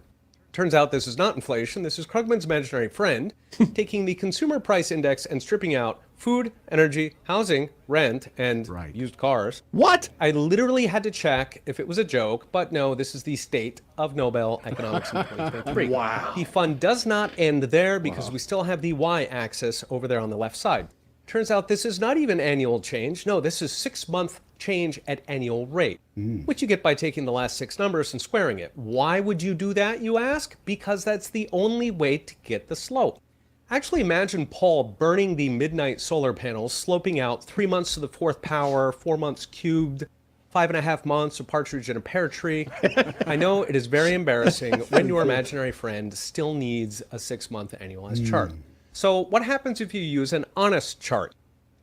Turns out this is not inflation. This is Krugman's imaginary friend, taking the consumer price index and stripping out food, energy, housing, rent, and used cars. What? I literally had to check if it was a joke, but no, this is the state of Nobel economics in 2023. Wow. The fun does not end there because we still have the y-axis over there on the left side. Turns out this is not even annual change. No, this is 6-month change at annual rate, which you get by taking the last 6 numbers and squaring it. Why would you do that, you ask? Because that's the only way to get the slope. Actually imagine Paul burning the midnight solar panels, sloping out 3 months to the 4th power, 4 months cubed, 5.5 months, a partridge in a pear tree. I know it is very embarrassing when your imaginary friend still needs a 6-month annualized chart. So what happens if you use an honest chart?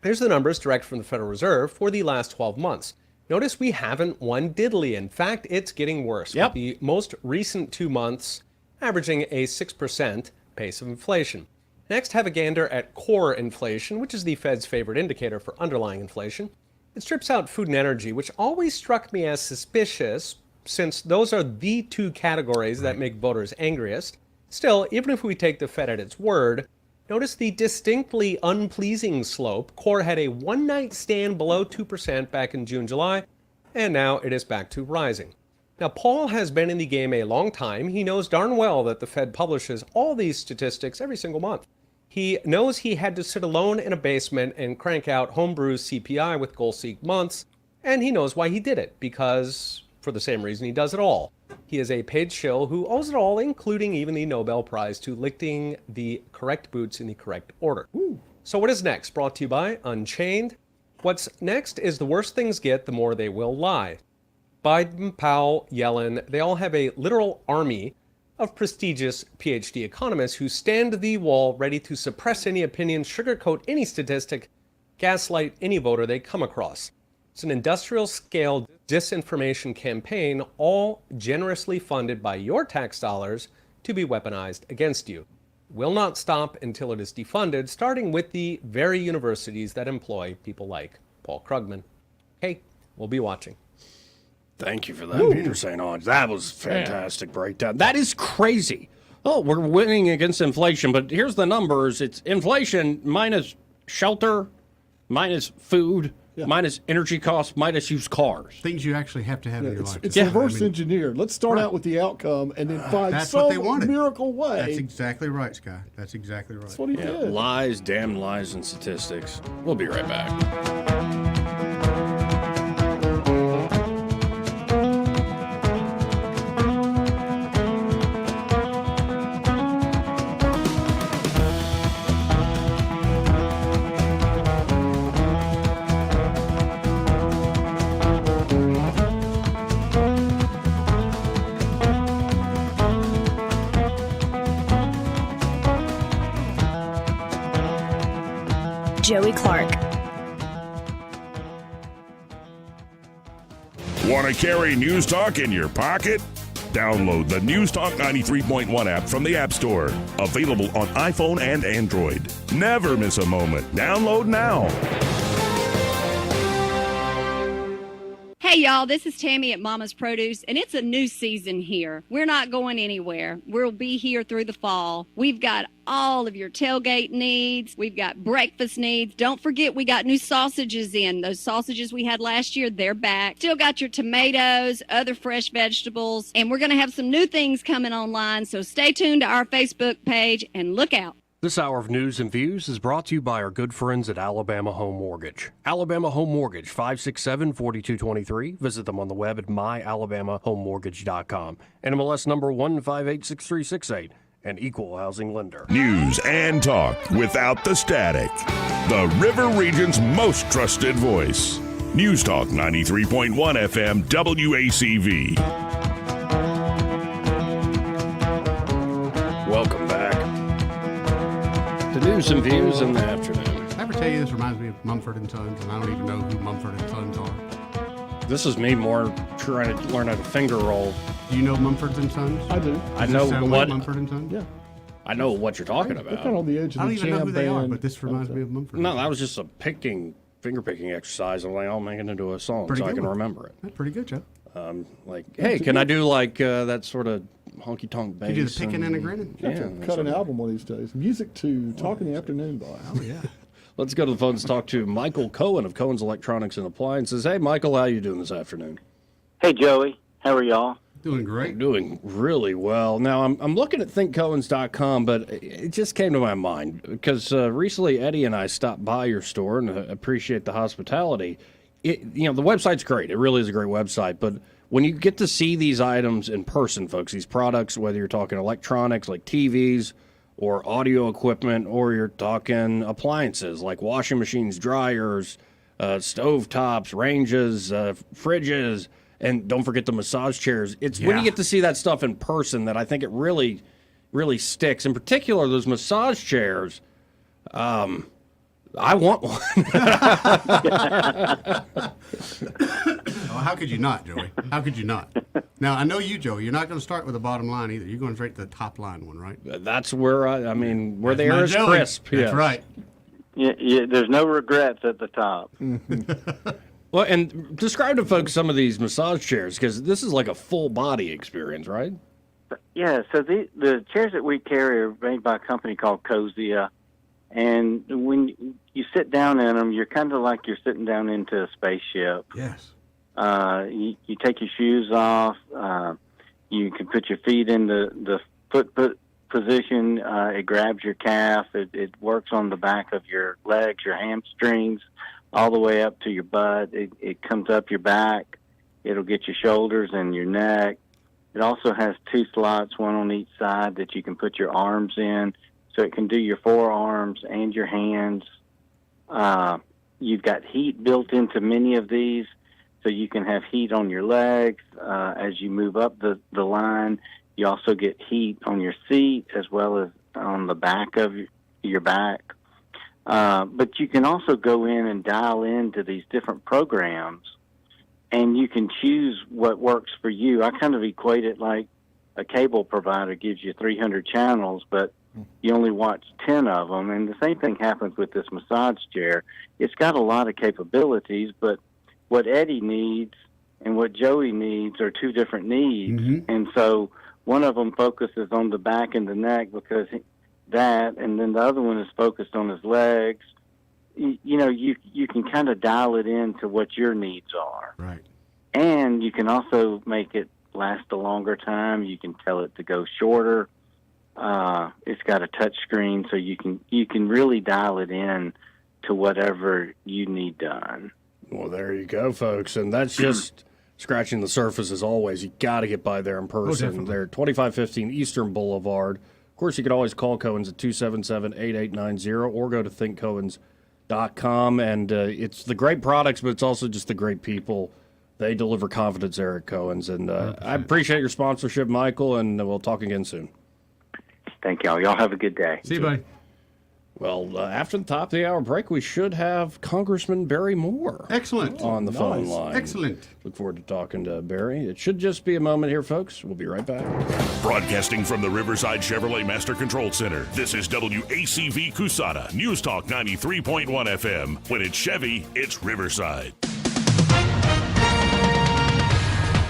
Here's the numbers direct from the Federal Reserve for the last 12 months. Notice we haven't won diddly. In fact, it's getting worse. With the most recent 2 months averaging a 6% pace of inflation. Next, have a gander at core inflation, which is the Fed's favorite indicator for underlying inflation. It strips out food and energy, which always struck me as suspicious, since those are the 2 categories that make voters angriest. Still, even if we take the Fed at its word, notice the distinctly unpleasing slope. Core had a one-night stand below 2% back in June, July, and now it is back to rising. Now, Paul has been in the game a long time. He knows darn well that the Fed publishes all these statistics every single month. He knows he had to sit alone in a basement and crank out homebrew CPI with goal-seek months, and he knows why he did it, because for the same reason he does it all. He is a paid shill who owes it all, including even the Nobel Prize, to lifting the correct boots in the correct order. So what is next? Brought to you by Unchained. What's next is the worse things get, the more they will lie. Biden, Powell, Yellen, they all have a literal army of prestigious PhD economists who stand the wall ready to suppress any opinion, sugarcoat any statistic, gaslight any voter they come across. It's an industrial-scale disinformation campaign, all generously funded by your tax dollars to be weaponized against you. Will not stop until it is defunded, starting with the very universities that employ people like Paul Krugman. Hey, we'll be watching. Thank you for that, Peter St. Onge. That was fantastic breakdown. That is crazy. Oh, we're winning against inflation, but here's the numbers. It's inflation minus shelter, minus food, minus energy costs, minus used cars. Things you actually have to have in your life. It's reverse engineered. Let's start out with the outcome and then find some miracle way. That's exactly right, Sky. That's exactly right. That's what he did. Lies, damn lies, and statistics. We'll be right back. Joey Clark. Want to carry News Talk in your pocket? Download the News Talk 93.1 app from the App Store. Available on iPhone and Android. Never miss a moment. Download now. Hey y'all, this is Tammy at Mama's Produce, and it's a new season here. We're not going anywhere. We'll be here through the fall. We've got all of your tailgate needs. We've got breakfast needs. Don't forget we got new sausages in. Those sausages we had last year, they're back. Still got your tomatoes, other fresh vegetables, and we're going to have some new things coming online, so stay tuned to our Facebook page and look out. This hour of news and views is brought to you by our good friends at Alabama Home Mortgage. Alabama Home Mortgage, 567-4223. Visit them on the web at myalabamahomemortgage.com. NMLS number 1586368. An equal housing lender. News and talk without the static. The River Region's most trusted voice. News Talk 93.1 FM WACV. Welcome back. The news and views in the afternoon. I ever tell you this reminds me of Mumford and Sons, and I don't even know who Mumford and Sons are. This is me more trying to learn how to finger roll. Do you know Mumford and Sons? I do. I know what Mumford and Sons. Yeah. I know what you're talking They're about. kind of on the edge of I the don't even know jam who they are, band. but this reminds me of Mumford. No, that was just a finger picking exercise. I'm like, I'll make it into a song Pretty so I good can one. remember it. That's pretty good, Joe. Like, hey, can I do like that sort of honky tonk bass? You do the picking and the grinning. Yeah, Cut an album one of these days. Music to Talk in the Afternoon by. Oh yeah. Let's go to the phones and talk to Michael Cohen of Cohen's Electronics and Appliances. Hey, Michael, how you doing this afternoon? Hey, Joey. How are y'all? Doing great. Doing really well. Now, I'm looking at thinkcohens.com, but it just came to my mind because recently Eddie and I stopped by your store and appreciate the hospitality. The website's great. It really is a great website, but when you get to see these items in person, folks, these products, whether you're talking electronics like TVs or audio equipment, or you're talking appliances like washing machines, dryers, stove tops, ranges, fridges, and don't forget the massage chairs. It's when you get to see that stuff in person that I think it really, really sticks. In particular, those massage chairs. I want one. Oh, how could you not, Joey? How could you not? Now, I know you, Joey. You're not going to start with the bottom line either. You're going straight to the top line one, right? That's where where the That's my air is Joey. crisp. That's yes. right. Yeah, there's no regrets at the top. Well, and describe to folks some of these massage chairs, because this is like a full body experience, right? Yeah, so the chairs that we carry are made by a company called Cosia. And when you sit down in them, you're kind of like you're sitting down into a spaceship. Yes. You take your shoes off. You can put your feet in the foot position. It grabs your calf. It works on the back of your legs, your hamstrings, all the way up to your butt. It comes up your back. It'll get your shoulders and your neck. It also has 2 slots, one on each side, that you can put your arms in. So it can do your forearms and your hands. you've got heat built into many of these, so you can have heat on your legs as you move up the line. You also get heat on your seat as well as on the back of your back. But you can also go in and dial into these different programs, and you can choose what works for you. I kind of equate it like a cable provider gives you 300 channels, but you only watch 10 of them. And the same thing happens with this massage chair. It's got a lot of capabilities, but what Eddie needs and what Joey needs are two different needs. Mm-hmm. And so one of them focuses on the back and the neck because that, and then the other one is focused on his legs. You know, you can kind of dial it into what your needs are. Right. And you can also make it last a longer time. You can tell it to go shorter. It's got a touch screen, so you can really dial it in to whatever you need done. Well, there you go, folks. And that's just scratching the surface as always. You got to get by there in person. They're 2515 Eastern Boulevard. Of course, you could always call Cohen's at 277-8890 or go to thinkcohens.com. And it's the great products, but it's also just the great people. They deliver confidence there at Cohen's. And I appreciate your sponsorship, Michael, and we'll talk again soon. Thank y'all. Y'all have a good day. See you, buddy. Well, after the top of the hour break, we should have Congressman Barry Moore. Excellent. On the phone line. Excellent. Look forward to talking to Barry. It should just be a moment here, folks. We'll be right back. Broadcasting from the Riverside Chevrolet Master Control Center, this is WACV Cusada, News Talk 93.1 FM. When it's Chevy, it's Riverside.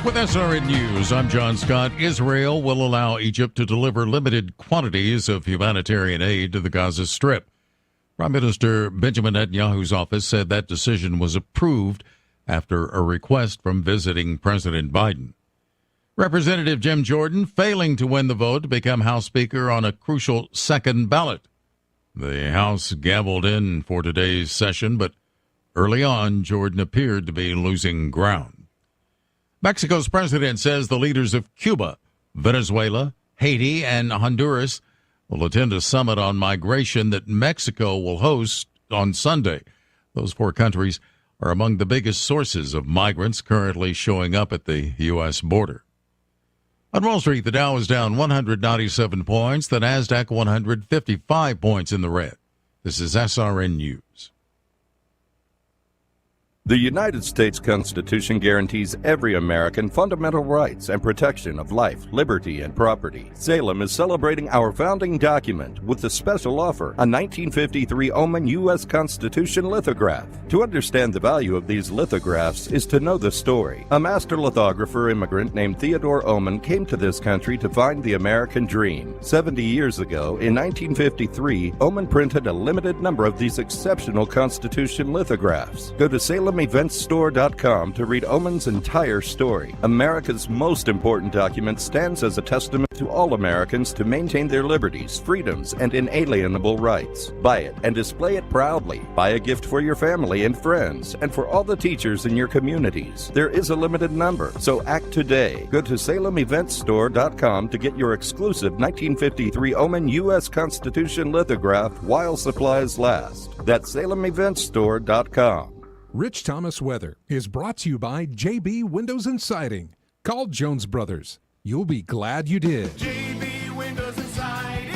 With SRN News, I'm John Scott. Israel will allow Egypt to deliver limited quantities of humanitarian aid to the Gaza Strip. Prime Minister Benjamin Netanyahu's office said that decision was approved after a request from visiting President Biden. Representative Jim Jordan failing to win the vote to become House Speaker on a crucial second ballot. The House gavelled in for today's session, but early on, Jordan appeared to be losing ground. Mexico's president says the leaders of Cuba, Venezuela, Haiti, and Honduras will attend a summit on migration that Mexico will host on Sunday. Those four countries are among the biggest sources of migrants currently showing up at the U.S. border. On Wall Street, the Dow is down 197 points, the Nasdaq 155 points in the red. This is SRN News. The United States Constitution guarantees every American fundamental rights and protection of life, liberty, and property. Salem is celebrating our founding document with a special offer, a 1953 Oman U.S. Constitution lithograph. To understand the value of these lithographs is to know the story. A master lithographer immigrant named Theodore Oman came to this country to find the American dream. 70 years ago, in 1953, Oman printed a limited number of these exceptional Constitution lithographs. Go to SalemEventsStore.com to read Oman's entire story. America's most important document stands as a testament to all Americans to maintain their liberties, freedoms, and inalienable rights. Buy it and display it proudly. Buy a gift for your family and friends, and for all the teachers in your communities. There is a limited number, so act today. Go to SalemEventsStore.com to get your exclusive 1953 Oman U.S. Constitution lithograph while supplies last. That's SalemEventsStore.com. Rich Thomas Weather is brought to you by JB Windows and Siding. Call Jones Brothers. You'll be glad you did. JB Windows and Siding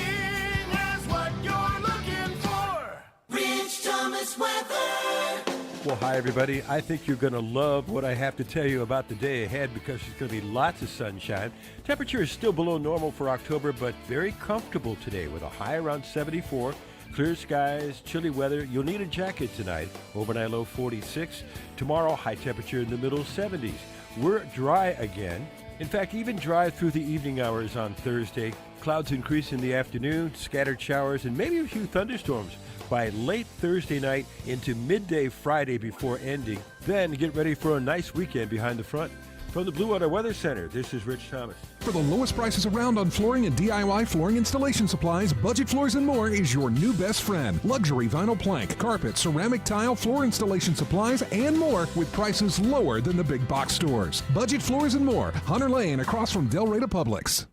has what you're looking for. Rich Thomas Weather. Well, hi, everybody. I think you're going to love what I have to tell you about the day ahead because there's going to be lots of sunshine. Temperature is still below normal for October, but very comfortable today with a high around 74. Clear skies, chilly weather. You'll need a jacket tonight. Overnight low 46. Tomorrow, high temperature in the middle 70s. We're dry again. In fact, even dry through the evening hours on Thursday. Clouds increase in the afternoon, scattered showers, and maybe a few thunderstorms by late Thursday night into midday Friday before ending. Then get ready for a nice weekend behind the front. From the Blue Water Weather Center, this is Rich Thomas. For the lowest prices around on flooring and DIY flooring installation supplies, Budget Floors and More is your new best friend. Luxury vinyl plank, carpet, ceramic tile, floor installation supplies, and more with prices lower than the big box stores. Budget Floors and More, Hunter Lane across from Del Rey to Publix.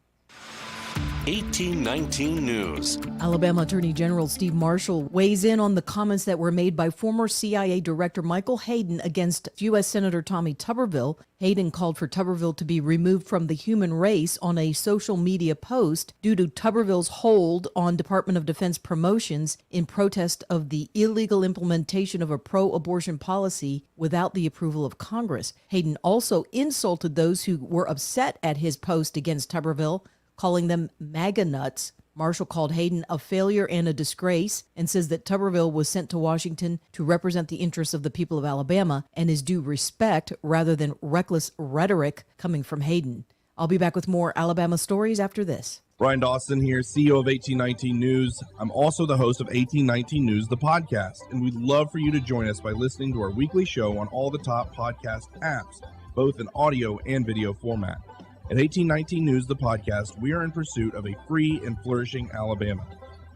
1819 News. Alabama Attorney General Steve Marshall weighs in on the comments that were made by former CIA Director Michael Hayden against U.S. Senator Tommy Tuberville. Hayden called for Tuberville to be removed from the human race on a social media post due to Tuberville's hold on Department of Defense promotions in protest of the illegal implementation of a pro-abortion policy without the approval of Congress. Hayden also insulted those who were upset at his post against Tuberville, calling them MAGA nuts. Marshall called Hayden a failure and a disgrace and says that Tuberville was sent to Washington to represent the interests of the people of Alabama and is due respect rather than reckless rhetoric coming from Hayden. I'll be back with more Alabama stories after this. Brian Dawson here, CEO of 1819 News. I'm also the host of 1819 News, the podcast, and we'd love for you to join us by listening to our weekly show on all the top podcast apps, both in audio and video format. At 1819 News, the podcast, we are in pursuit of a free and flourishing Alabama.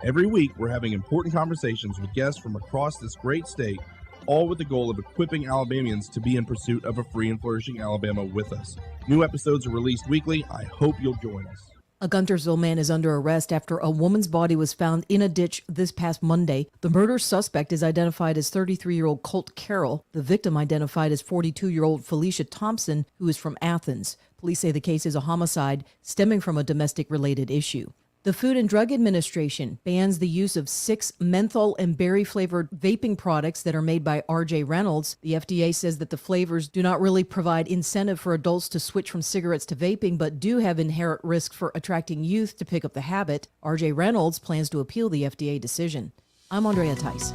Every week, we're having important conversations with guests from across this great state, all with the goal of equipping Alabamians to be in pursuit of a free and flourishing Alabama with us. New episodes are released weekly. I hope you'll join us. A Guntersville man is under arrest after a woman's body was found in a ditch this past Monday. The murder suspect is identified as 33-year-old Colt Carroll. The victim identified as 42-year-old Felicia Thompson, who is from Athens. Police say the case is a homicide stemming from a domestic-related issue. The Food and Drug Administration bans the use of 6 menthol and berry-flavored vaping products that are made by R.J. Reynolds. The FDA says that the flavors do not really provide incentive for adults to switch from cigarettes to vaping, but do have inherent risk for attracting youth to pick up the habit. R.J. Reynolds plans to appeal the FDA decision. I'm Andrea Tice.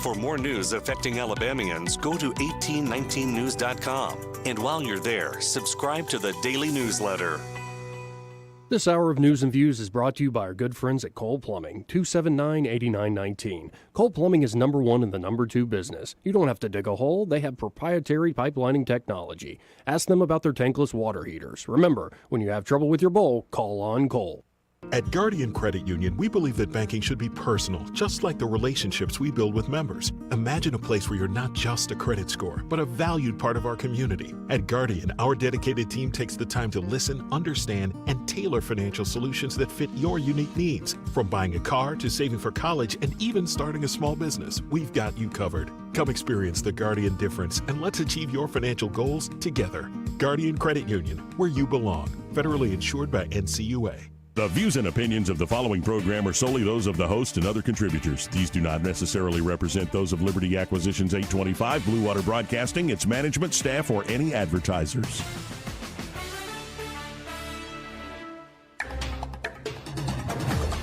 For more news affecting Alabamians, go to 1819news.com. And while you're there, subscribe to the daily newsletter. This hour of News and Views is brought to you by our good friends at Cole Plumbing, 279-8919. Cole Plumbing is number 1 in the number 2 business. You don't have to dig a hole. They have proprietary pipelining technology. Ask them about their tankless water heaters. Remember, when you have trouble with your bowl, call on Cole. At Guardian Credit Union, we believe that banking should be personal, just like the relationships we build with members. Imagine a place where you're not just a credit score, but a valued part of our community. At Guardian, our dedicated team takes the time to listen, understand, and tailor financial solutions that fit your unique needs. From buying a car to saving for college and even starting a small business, we've got you covered. Come experience the Guardian difference and let's achieve your financial goals together. Guardian Credit Union, where you belong. Federally insured by NCUA. The views and opinions of the following program are solely those of the host and other contributors. These do not necessarily represent those of Liberty Acquisitions 825, Blue Water Broadcasting, its management, staff, or any advertisers.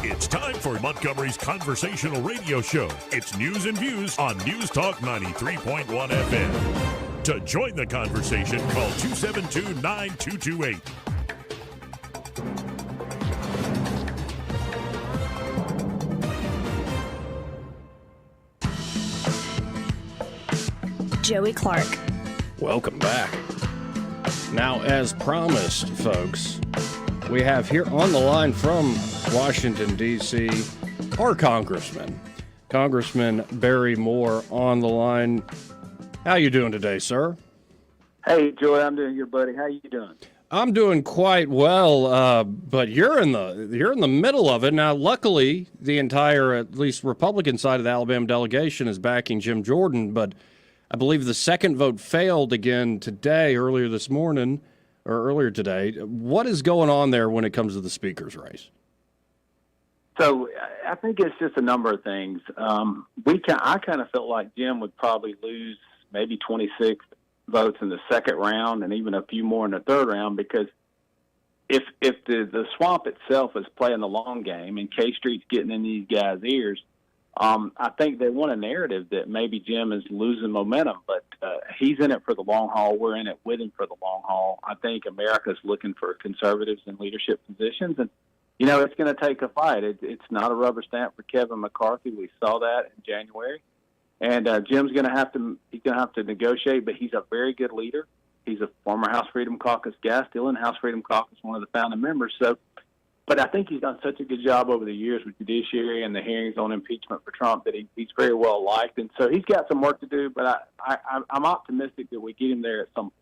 It's time for Montgomery's conversational radio show. It's News and Views on News Talk 93.1 FM. To join the conversation, call 272-9228. Joey Clark. Welcome back. Now, as promised, folks, we have here on the line from Washington, D.C., our congressman, Congressman Barry Moore, on the line. How you doing today, sir? Hey, Joey, I'm doing good, buddy. How you doing? I'm doing quite well, but you're in the middle of it now. Luckily, the entire, at least Republican side of the Alabama delegation is backing Jim Jordan, but I believe the second vote failed again today, earlier today. What is going on there when it comes to the speaker's race? So I think it's just a number of things. I kind of felt like Jim would probably lose maybe 26 votes in the second round and even a few more in the third round, because if the swamp itself is playing the long game and K Street's getting in these guys' ears, I think they want a narrative that maybe Jim is losing momentum, but he's in it for the long haul. We're in it with him for the long haul. I think America's looking for conservatives in leadership positions, and it's going to take a fight. It's not a rubber stamp for Kevin McCarthy. We saw that in January, and Jim's going to have to negotiate. But he's a very good leader. He's a former House Freedom Caucus guy, still in House Freedom Caucus, one of the founding members. But I think he's done such a good job over the years with judiciary and the hearings on impeachment for Trump that he's very well liked. And so he's got some work to do, but I'm optimistic that we get him there at some point.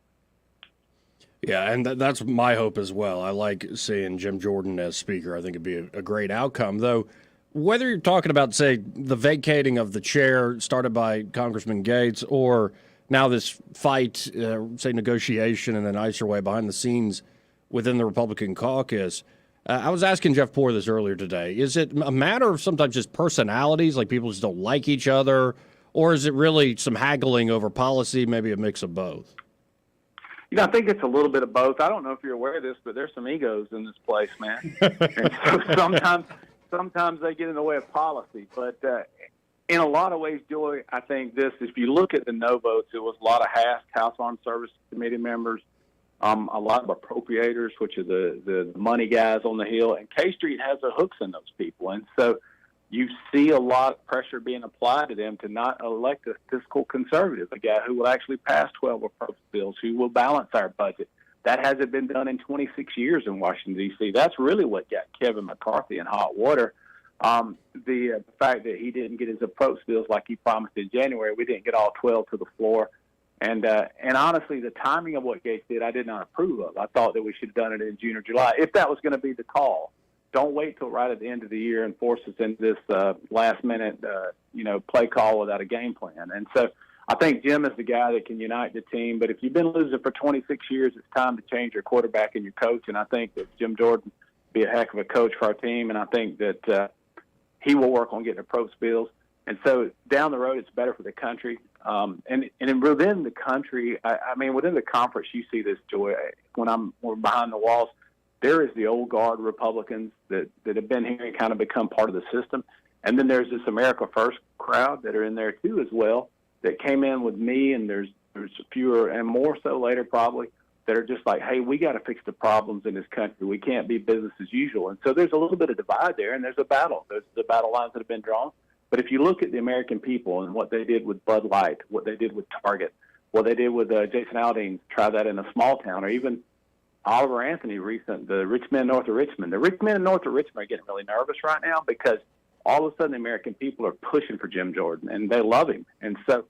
Yeah, and that's my hope as well. I like seeing Jim Jordan as speaker. I think it'd be a great outcome. Though, whether you're talking about, say, the vacating of the chair started by Congressman Gates, or now this fight, say, negotiation, and then ice your way behind the scenes within the Republican caucus, I was asking Jeff Poore this earlier today. Is it a matter of sometimes just personalities, like people just don't like each other, or is it really some haggling over policy, maybe a mix of both? I think it's a little bit of both. I don't know if you're aware of this, but there's some egos in this place, man. And so sometimes they get in the way of policy. But in a lot of ways, Joy, I think this, if you look at the no votes, it was a lot of House Armed Services Committee members, a lot of appropriators, which are the money guys on the Hill, and K Street has their hooks in those people. And so you see a lot of pressure being applied to them to not elect a fiscal conservative, a guy who will actually pass 12 appropriate bills, who will balance our budget. That hasn't been done in 26 years in Washington, D.C. That's really what got Kevin McCarthy in hot water. The fact that he didn't get his approach bills like he promised in January, we didn't get all 12 to the floor. And honestly, the timing of what Gates did, I did not approve of. I thought that we should have done it in June or July, if that was going to be the call. Don't wait till right at the end of the year and force us into this last-minute, play call without a game plan. And so I think Jim is the guy that can unite the team. But if you've been losing for 26 years, it's time to change your quarterback and your coach. And I think that Jim Jordan will be a heck of a coach for our team. And I think that he will work on getting approach bills. And so down the road, it's better for the country. And within the country, within the conference, you see this, Joy. When we're behind the walls, there is the old guard Republicans that have been here and kind of become part of the system. And then there's this America First crowd that are in there too as well, that came in with me, and there's fewer and more so later probably, that are just like, hey, we got to fix the problems in this country. We can't be business as usual. And so there's a little bit of divide there, and there's a battle. There's the battle lines that have been drawn. But if you look at the American people and what they did with Bud Light, what they did with Target, what they did with Jason Aldean, try that in a small town, or even Oliver Anthony the rich men north of Richmond. The rich men north of Richmond are getting really nervous right now because all of a sudden the American people are pushing for Jim Jordan, and they love him. And so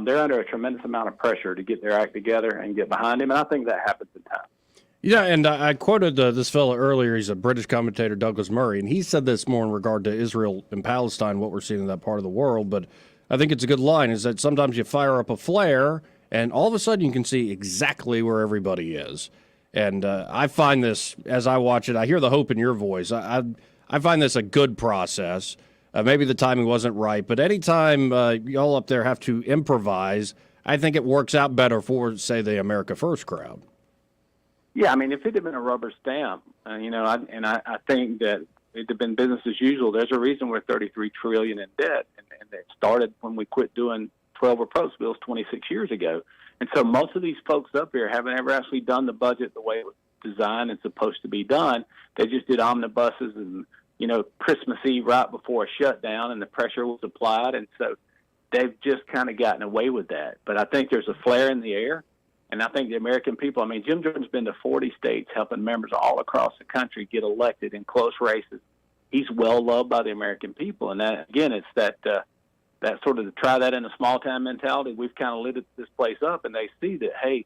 they're under a tremendous amount of pressure to get their act together and get behind him, and I think that happens in time. Yeah, and I quoted this fellow earlier. He's a British commentator, Douglas Murray, and he said this more in regard to Israel and Palestine, what we're seeing in that part of the world. But I think it's a good line, is that sometimes you fire up a flare, and all of a sudden you can see exactly where everybody is. And I find this, as I watch it, I hear the hope in your voice. I find this a good process. Maybe the timing wasn't right, but anytime y'all up there have to improvise, I think it works out better for, say, the America First crowd. Yeah, if it had been a rubber stamp, I think that it had been business as usual. There's a reason we're $33 trillion in debt, and it started when we quit doing 12 approach bills 26 years ago. And so most of these folks up here haven't ever actually done the budget the way it was designed and supposed to be done. They just did omnibuses and, Christmas Eve right before a shutdown, and the pressure was applied. And so they've just kind of gotten away with that. But I think there's a flare in the air. And I think the American people, Jim Jordan's been to 40 states helping members all across the country get elected in close races. He's well loved by the American people. And that, again, it's that sort of to try that in a small town mentality. We've kind of lit this place up, and they see that, hey,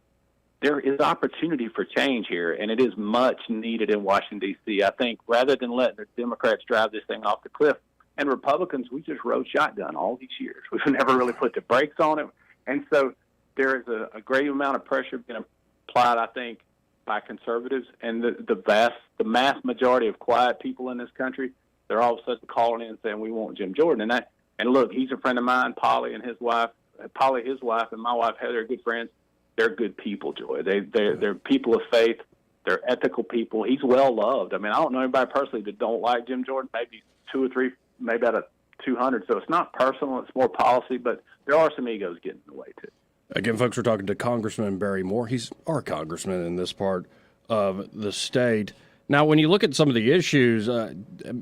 there is opportunity for change here, and it is much needed in Washington, D.C. I think rather than letting the Democrats drive this thing off the cliff, and Republicans, we just rode shotgun all these years. We've never really put the brakes on it. And so there is a great amount of pressure being applied, I think, by conservatives, and the mass majority of quiet people in this country, they're all of a sudden calling in and saying, we want Jim Jordan. And look, he's a friend of mine, Polly, his wife, and my wife Heather are good friends. They're good people, Joy. They're people of faith. They're ethical people. He's well loved. I don't know anybody personally that don't like Jim Jordan. Maybe 2 or 3, maybe out of 200. So it's not personal. It's more policy. But there are some egos getting in the way too. Again, folks, we're talking to Congressman Barry Moore. He's our congressman in this part of the state. Now, when you look at some of the issues,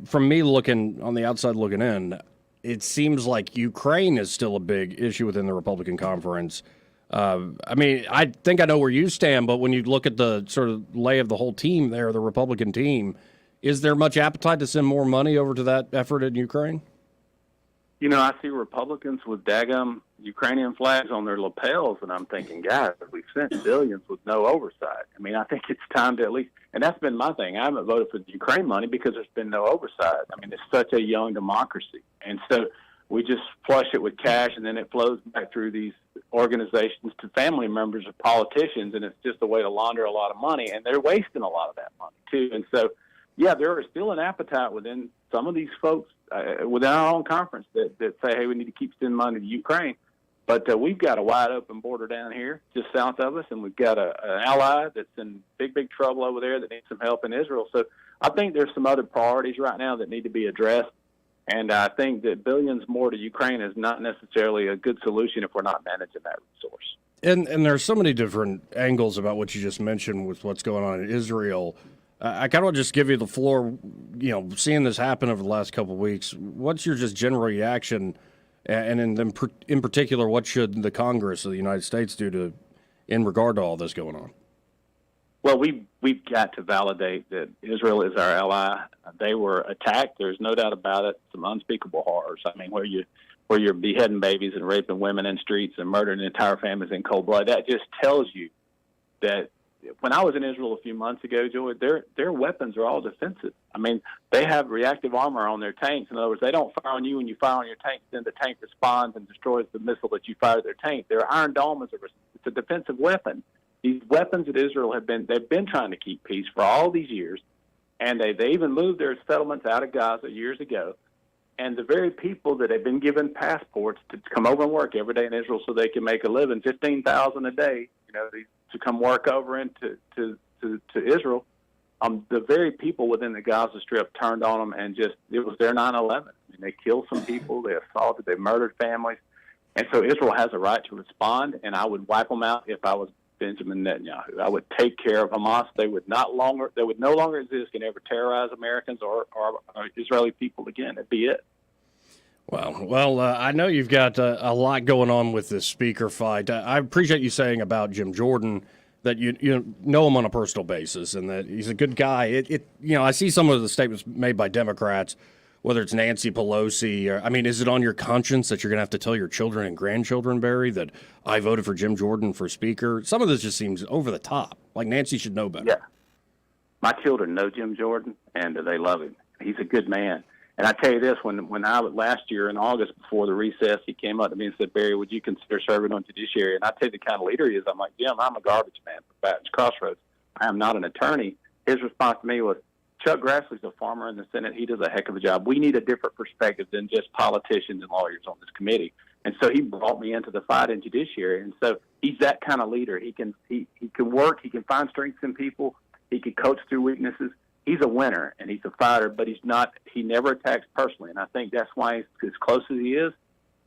from me looking on the outside looking in, it seems like Ukraine is still a big issue within the Republican conference. I think I know where you stand, but when you look at the sort of lay of the whole team there, the Republican team, is there much appetite to send more money over to that effort in Ukraine? I see Republicans with daggum Ukrainian flags on their lapels, and I'm thinking, guys, we've sent billions with no oversight. I mean, I think it's time to at least, and that's been my thing. I haven't voted for the Ukraine money because there's been no oversight. I mean, it's such a young democracy. And so we just flush it with cash, and then it flows back through these organizations to family members of politicians, and it's just a way to launder a lot of money, and they're wasting a lot of that money, too. And so, yeah, there is still an appetite within some of these folks within our own conference that say, hey, we need to keep sending money to Ukraine. But we've got a wide open border down here just south of us, and we've got an ally that's in big, big trouble over there that needs some help in Israel. So I think there's some other priorities right now that need to be addressed. And I think that billions more to Ukraine is not necessarily a good solution if we're not managing that resource. And there's so many different angles about what you just mentioned with what's going on in Israel. I kind of just give you the floor, seeing this happen over the last couple of weeks. What's your just general reaction? And in particular, what should the Congress of the United States do in regard to all this going on? Well, we've got to validate that Israel is our ally. They were attacked. There's no doubt about it. Some unspeakable horrors. I mean, where you're beheading babies and raping women in streets and murdering entire families in cold blood. That just tells you that when I was in Israel a few months ago, Joy, their weapons are all defensive. I mean, they have reactive armor on their tanks. In other words, they don't fire on you when you fire on your tank, then the tank responds and destroys the missile that you fire at their tank. Their Iron Dome is it's a defensive weapon. These weapons that Israel they've been trying to keep peace for all these years, and they even moved their settlements out of Gaza years ago. And the very people that have been given passports to come over and work every day in Israel so they can make a living, $15,000 a day, to come work over into to Israel, the very people within the Gaza Strip turned on them, and it was their 9/11. I mean, they killed some people, they assaulted, they murdered families, and so Israel has a right to respond. And I would wipe them out if I was Benjamin Netanyahu. I would take care of Hamas. They would no longer exist and ever terrorize Americans or Israeli people again. That'd be it. Well, I know you've got a lot going on with this speaker fight. I appreciate you saying about Jim Jordan that you know him on a personal basis and that he's a good guy. I see some of the statements made by Democrats, whether it's Nancy Pelosi. Is it on your conscience that you're going to have to tell your children and grandchildren, Barry, that I voted for Jim Jordan for speaker? Some of this just seems over the top. Like Nancy should know better. Yeah. My children know Jim Jordan, and they love him. He's a good man. And I tell you this, when I last year in August before the recess, he came up to me and said, Barry, would you consider serving on judiciary? And I tell you the kind of leader he is. I'm like, Jim, I'm a garbage man for Baptist Crossroads. I am not an attorney. His response to me was, Chuck Grassley's a farmer in the Senate. He does a heck of a job. We need a different perspective than just politicians and lawyers on this committee. And so he brought me into the fight in judiciary. And so he's that kind of leader. He can work. He can find strengths in people. He can coach through weaknesses. He's a winner and he's a fighter, but he never attacks personally. And I think that's why he's as close as he is.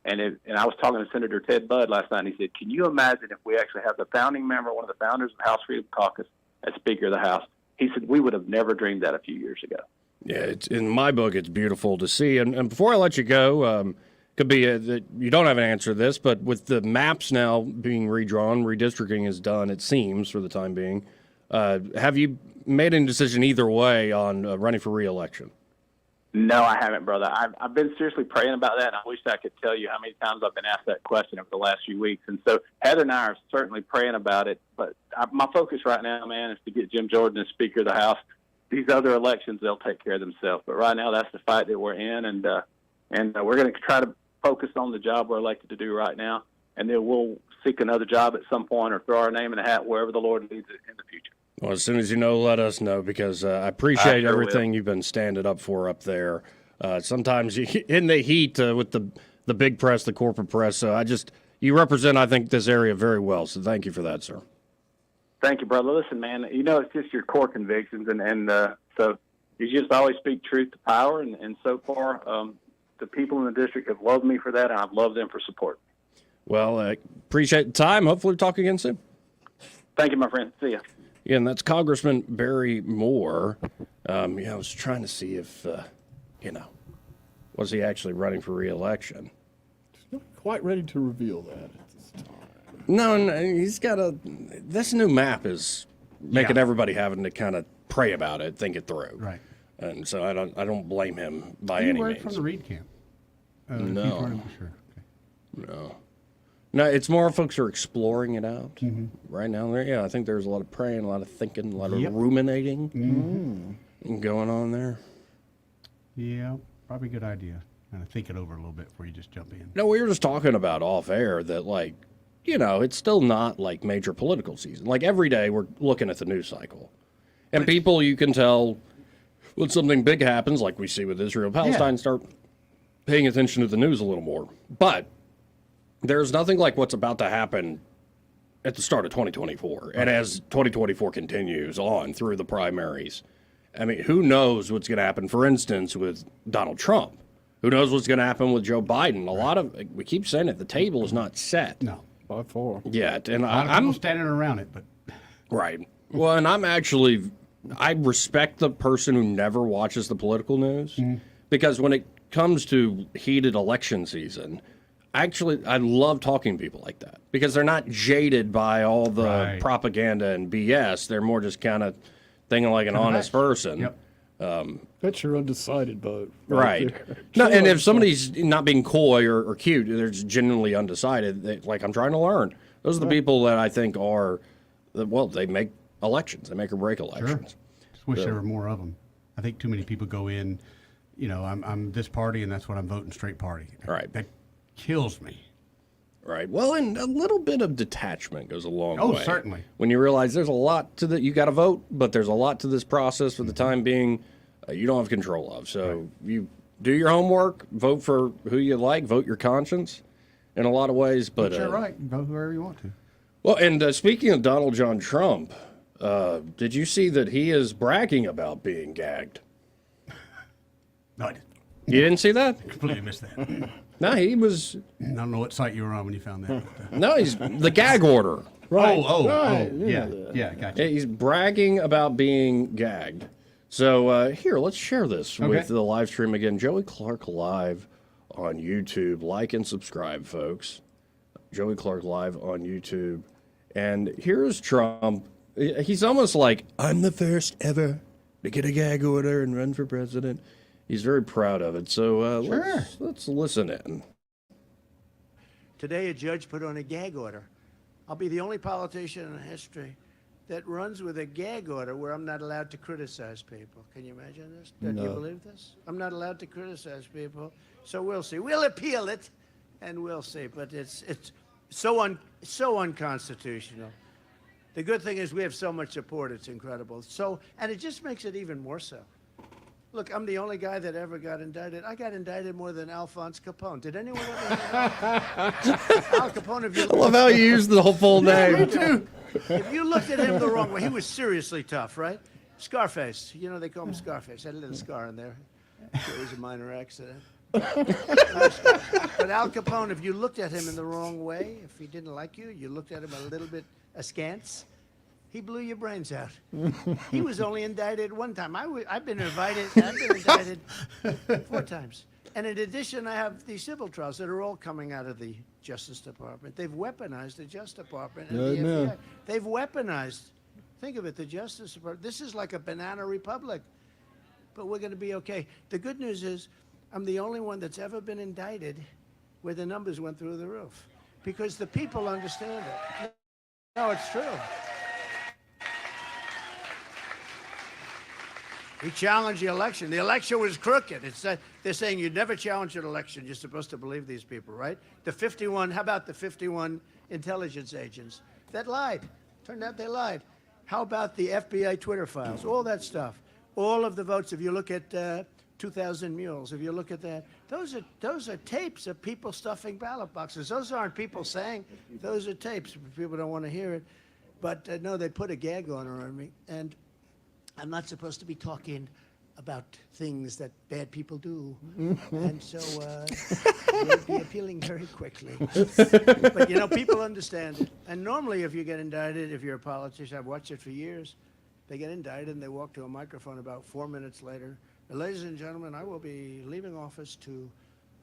And I was talking to Senator Ted Budd last night, and he said, can you imagine if we actually have the founding member, one of the founders of the House Freedom Caucus, as Speaker of the House? He said, we would have never dreamed that a few years ago. Yeah, in my book, it's beautiful to see. And before I let you go, could be that you don't have an answer to this, but with the maps now being redrawn, redistricting is done, it seems, for the time being. Have you made any decision either way on running for re-election? No, I haven't, brother. I've been seriously praying about that, and I wish I could tell you how many times I've been asked that question over the last few weeks. And so Heather and I are certainly praying about it, but my focus right now, man, is to get Jim Jordan as Speaker of the House. These other elections, they'll take care of themselves. But right now, that's the fight that we're in, and we're going to try to focus on the job we're elected to do right now, and then we'll seek another job at some point or throw our name in a hat wherever the Lord leads it in the future. Well, as soon as you know, let us know, because I appreciate everything you've been standing up for up there. Sometimes in the heat with the big press, the corporate press. So you represent, I think, this area very well. So thank you for that, sir. Thank you, brother. Listen, man, it's just your core convictions, and so you just always speak truth to power. And so far, the people in the district have loved me for that, and I've loved them for support. Well, appreciate the time. Hopefully we'll talk again soon. Thank you, my friend. See ya. Yeah, and that's Congressman Barry Moore. I was trying to see if, was he actually running for re-election? Not quite ready to reveal that at this time. No, he's got this new map is making everybody having to kind of pray about it, think it through. Right. And so I don't blame him by He any worked means. from the Reed camp. No. Keith Vernon for sure. Okay. No. No, it's more folks are exploring it out right now. Yeah, I think there's a lot of praying, a lot of thinking, a lot of ruminating going on there. Yeah, probably a good idea. Kind of think it over a little bit before you just jump in. No, we were just talking about off air that, like, you know, it's still not like major political season. Like every day we're looking at the news cycle. And people, you can tell when something big happens, like we see with Israel, Palestine, start paying attention to the news a little more. But there's nothing like what's about to happen at the start of 2024. And as 2024 continues on through the primaries, I mean, who knows what's going to happen, for instance, with Donald Trump? Who knows what's going to happen with Joe Biden? A lot of, we keep saying it, the table is not set. No. By far. Yet. And I'm standing around it, but. Right. Well, and I respect the person who never watches the political news because when it comes to heated election season, I love talking to people like that because they're not jaded by all the propaganda and BS. They're more just kind of thinking like an honest person. Yep. That's your undecided vote. Right. No, and if somebody's not being coy or cute, they're just genuinely undecided, like I'm trying to learn. Those are the people that I think are, well, they make elections. They make or break elections. Sure. Just wish there were more of them. I think too many people go in, you know, I'm this party and that's what I'm voting, straight party. Right. That kills me. Right. Well, and a little bit of detachment goes a long way. Oh, certainly. When you realize there's a lot to you got to vote, but there's a lot to this process for the time being you don't have control of. So you do your homework, vote for who you like, vote your conscience in a lot of ways. But you're right. Vote whoever you want to. Well, and speaking of Donald John Trump, did you see that he is bragging about being gagged? No, I didn't. You didn't see that? Completely missed that. No, he was. I don't know what site you were on when you found that. No, he's the gag order. Right. Yeah, gotcha. He's bragging about being gagged. So here, let's share this with the live stream again. Joey Clark Live on YouTube. Like and subscribe, folks. Joey Clark Live on YouTube. And here's Trump. He's almost like, I'm the first ever to get a gag order and run for president. He's very proud of it. So let's listen in. Today, a judge put on a gag order. I'll be the only politician in history that runs with a gag order where I'm not allowed to criticize people. Can you imagine this? Do you believe this? I'm not allowed to criticize people. So we'll see. We'll appeal it, and we'll see. But it's so unconstitutional. The good thing is we have so much support. It's incredible. And it just makes it even more so. Look, I'm the only guy that ever got indicted. I got indicted more than Alphonse Capone. Did anyone ever hear that? Al Capone, if you I love how you use the whole full name. Me too. If you looked at him the wrong way, he was seriously tough, right? Scarface. You know, they call him Scarface. Had a little scar in there. It was a minor accident. But Al Capone, if you looked at him in the wrong way, if he didn't like you, you looked at him a little bit askance, he blew your brains out. He was only indicted one time. I've been indicted 4 times. And in addition, I have these civil trials that are all coming out of the Justice Department. They've weaponized the Justice Department and the FBI. They've weaponized. Think of it, the Justice Department. This is like a banana republic. But we're going to be okay. The good news is I'm the only one that's ever been indicted where the numbers went through the roof. Because the people understand it. No, it's true. He challenged the election. The election was crooked. They're saying you'd never challenge an election. You're supposed to believe these people, right? How about the 51 intelligence agents that lied? Turned out they lied. How about the FBI Twitter files? All that stuff. All of the votes, if you look at 2,000 Mules, if you look at that, those are tapes of people stuffing ballot boxes. Those aren't people saying. Those are tapes. People don't want to hear it. But no, they put a gag order on me. And I'm not supposed to be talking about things that bad people do. And so we'll be appealing very quickly. But, you know, people understand it. And normally if you get indicted, if you're a politician, I've watched it for years, they get indicted and they walk to a microphone about 4 minutes later. Ladies and gentlemen, I will be leaving office to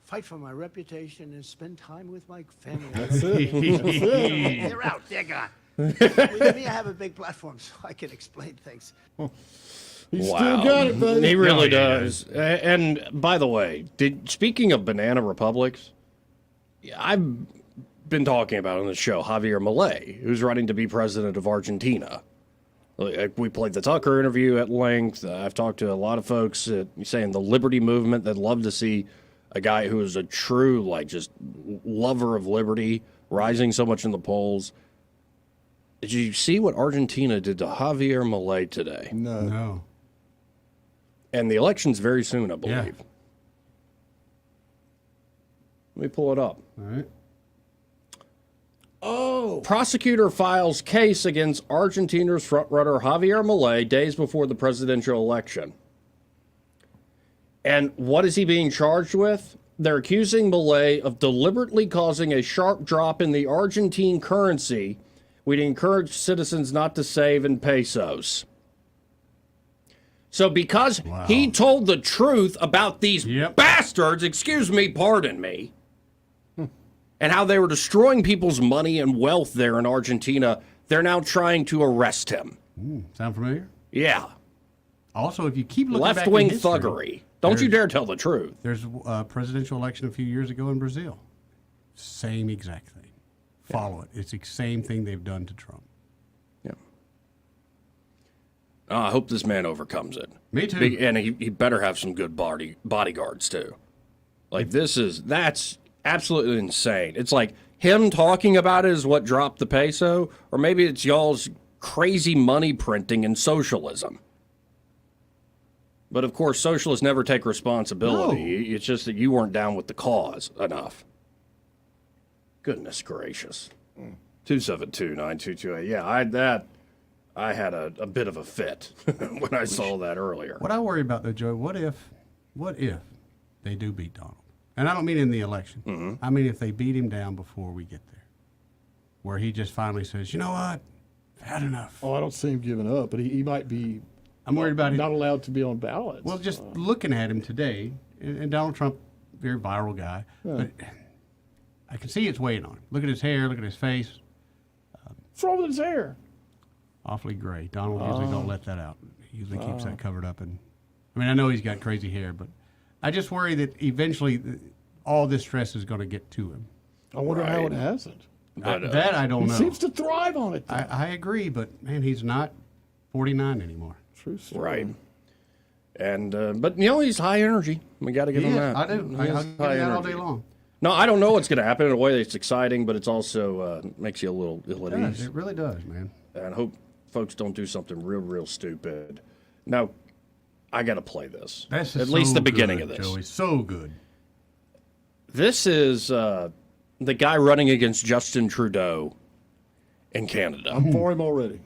fight for my reputation and spend time with my family. That's it. They're out. They're gone. With me, I have a big platform, so I can explain things. He's still got it, buddy. He really does. And by the way, speaking of banana republics, I've been talking about on the show Javier Milei, who's running to be president of Argentina. We played the Tucker interview at length. I've talked to a lot of folks saying the liberty movement, they'd love to see a guy who is a true, just lover of liberty rising so much in the polls. Did you see what Argentina did to Javier Milei today? No. And the election's very soon, I believe. Yeah. Let me pull it up. All right. Oh. Prosecutor files case against Argentina's frontrunner Javier Milei days before the presidential election. And what is he being charged with? They're accusing Milei of deliberately causing a sharp drop in the Argentine currency, which encouraged citizens not to save in pesos. So because he told the truth about these bastards, pardon me, and how they were destroying people's money and wealth there in Argentina, they're now trying to arrest him. Sound familiar? Yeah. Also, if you keep looking left-wing back in history, thuggery. Don't you dare tell the truth. There's a presidential election a few years ago in Brazil. Same exact thing. Follow it. It's the same thing they've done to Trump. Yeah. I hope this man overcomes it. Me too. And he better have some good bodyguards, too. That's absolutely insane. It's like him talking about it is what dropped the peso, or maybe it's y'all's crazy money printing and socialism. But of course, socialists never take responsibility. No. It's just that you weren't down with the cause enough. Goodness gracious. 272-9228. Yeah, I had a bit of a fit when I saw that earlier. What I worry about, though, Joey, what if they do beat Donald? And I don't mean in the election. Mm-hmm. I mean if they beat him down before we get there, where he just finally says, you know what, I've had enough. Oh, I don't see him giving up, but he might be. I'm worried about not allowed to be on ballots. Well, just looking at him today, and Donald Trump, very viral guy, but I can see it's weighing on him. Look at his hair, look at his face. What's wrong with his hair? Awfully gray. Donald usually don't let that out. He usually keeps that covered up. And I mean, I know he's got crazy hair, but I just worry that eventually all this stress is going to get to him. I wonder how it hasn't. That I don't know. He seems to thrive on it. I agree, but man, he's not 49 anymore. True story. Right. And but he's high energy. We got to give him that. I do. I'll give that all day long. No, I don't know what's going to happen in a way that's exciting, but it's also makes you a little ill at ease. It really does, man. And I hope folks don't do something real stupid. Now, I got to play this. That's at least the beginning of this. Joey, so good. This is the guy running against Justin Trudeau in Canada. I'm for him already.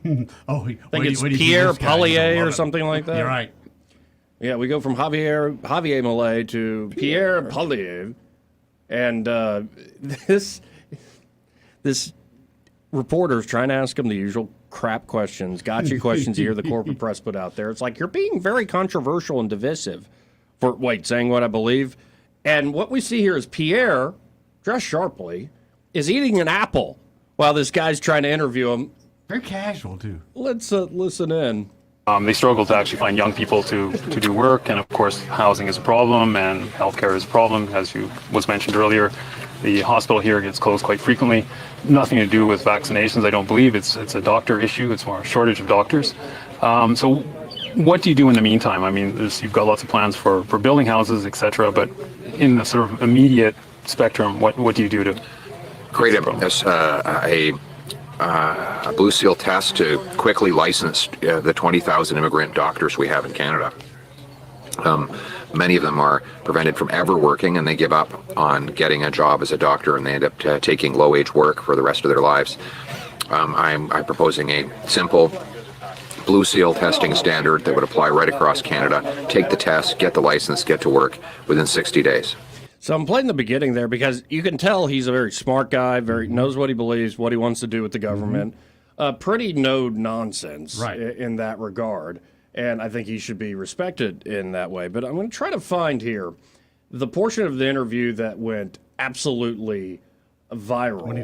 I think it's Pierre Poilievre or something like that. You're right. Yeah, we go from Javier Milei to Pierre Poilievre. And this reporter's trying to ask him the usual crap questions, gotcha questions you hear the corporate press put out there. It's like, you're being very controversial and divisive for, saying what I believe. And what we see here is Pierre, dressed sharply, is eating an apple while this guy's trying to interview him. Very casual, too. Let's listen in. They struggle to actually find young people to do work, and of course housing is a problem and healthcare is a problem. As was mentioned earlier, the hospital here gets closed quite frequently. Nothing to do with vaccinations, I don't believe. It's a doctor issue. It's more a shortage of doctors. So what do you do in the meantime? I mean, you've got lots of plans for building houses, etc., but in the sort of immediate spectrum, what do you do to create a Blue Seal test to quickly license the 20,000 immigrant doctors we have in Canada. Many of them are prevented from ever working, and they give up on getting a job as a doctor, and they end up taking low-wage work for the rest of their lives. I'm proposing a simple Blue Seal testing standard that would apply right across Canada. Take the test, get the license, get to work within 60 days. So I'm playing the beginning there because you can tell he's a very smart guy, knows what he believes, what he wants to do with the government. Pretty no nonsense in that regard. And I think he should be respected in that way. But I'm going to try to find here the portion of the interview that went absolutely viral. When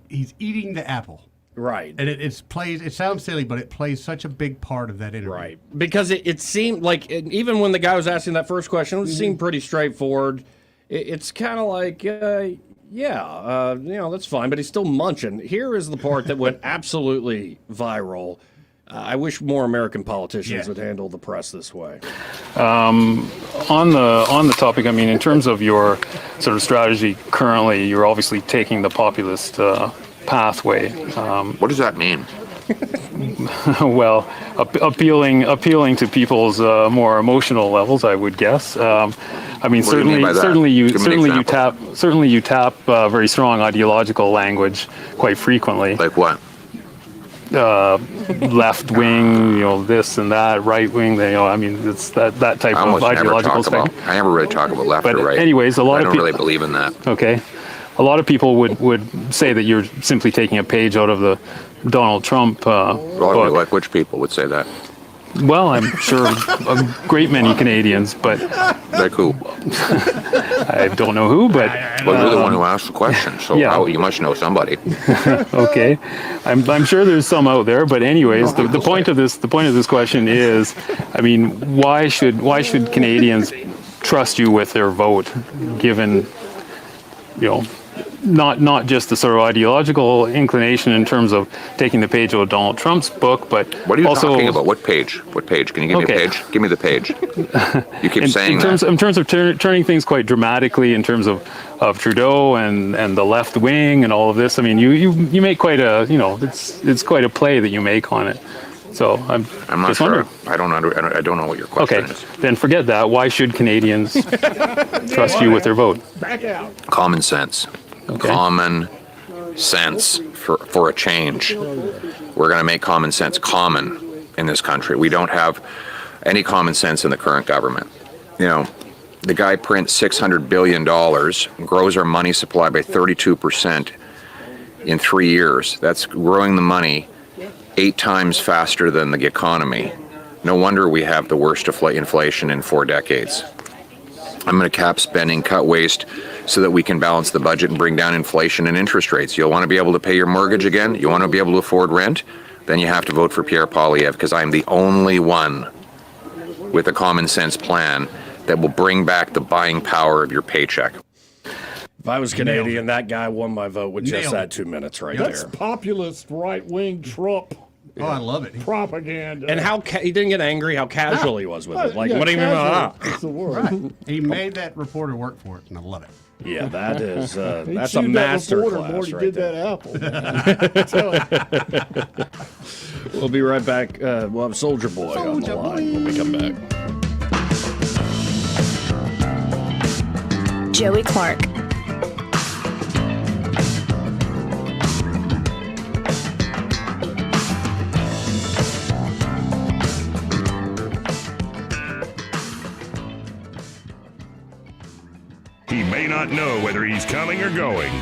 he's eating the apple. Right. And it plays. It sounds silly, but it plays such a big part of that interview. Right. Because it seemed like, even when the guy was asking that first question, it seemed pretty straightforward. It's kind of like, that's fine, but he's still munching. Here is the part that went absolutely viral. I wish more American politicians would handle the press this way. On the topic, I mean, in terms of your sort of strategy currently, you're obviously taking the populist pathway. What does that mean? Well, appealing to people's more emotional levels, I would guess. I mean, What do you mean by that? certainly Give me an you tap very strong ideological language quite frequently. Like what? Left wing, this and that, right wing. I mean, it's that type of ideological spectrum. I never really talk about left But or right. anyways, I don't really believe in that. Okay, a lot of people would say that you're simply taking a page out of the Donald Trump book. Like which people would say that? Well, I'm sure a great many Canadians, but like who? I don't know who, but well, you're the one who asked the question, so you must know somebody. Okay, I'm sure there's some out there, but anyways, the point of this question is, I mean, why should Canadians trust you with their vote, given not just the sort of ideological inclination in terms of taking the page out of Donald Trump's book, but what are you also talking about? What page? What page? Can you give me a page? Give me the page. You keep saying that. In terms of turning things quite dramatically, in terms of Trudeau and the left wing and all of this, I mean, you make quite a it's quite a play that you make on it. So I'm not just sure. wondering. I don't know what your question Okay, is. then forget that. Why should Canadians trust you with their vote? Back out. Common sense. Okay. Common sense for a change. We're going to make common sense common in this country. We don't have any common sense in the current government. The guy prints $600 billion, grows our money supply by 32% in 3 years. That's growing the money 8 times faster than the economy. No wonder we have the worst inflation in 4 decades. I'm going to cap spending, cut waste, so that we can balance the budget and bring down inflation and interest rates. You'll want to be able to pay your mortgage again? You want to be able to afford rent? Then you have to vote for Pierre Poilievre, because I'm the only one with a common sense plan that will bring back the buying power of your paycheck. If I was Canadian, that guy won my vote with just that 2 minutes right That's there. populist right-wing Trump. Oh, I love it. Propaganda. And how he didn't get angry, how casual he was with it. Like, Yeah, what do you mean by that? That's the word. Right. He made that reporter work for it, and I love it. Yeah, that is He that's a chewed that master reporter class more than he right did there. that apple. We'll be right back. We'll have Soldier Boy on the line when we come back. Joey Clark. He may not know whether he's coming or going,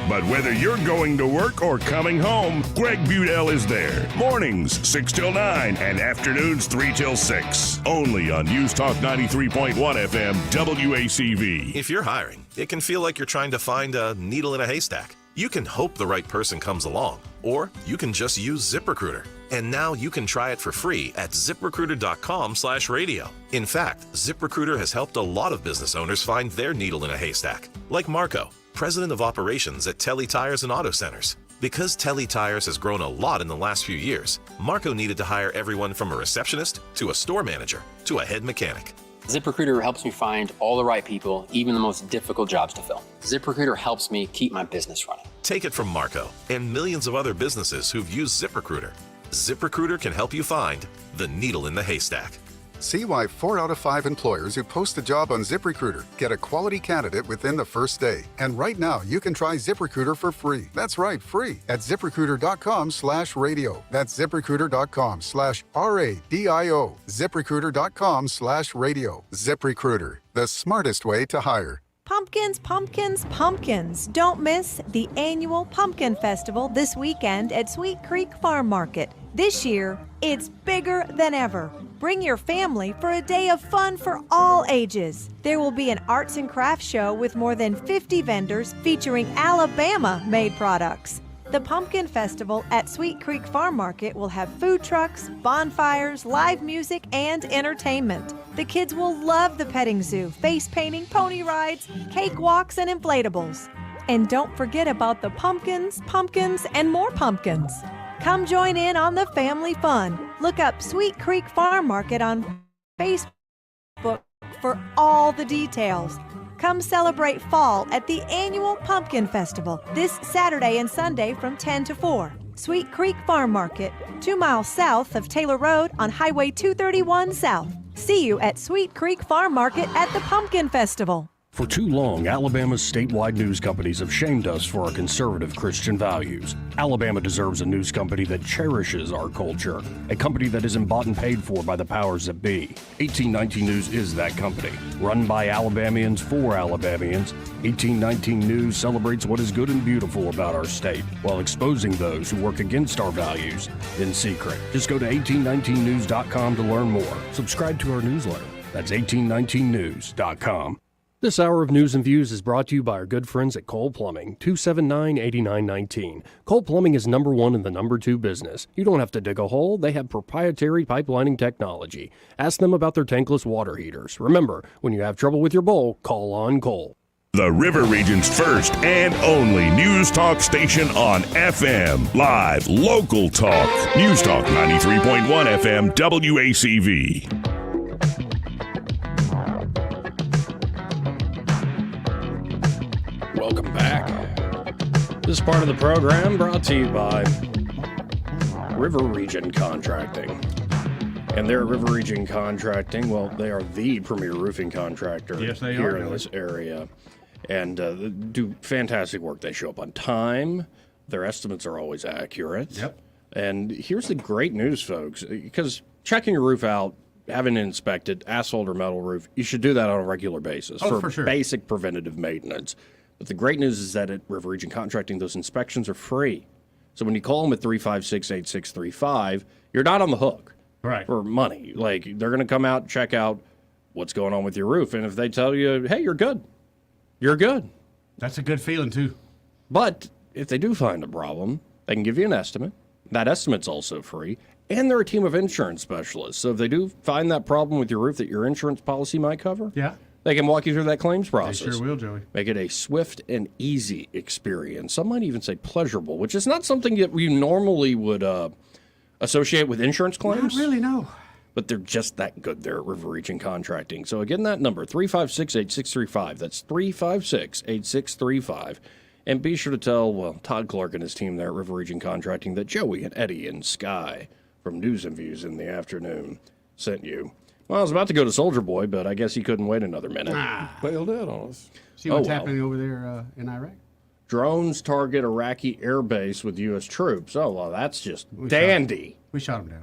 but whether you're going to work or coming home, Greg Budell is there. Mornings 6 till 9 and afternoons 3 till 6. Only on News Talk 93.1 FM WACV. If you're hiring, it can feel like you're trying to find a needle in a haystack. You can hope the right person comes along, or you can just use ZipRecruiter. And now you can try it for free at ZipRecruiter.com/radio. In fact, ZipRecruiter has helped a lot of business owners find their needle in a haystack, like Marco, president of operations at Telly Tires and Auto Centers. Because Telly Tires has grown a lot in the last few years, Marco needed to hire everyone from a receptionist to a store manager to a head mechanic. ZipRecruiter helps me find all the right people, even the most difficult jobs to fill. ZipRecruiter helps me keep my business running. Take it from Marco and millions of other businesses who've used ZipRecruiter. ZipRecruiter can help you find the needle in the haystack. See why 4 out of 5 employers who post a job on ZipRecruiter get a quality candidate within the first day. And right now, you can try ZipRecruiter for free. That's right, free at ZipRecruiter.com/radio. That's ZipRecruiter.com/RADIO. ZipRecruiter.com/radio. ZipRecruiter, the smartest way to hire. Pumpkins, pumpkins, pumpkins. Don't miss the annual Pumpkin Festival this weekend at Sweet Creek Farm Market. This year, it's bigger than ever. Bring your family for a day of fun for all ages. There will be an arts and crafts show with more than 50 vendors featuring Alabama-made products. The Pumpkin Festival at Sweet Creek Farm Market will have food trucks, bonfires, live music, and entertainment. The kids will love the petting zoo, face painting, pony rides, cake walks, and inflatables. And don't forget about the pumpkins, and more pumpkins. Come join in on the family fun. Look up Sweet Creek Farm Market on Facebook for all the details. Come celebrate fall at the annual Pumpkin Festival this Saturday and Sunday from 10 to 4. Sweet Creek Farm Market, 2 miles south of Taylor Road on Highway 231 South. See you at Sweet Creek Farm Market at the Pumpkin Festival. For too long, Alabama's statewide news companies have shamed us for our conservative Christian values. Alabama deserves a news company that cherishes our culture, a company that isn't bought and paid for by the powers that be. 1819 News is that company. Run by Alabamians for Alabamians, 1819 News celebrates what is good and beautiful about our state, while exposing those who work against our values in secret. Just go to 1819news.com to learn more. Subscribe to our newsletter. That's 1819news.com. This hour of News and Views is brought to you by our good friends at Cole Plumbing, 279-8919. Cole Plumbing is number one in the number two business. You don't have to dig a hole. They have proprietary pipelining technology. Ask them about their tankless water heaters. Remember, when you have trouble with your bowl, call on Cole. The River Region's first and only news talk station on FM. Live, local talk. News Talk 93.1 FM WACV. Welcome back. This part of the program brought to you by River Region Contracting. And they're River Region Contracting. Well, they are the premier roofing contractor here in this area. And do fantastic work. They show up on time. Their estimates are always accurate. Yep. And here's the great news, folks, because checking your roof out, having it inspected, asphalt or metal roof, you should do that on a regular basis for sure. Basic preventative maintenance. But the great news is that at River Region Contracting, those inspections are free. So when you call them at 356-8635, you're not on the hook for money. Like, they're going to come out and check out what's going on with your roof. And if they tell you, hey, you're good, you're good. That's a good feeling, too. But if they do find a problem, they can give you an estimate. That estimate's also free. And they're a team of insurance specialists. So if they do find that problem with your roof that your insurance policy might cover, they can walk you through that claims process. They sure will, Joey. Make it a swift and easy experience. Some might even say pleasurable, which is not something that we normally would associate with insurance claims. Not really, no. But they're just that good there at River Region Contracting. So again, that number, 356-8635. That's 356-8635. And be sure to tell, Todd Clark and his team there at River Region Contracting that Joey and Eddie and Sky from News and Views in the afternoon sent you. Well, I was about to go to Soldier Boy, but I guess he couldn't wait another minute. Bailed out on us. See what's happening over there in Iraq? Drones target Iraqi air base with U.S. troops. Oh, well, that's just dandy. We shot him down.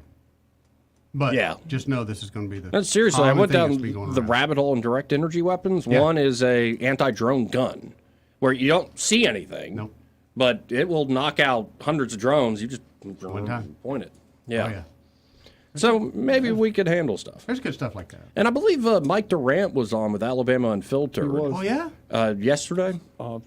But just know this is going to be the And seriously, I went down the rabbit hole in direct energy weapons. Yeah. One is a anti-drone gun where you don't see anything, but it will knock out hundreds of drones. You just point it. Yeah. Oh, yeah. So maybe we could handle stuff. There's good stuff like that. And I believe Mike Durant was on with Alabama Unfiltered. He was. Oh, yeah? Yesterday?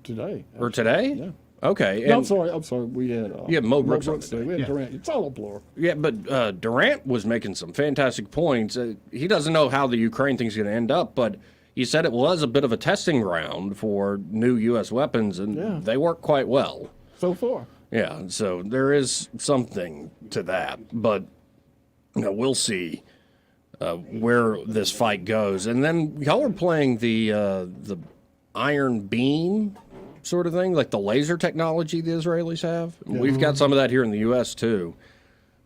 Today. Or today? Yeah. Okay. No, And I'm sorry. We had Mo Brooks on today. We had Durant. It's all a blur. Yeah, but Durant was making some fantastic points. He doesn't know how the Ukraine thing's going to end up, but he said it was a bit of a testing ground for new U.S. weapons, and they work quite well. So far. Yeah, so there is something to that, but we'll see where this fight goes. And then y'all are playing the Iron Beam sort of thing, like the laser technology the Israelis have. Yeah. We've got some of that here in the U.S. too.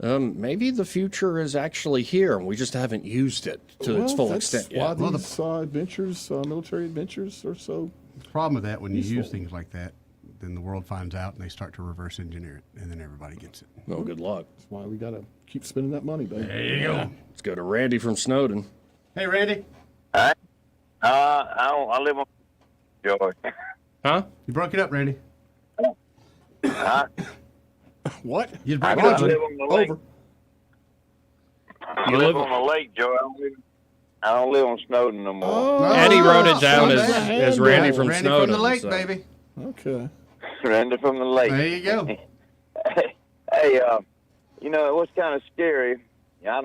Maybe the future is actually here, and we just haven't used it to its full extent yet. Why these adventures, military adventures, are so. The problem with that, when you use things like that, then the world finds out and they start to reverse engineer it, and then everybody gets it. Well, good luck. That's why we got to keep spending that money, baby. There you go. Let's go to Randy from Snowden. Hey, Randy. I live on Joy. Huh? You broke it up, Randy. What? You broke I it up. live on the lake. I live on the lake, Joy. I don't live on Snowden no more. Eddie wrote it down as Randy from Randy Snowden. from the lake, so. baby. Okay. Randy from the lake. There you go. Hey, what's kind of scary? I'm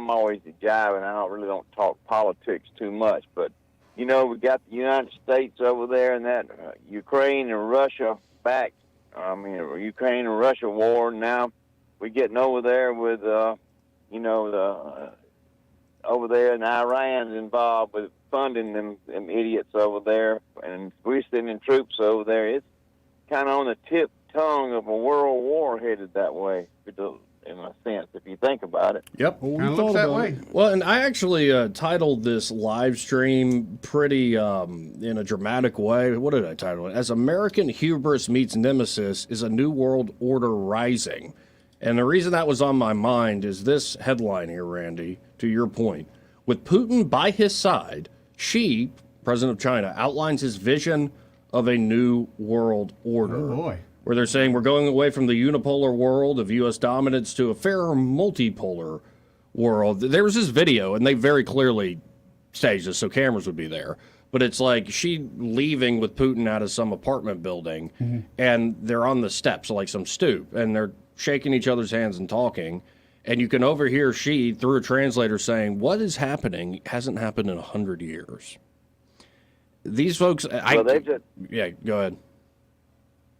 always jiving. I don't talk politics too much, but we got the United States over there and that Ukraine and Russia back. Ukraine and Russia war. Now we're getting over there with, over there, and Iran's involved with funding them idiots over there, and we're sending troops over there. It's kind of on the tip tongue of a world war headed that way, in a sense, if you think about it. Yep. Kind of looks that way. Well, and I actually titled this live stream pretty in a dramatic way. What did I title it? As American Hubris Meets Nemesis, is a New World Order Rising? And the reason that was on my mind is this headline here, Randy, to your point. With Putin by his side, Xi, president of China, outlines his vision of a new world order. Oh, boy. Where they're saying we're going away from the unipolar world of U.S. dominance to a fairer multipolar world. There was this video, and they very clearly staged this, so cameras would be there. But it's like she leaving with Putin out of some apartment building, and they're on the steps, like some stoop, and they're shaking each other's hands and talking. And you can overhear she, through a translator, saying, what is happening hasn't happened in 100 years. These folks... Yeah, go ahead.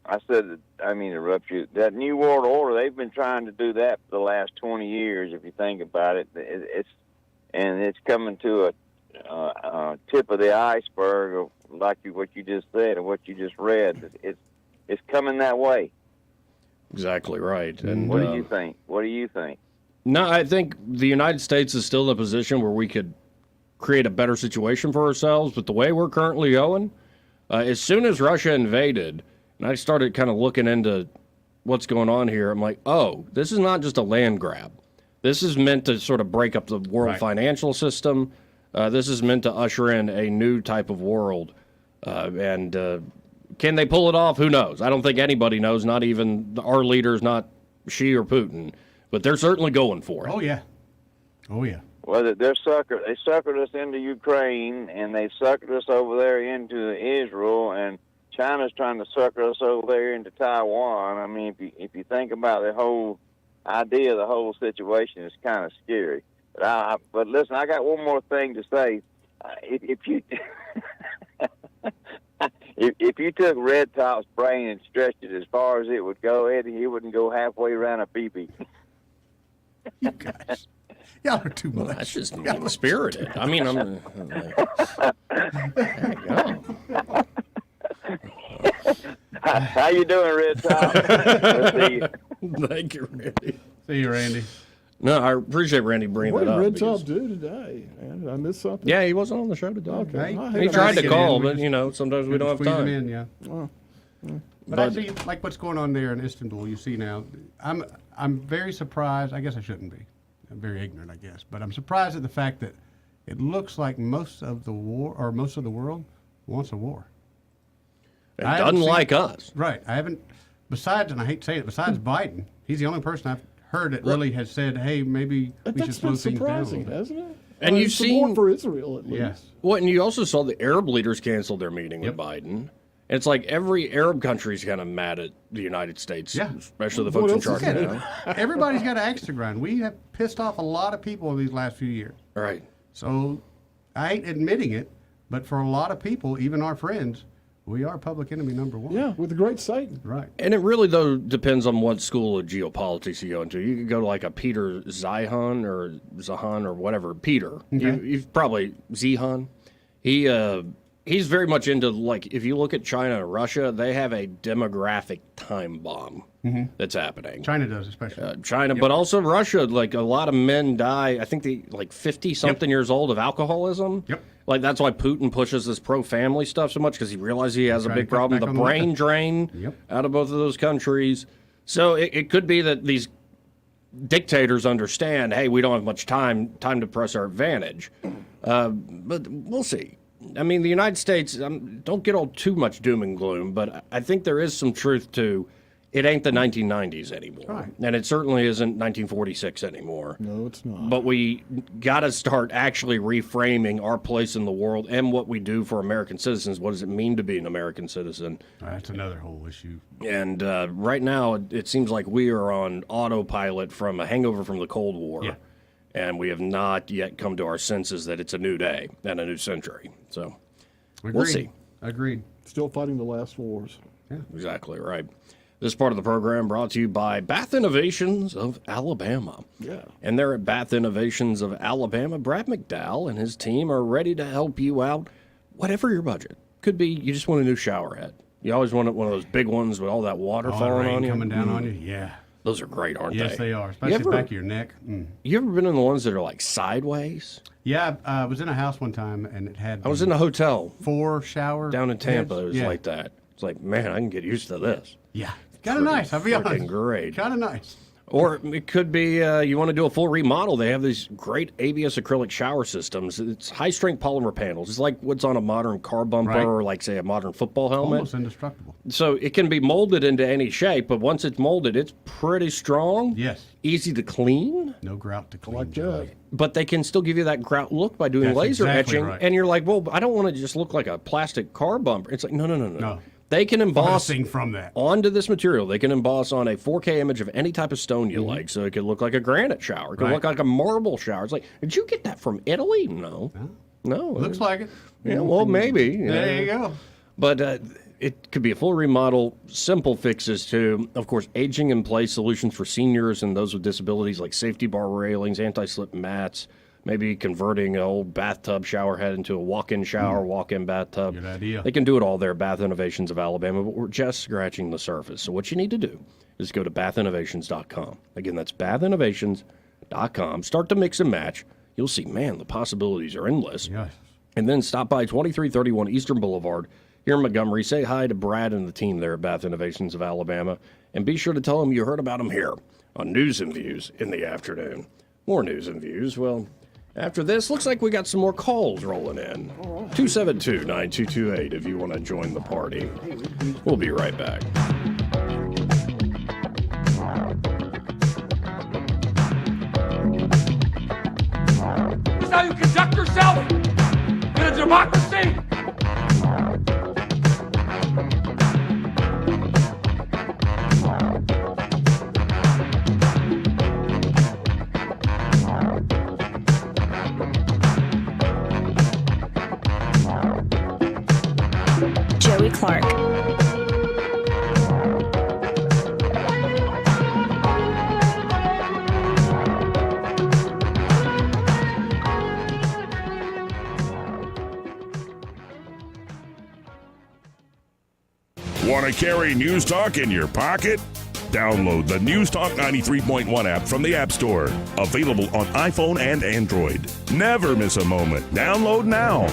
I said, I mean, interrupt you. That New World Order, they've been trying to do that for the last 20 years, if you think about it. It's coming to a tip of the iceberg, of, like what you just said and what you just read. It's coming that way. Exactly right. And what do you think? What do you think? No, I think the United States is still in a position where we could create a better situation for ourselves. But the way we're currently going, as soon as Russia invaded, and I started kind of looking into what's going on here, I'm like, oh, this is not just a land grab. This is meant to sort of break up the world financial system. This is meant to usher in a new type of world. And can they pull it off? Who knows? I don't think anybody knows, not even our leaders, not Xi or Putin. But they're certainly going for it. Oh, yeah. Oh, yeah. Well, they suckered us into Ukraine, and they suckered us over there into Israel, and China's trying to sucker us over there into Taiwan. I mean, if you think about the whole idea, the whole situation is kind of scary. But listen, I got one more thing to say. If you if you took Red Top's brain and stretched it as far as it would go, Eddie, he wouldn't go halfway around a BB. You guys, y'all are too much. That's just mean-spirited. I mean, I'm there you go. How you doing, Red Top? See you. Thank you, Randy. See you, Randy. No, I appreciate Randy bringing What that did up. Red Top do today? Did I miss something? Yeah, he wasn't on the show today. Okay. He tried to call, but sometimes we don't have Squeeze time. him in, yeah. Well, But I see, like what's going on there in Istanbul, you see now, I'm very surprised. I guess I shouldn't be. I'm very ignorant, I guess. But I'm surprised at the fact that it looks like most of the world wants a war. It doesn't like us. Right. I haven't, besides, and I hate to say it, besides Biden, he's the only person I've heard that really has said, hey, maybe we should slow things down a little surprising, bit. hasn't it? And you've support seen for Israel at least. Yes. Well, and you also saw the Arab leaders cancel their meeting with Biden. And it's like every Arab country's kind of mad at the United States, especially the folks in charge now. Everybody's got an axe to grind. We have pissed off a lot of people in these last few years. Right. So I ain't admitting it, but for a lot of people, even our friends, we are public enemy number one. Yeah, with the great Satan. Right. And it really, though, depends on what school of geopolitics you go into. You could go to like a Peter Zeihan or whatever. Peter. Okay. You've probably Zeihan. He's very much into, like, if you look at China and Russia, they have a demographic time bomb that's happening. China does, especially. China, but also Russia. Like, a lot of men die, I think they, like, 50-something years old of alcoholism. Yep. Like, that's why Putin pushes this pro-family stuff so much, because he realizes he has a big problem. The brain drain out of both of those countries. So it could be that these dictators understand, hey, we don't have much time to press our advantage. But we'll see. I mean, the United States, don't get all too much doom and gloom, but I think there is some truth to, it ain't the 1990s anymore. Right. And it certainly isn't 1946 anymore. No, it's not. But we got to start actually reframing our place in the world and what we do for American citizens. What does it mean to be an American citizen? That's another whole issue. And right now, it seems like we are on autopilot from a hangover from the Cold War. Yeah. And we have not yet come to our senses that it's a new day and a new century. So we'll see. Agreed. Still fighting the last wars. Yeah. Exactly right. This part of the program brought to you by Bath Innovations of Alabama. Yeah. And there at Bath Innovations of Alabama, Brad McDowell and his team are ready to help you out, whatever your budget. Could be you just want a new shower head. You always want one of those big ones with all that water falling on you. Coming down on you. Yeah. Those are great, aren't they? Yes, they are, especially the back of your neck. You ever been in the ones that are like sideways? Yeah, I was in a house one time and it had. I was in a hotel 4 shower down in Tampa. heads. It was like that. It's like, man, I can get used to this. Yeah, kind of nice. I'll be honest. Great. Kind of nice. Or it could be you want to do a full remodel. They have these great ABS acrylic shower systems. It's high-strength polymer panels. It's like what's on a modern car bumper or, like, say, a modern football helmet. Almost indestructible. So it can be molded into any shape, but once it's molded, it's pretty strong. Yes. Easy to clean. No grout to clean. Like that. But they can still give you that grout look by doing That's laser exactly etching. right. And you're like, well, I don't want to just look like a plastic car bumper. It's like, no. They can emboss Focusing from that. onto this material. They can emboss on a 4K image of any type of stone you like, so it could look like a granite shower. It could look like a marble shower. It's like, did you get that from Italy? No. Looks like it. Yeah, well, maybe. There you go. But it could be a full remodel, simple fixes too. Of course, aging in place solutions for seniors and those with disabilities, like safety bar railings, anti-slip mats, maybe converting an old bathtub shower head into a walk-in shower, walk-in bathtub. Good idea. They can do it all there, Bath Innovations of Alabama, but we're just scratching the surface. So what you need to do is go to bathinnovations.com. Again, that's bathinnovations.com. Start to mix and match. You'll see, man, the possibilities are endless. Yes. And then stop by 2331 Eastern Boulevard here in Montgomery. Say hi to Brad and the team there at Bath Innovations of Alabama. And be sure to tell them you heard about them here on News and Views in the afternoon. More news and views. Well, after this, looks like we got some more calls rolling in. 272-9228 if you want to join the party. We'll be right back. This is how you conduct yourself in a democracy. Joey Clark. Want to carry News Talk in your pocket? Download the News Talk 93.1 app from the App Store. Available on iPhone and Android. Never miss a moment. Download now.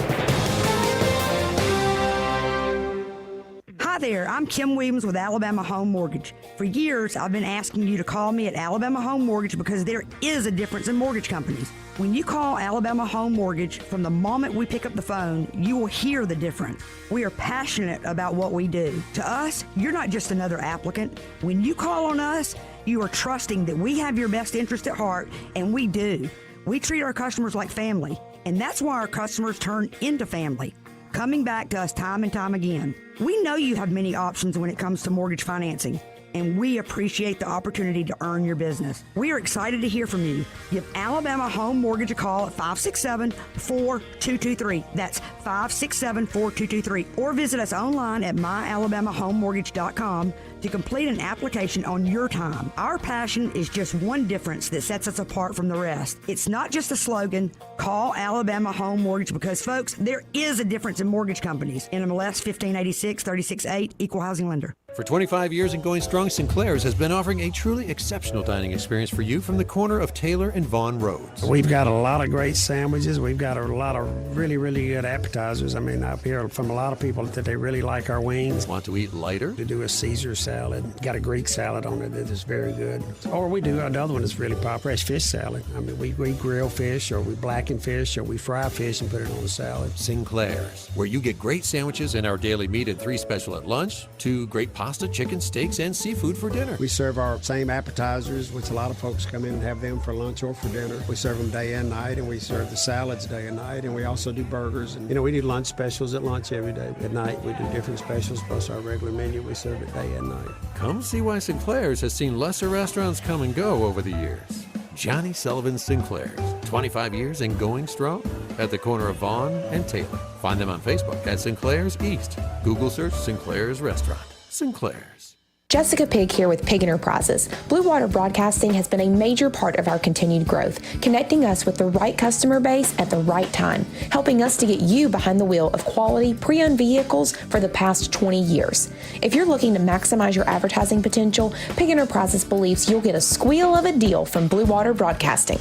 Hi there, I'm Kim Williams with Alabama Home Mortgage. For years, I've been asking you to call me at Alabama Home Mortgage because there is a difference in mortgage companies. When you call Alabama Home Mortgage, from the moment we pick up the phone, you will hear the difference. We are passionate about what we do. To us, you're not just another applicant. When you call on us, you are trusting that we have your best interest at heart, and we do. We treat our customers like family, and that's why our customers turn into family, coming back to us time and time again. We know you have many options when it comes to mortgage financing, and we appreciate the opportunity to earn your business. We are excited to hear from you. Give Alabama Home Mortgage a call at 567-4223. That's 567-4223. Or visit us online at myalabamahomemortgage.com to complete an application on your time. Our passion is just one difference that sets us apart from the rest. It's not just a slogan, call Alabama Home Mortgage, because, folks, there is a difference in mortgage companies. NMLS 1586-368, Equal Housing Lender. For 25 years and going strong, Sinclair's has been offering a truly exceptional dining experience for you from the corner of Taylor and Vaughn Roads. We've got a lot of great sandwiches. We've got a lot of really, really good appetizers. I mean, I've heard from a lot of people that they really like our wings. Want to eat lighter? To do a Caesar salad. Got a Greek salad on it that is very good. Or we do another one that's really popular, is fish salad. I mean, we grill fish, or we blacken fish, or we fry fish and put it on a salad. Sinclair's, where you get great sandwiches and our daily meat and 3 special at lunch, 2 great pasta, chicken, steaks, and seafood for dinner. We serve our same appetizers, which a lot of folks come in and have them for lunch or for dinner. We serve them day and night, and we serve the salads day and night, and we also do burgers. And, we do lunch specials at lunch every day. At night, we do different specials, plus our regular menu. We serve it day and night. Come see why Sinclair's has seen lesser restaurants come and go over the years. Johnny Sullivan Sinclair's, 25 years and going strong, at the corner of Vaughn and Taylor. Find them on Facebook at Sinclair's East. Google search Sinclair's Restaurant. Sinclair's. Jessica Pig here with Pig Enterprises. Blue Water Broadcasting has been a major part of our continued growth, connecting us with the right customer base at the right time, helping us to get you behind the wheel of quality pre-owned vehicles for the past 20 years. If you're looking to maximize your advertising potential, Pig Enterprises believes you'll get a squeal of a deal from Blue Water Broadcasting.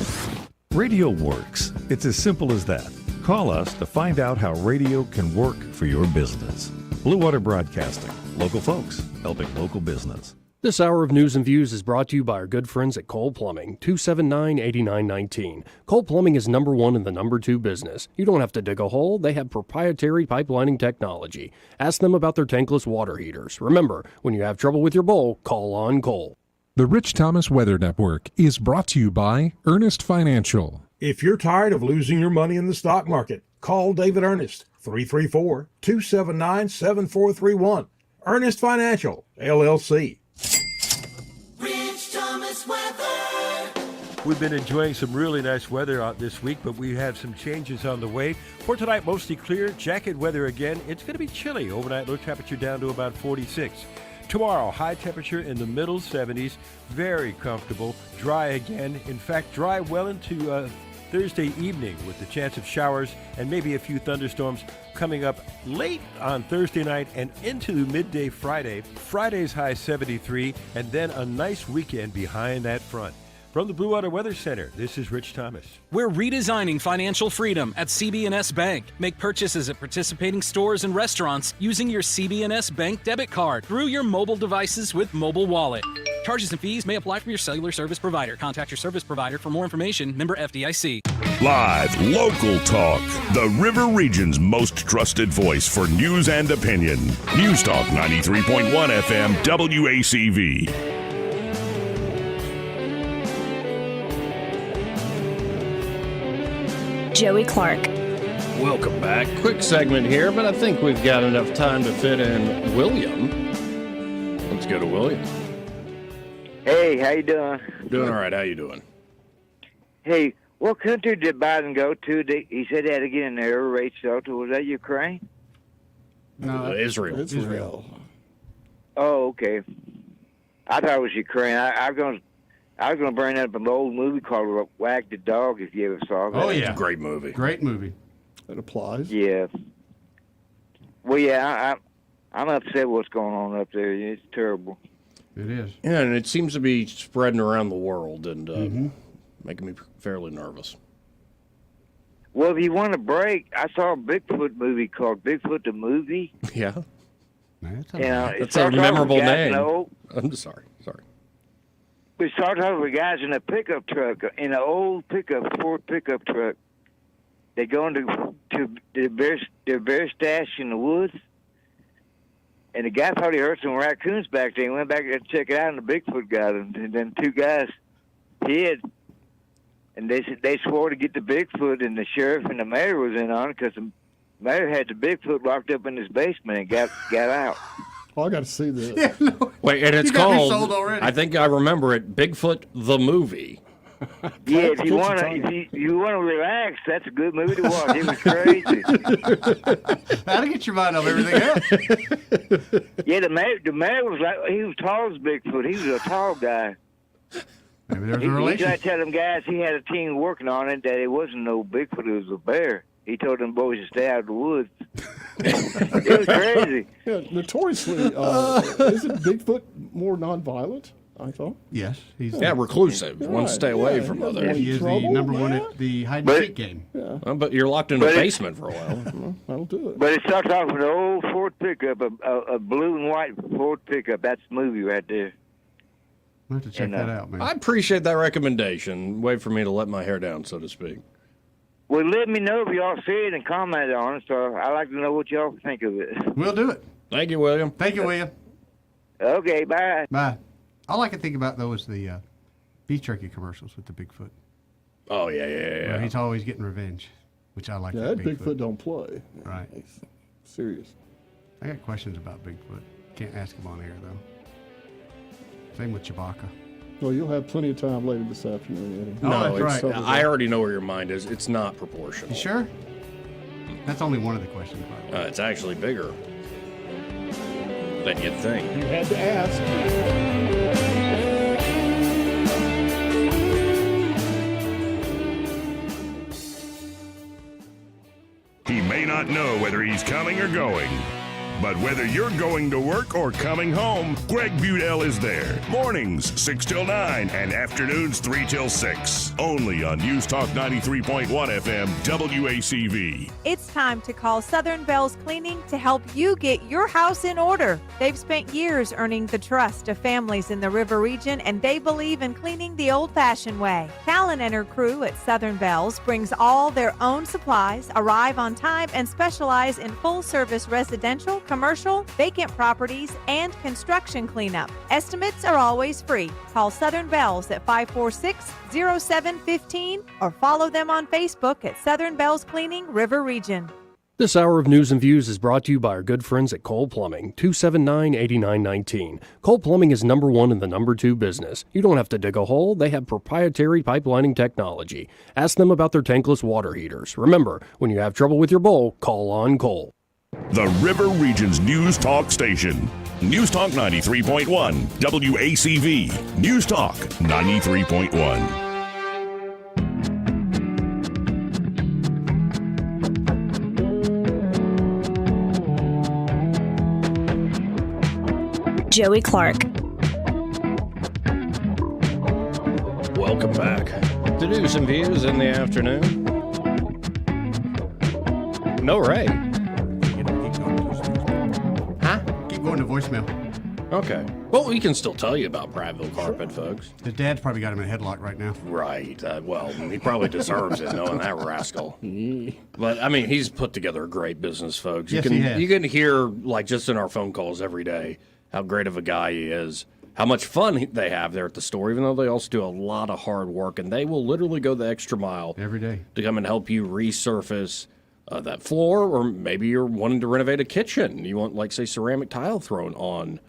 Radio works. It's as simple as that. Call us to find out how radio can work for your business. Blue Water Broadcasting. Local folks helping local business. This hour of News and Views is brought to you by our good friends at Cole Plumbing, 279-8919. Cole Plumbing is number one in the number two business. You don't have to dig a hole. They have proprietary pipelining technology. Ask them about their tankless water heaters. Remember, when you have trouble with your bowl, call on Cole. The Rich Thomas Weather Network is brought to you by Ernest Financial. If you're tired of losing your money in the stock market, call David Ernest, 334-279-7431. Ernest Financial, LLC. Rich Thomas Weather. We've been enjoying some really nice weather out this week, but we have some changes on the way. For tonight, mostly clear, jacket weather again. It's going to be chilly. Overnight low temperature down to about 46. Tomorrow, high temperature in the middle 70s. Very comfortable. Dry again. In fact, dry well into Thursday evening with the chance of showers and maybe a few thunderstorms coming up late on Thursday night and into midday Friday. Friday's high 73, and then a nice weekend behind that front. From the Blue Water Weather Center, this is Rich Thomas. We're redesigning financial freedom at CB&S Bank. Make purchases at participating stores and restaurants using your CB&S Bank debit card through your mobile devices with Mobile Wallet. Charges and fees may apply from your cellular service provider. Contact your service provider for more information. Member FDIC. Live, local talk. The River Region's most trusted voice for news and opinion. News Talk 93.1 FM WACV. Joey Clark. Welcome back. Quick segment here, but I think we've got enough time to fit in William. Let's go to William. Hey, how you doing? Doing all right. How you doing? Hey, what country did Biden go to? He said he had to get in the air raid shelter. Was that Ukraine? No, Israel. Oh, okay. I thought it was Ukraine. I was going to bring up an old movie called Wag the Dog, if you ever saw that. Oh, yeah. Great movie. Great movie. That applies. Yeah. Well, yeah, I'm upset what's going on up there. It's terrible. It is. Yeah, and it seems to be spreading around the world and making me fairly nervous. Well, if you want a break, I saw a Bigfoot movie called Bigfoot the Movie. Yeah. That's a memorable name. I'm sorry. We started off with guys in a pickup truck, in an old Ford pickup truck. They go into their bear stash in the woods, and the guy thought he heard some raccoons back there. He went back there to check it out, and the Bigfoot got him. And then two guys hid, and they swore to get the Bigfoot, and the sheriff and the mayor was in on it because the mayor had the Bigfoot locked up in his basement and got out. Oh, I got to see this. Wait, and it's You got me called, sold already. I think I remember it, Bigfoot the Movie. Yeah, if you want to relax, that's a good movie to watch. It was crazy. That'll get your mind off everything else. Yeah, the mayor was like, he was tall as Bigfoot. He was a tall guy. Maybe there's a He relation. tried to tell them guys he had a team working on it that it wasn't no Bigfoot, it was a bear. He told them boys to stay out of the woods. It was crazy. Yeah, notoriously, isn't Bigfoot more nonviolent? I thought. Yes, he's reclusive. Wants to stay away from others. He is the number one at the hide and seek game. Yeah. But you're locked in a basement for a while. That'll do it. But it starts off with an old Ford pickup, a blue and white Ford pickup. That's the movie right there. We'll have to check that out, man. I appreciate that recommendation. Wait for me to let my hair down, so to speak. Well, let me know if y'all see it and comment on it. So I'd like to know what y'all think of it. We'll do it. Thank you, William. Thank you, William. Okay, bye. Bye. All I can think about, though, is the beef jerky commercials with the Bigfoot. Oh, yeah. Where he's always getting revenge, which I like. Yeah, that Bigfoot don't play. Right. It's serious. I got questions about Bigfoot. Can't ask him on air, though. Same with Chewbacca. Well, you'll have plenty of time later this afternoon, Eddie. No, that's right. I already know where your mind is. It's not proportional. You sure? That's only one of the questions, by the way. It's actually bigger than you'd think. You had to ask. He may not know whether he's coming or going, but whether you're going to work or coming home, Greg Budell is there. Mornings 6 till 9 and afternoons 3 till 6. Only on News Talk 93.1 FM WACV. It's time to call Southern Bells Cleaning to help you get your house in order. They've spent years earning the trust of families in the River region, and they believe in cleaning the old-fashioned way. Callan and her crew at Southern Bells brings all their own supplies, arrive on time, and specialize in full-service residential, commercial, vacant properties, and construction cleanup. Estimates are always free. Call Southern Bells at 546-0715 or follow them on Facebook at Southern Bells Cleaning, River Region. This hour of News and Views is brought to you by our good friends at Cole Plumbing, 279-8919. Cole Plumbing is number one in the number two business. You don't have to dig a hole. They have proprietary pipelining technology. Ask them about their tankless water heaters. Remember, when you have trouble with your bowl, call on Cole. The River Region's News Talk station. News Talk 93.1 WACV. News Talk 93.1. Joey Clark. Welcome back to News and Views in the afternoon. No Ray. Huh? Keep going to voicemail. Okay. Well, we can still tell you about Prattville Carpet, folks. His dad's probably got him in a headlock right now. Right. Well, he probably deserves it, knowing that rascal. But, I mean, he's put together a great business, folks. Yes, he has. You can hear, like, just in our phone calls every day, how great of a guy he is, how much fun they have there at the store, even though they also do a lot of hard work, and they will literally go the extra mile every day to come and help you resurface that floor, or maybe you're wanting to renovate a kitchen. You want, like, say, ceramic tile thrown on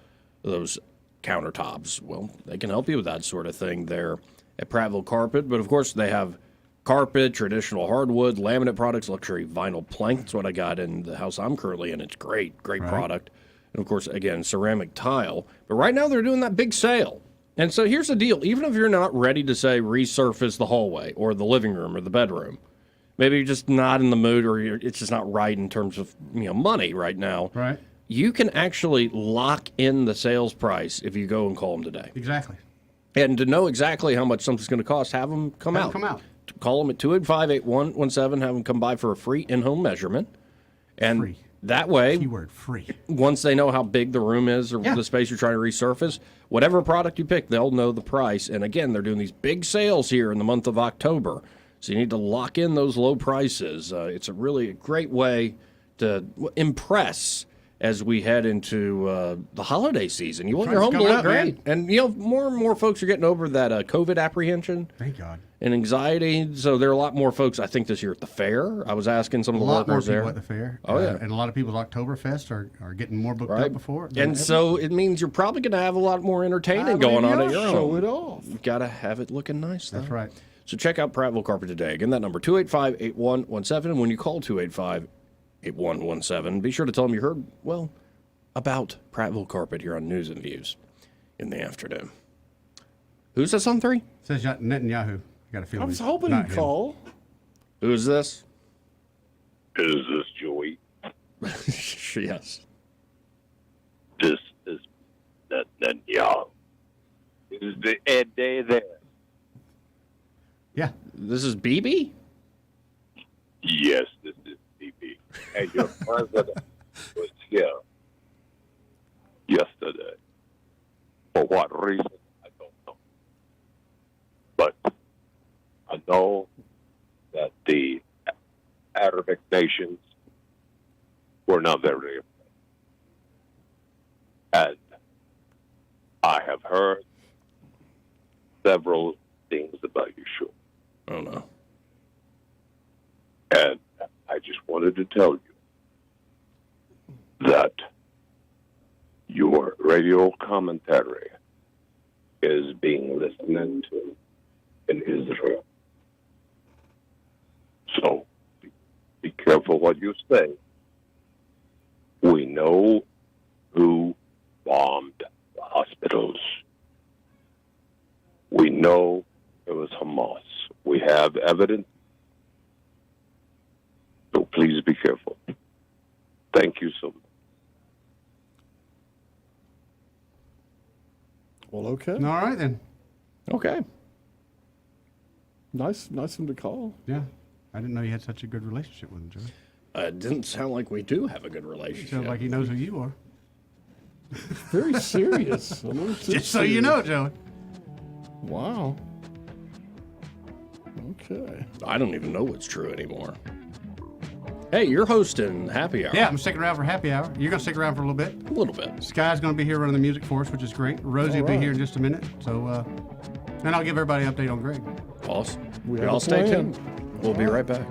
those countertops. Well, they can help you with that sort of thing there at Prattville Carpet. But, of course, they have carpet, traditional hardwood, laminate products, luxury vinyl plank. That's what I got in the house I'm currently in. It's great product. And, of course, again, ceramic tile. But right now they're doing that big sale. And so here's the deal. Even if you're not ready to, say, resurface the hallway or the living room or the bedroom, maybe you're just not in the mood or it's just not right in terms of money right now. Right. You can actually lock in the sales price if you go and call them today. Exactly. And to know exactly how much something's going to cost, have them come out. Call them at 285-8117. Have them come by for a free in-home measurement. And free. That way, keyword free. Once they know how big the room is or the space you're trying to resurface, whatever product you pick, they'll know the price. And again, they're doing these big sales here in the month of October. So you need to lock in those low prices. It's a really great way to impress as we head into the holiday season. You want your home to look great. And, more and more folks are getting over that COVID apprehension. Thank God. And anxiety. So there are a lot more folks, I think, this year at the fair. I was asking some of the workers there. A lot more people at the fair. Oh, yeah. And a lot of people at Oktoberfest are getting more booked up before. And so it means you're probably going to have a lot more entertaining going on at your home. Show it off. You've got to have it looking nice, though. That's right. So check out Prattville Carpet today. Again, that number, 285-8117. And when you call 285-8117, be sure to tell them you heard, about Prattville Carpet here on News and Views in the afternoon. Who's this on 3? It says Netanyahu. I got a feeling. I was hoping he'd call. Who is this? Is this Joey? Yes. This is Netanyahu. Is the Ed Day there? Yeah. This is BB? Yes, this is BB. And your president was here yesterday. For what reason, I don't know. But I know that the Arabic nations were not very afraid. And I have heard several things about your show. Oh, no. And I just wanted to tell you that your radio commentary is being listened to in Israel. So be careful what you say. We know who bombed the hospitals. We know it was Hamas. We have evidence. So please be careful. Thank you so much. Well, okay. All right, then. Okay. Nice of him to call. Yeah. I didn't know you had such a good relationship with him, Joey. It didn't sound like we do have a good relationship. Sounds like he knows who you are. Very serious. A little too Just so you know, Joey. Wow. Okay. I don't even know what's true anymore. Hey, you're hosting Happy Hour. Yeah, I'm sticking around for Happy Hour. You're going to stick around for a little bit? A little bit. Sky's going to be here running the music for us, which is great. Rosie will be here in just a minute. So, and I'll give everybody an update on Greg. Awesome. We have Y'all a stay plan. tuned. We'll be right back.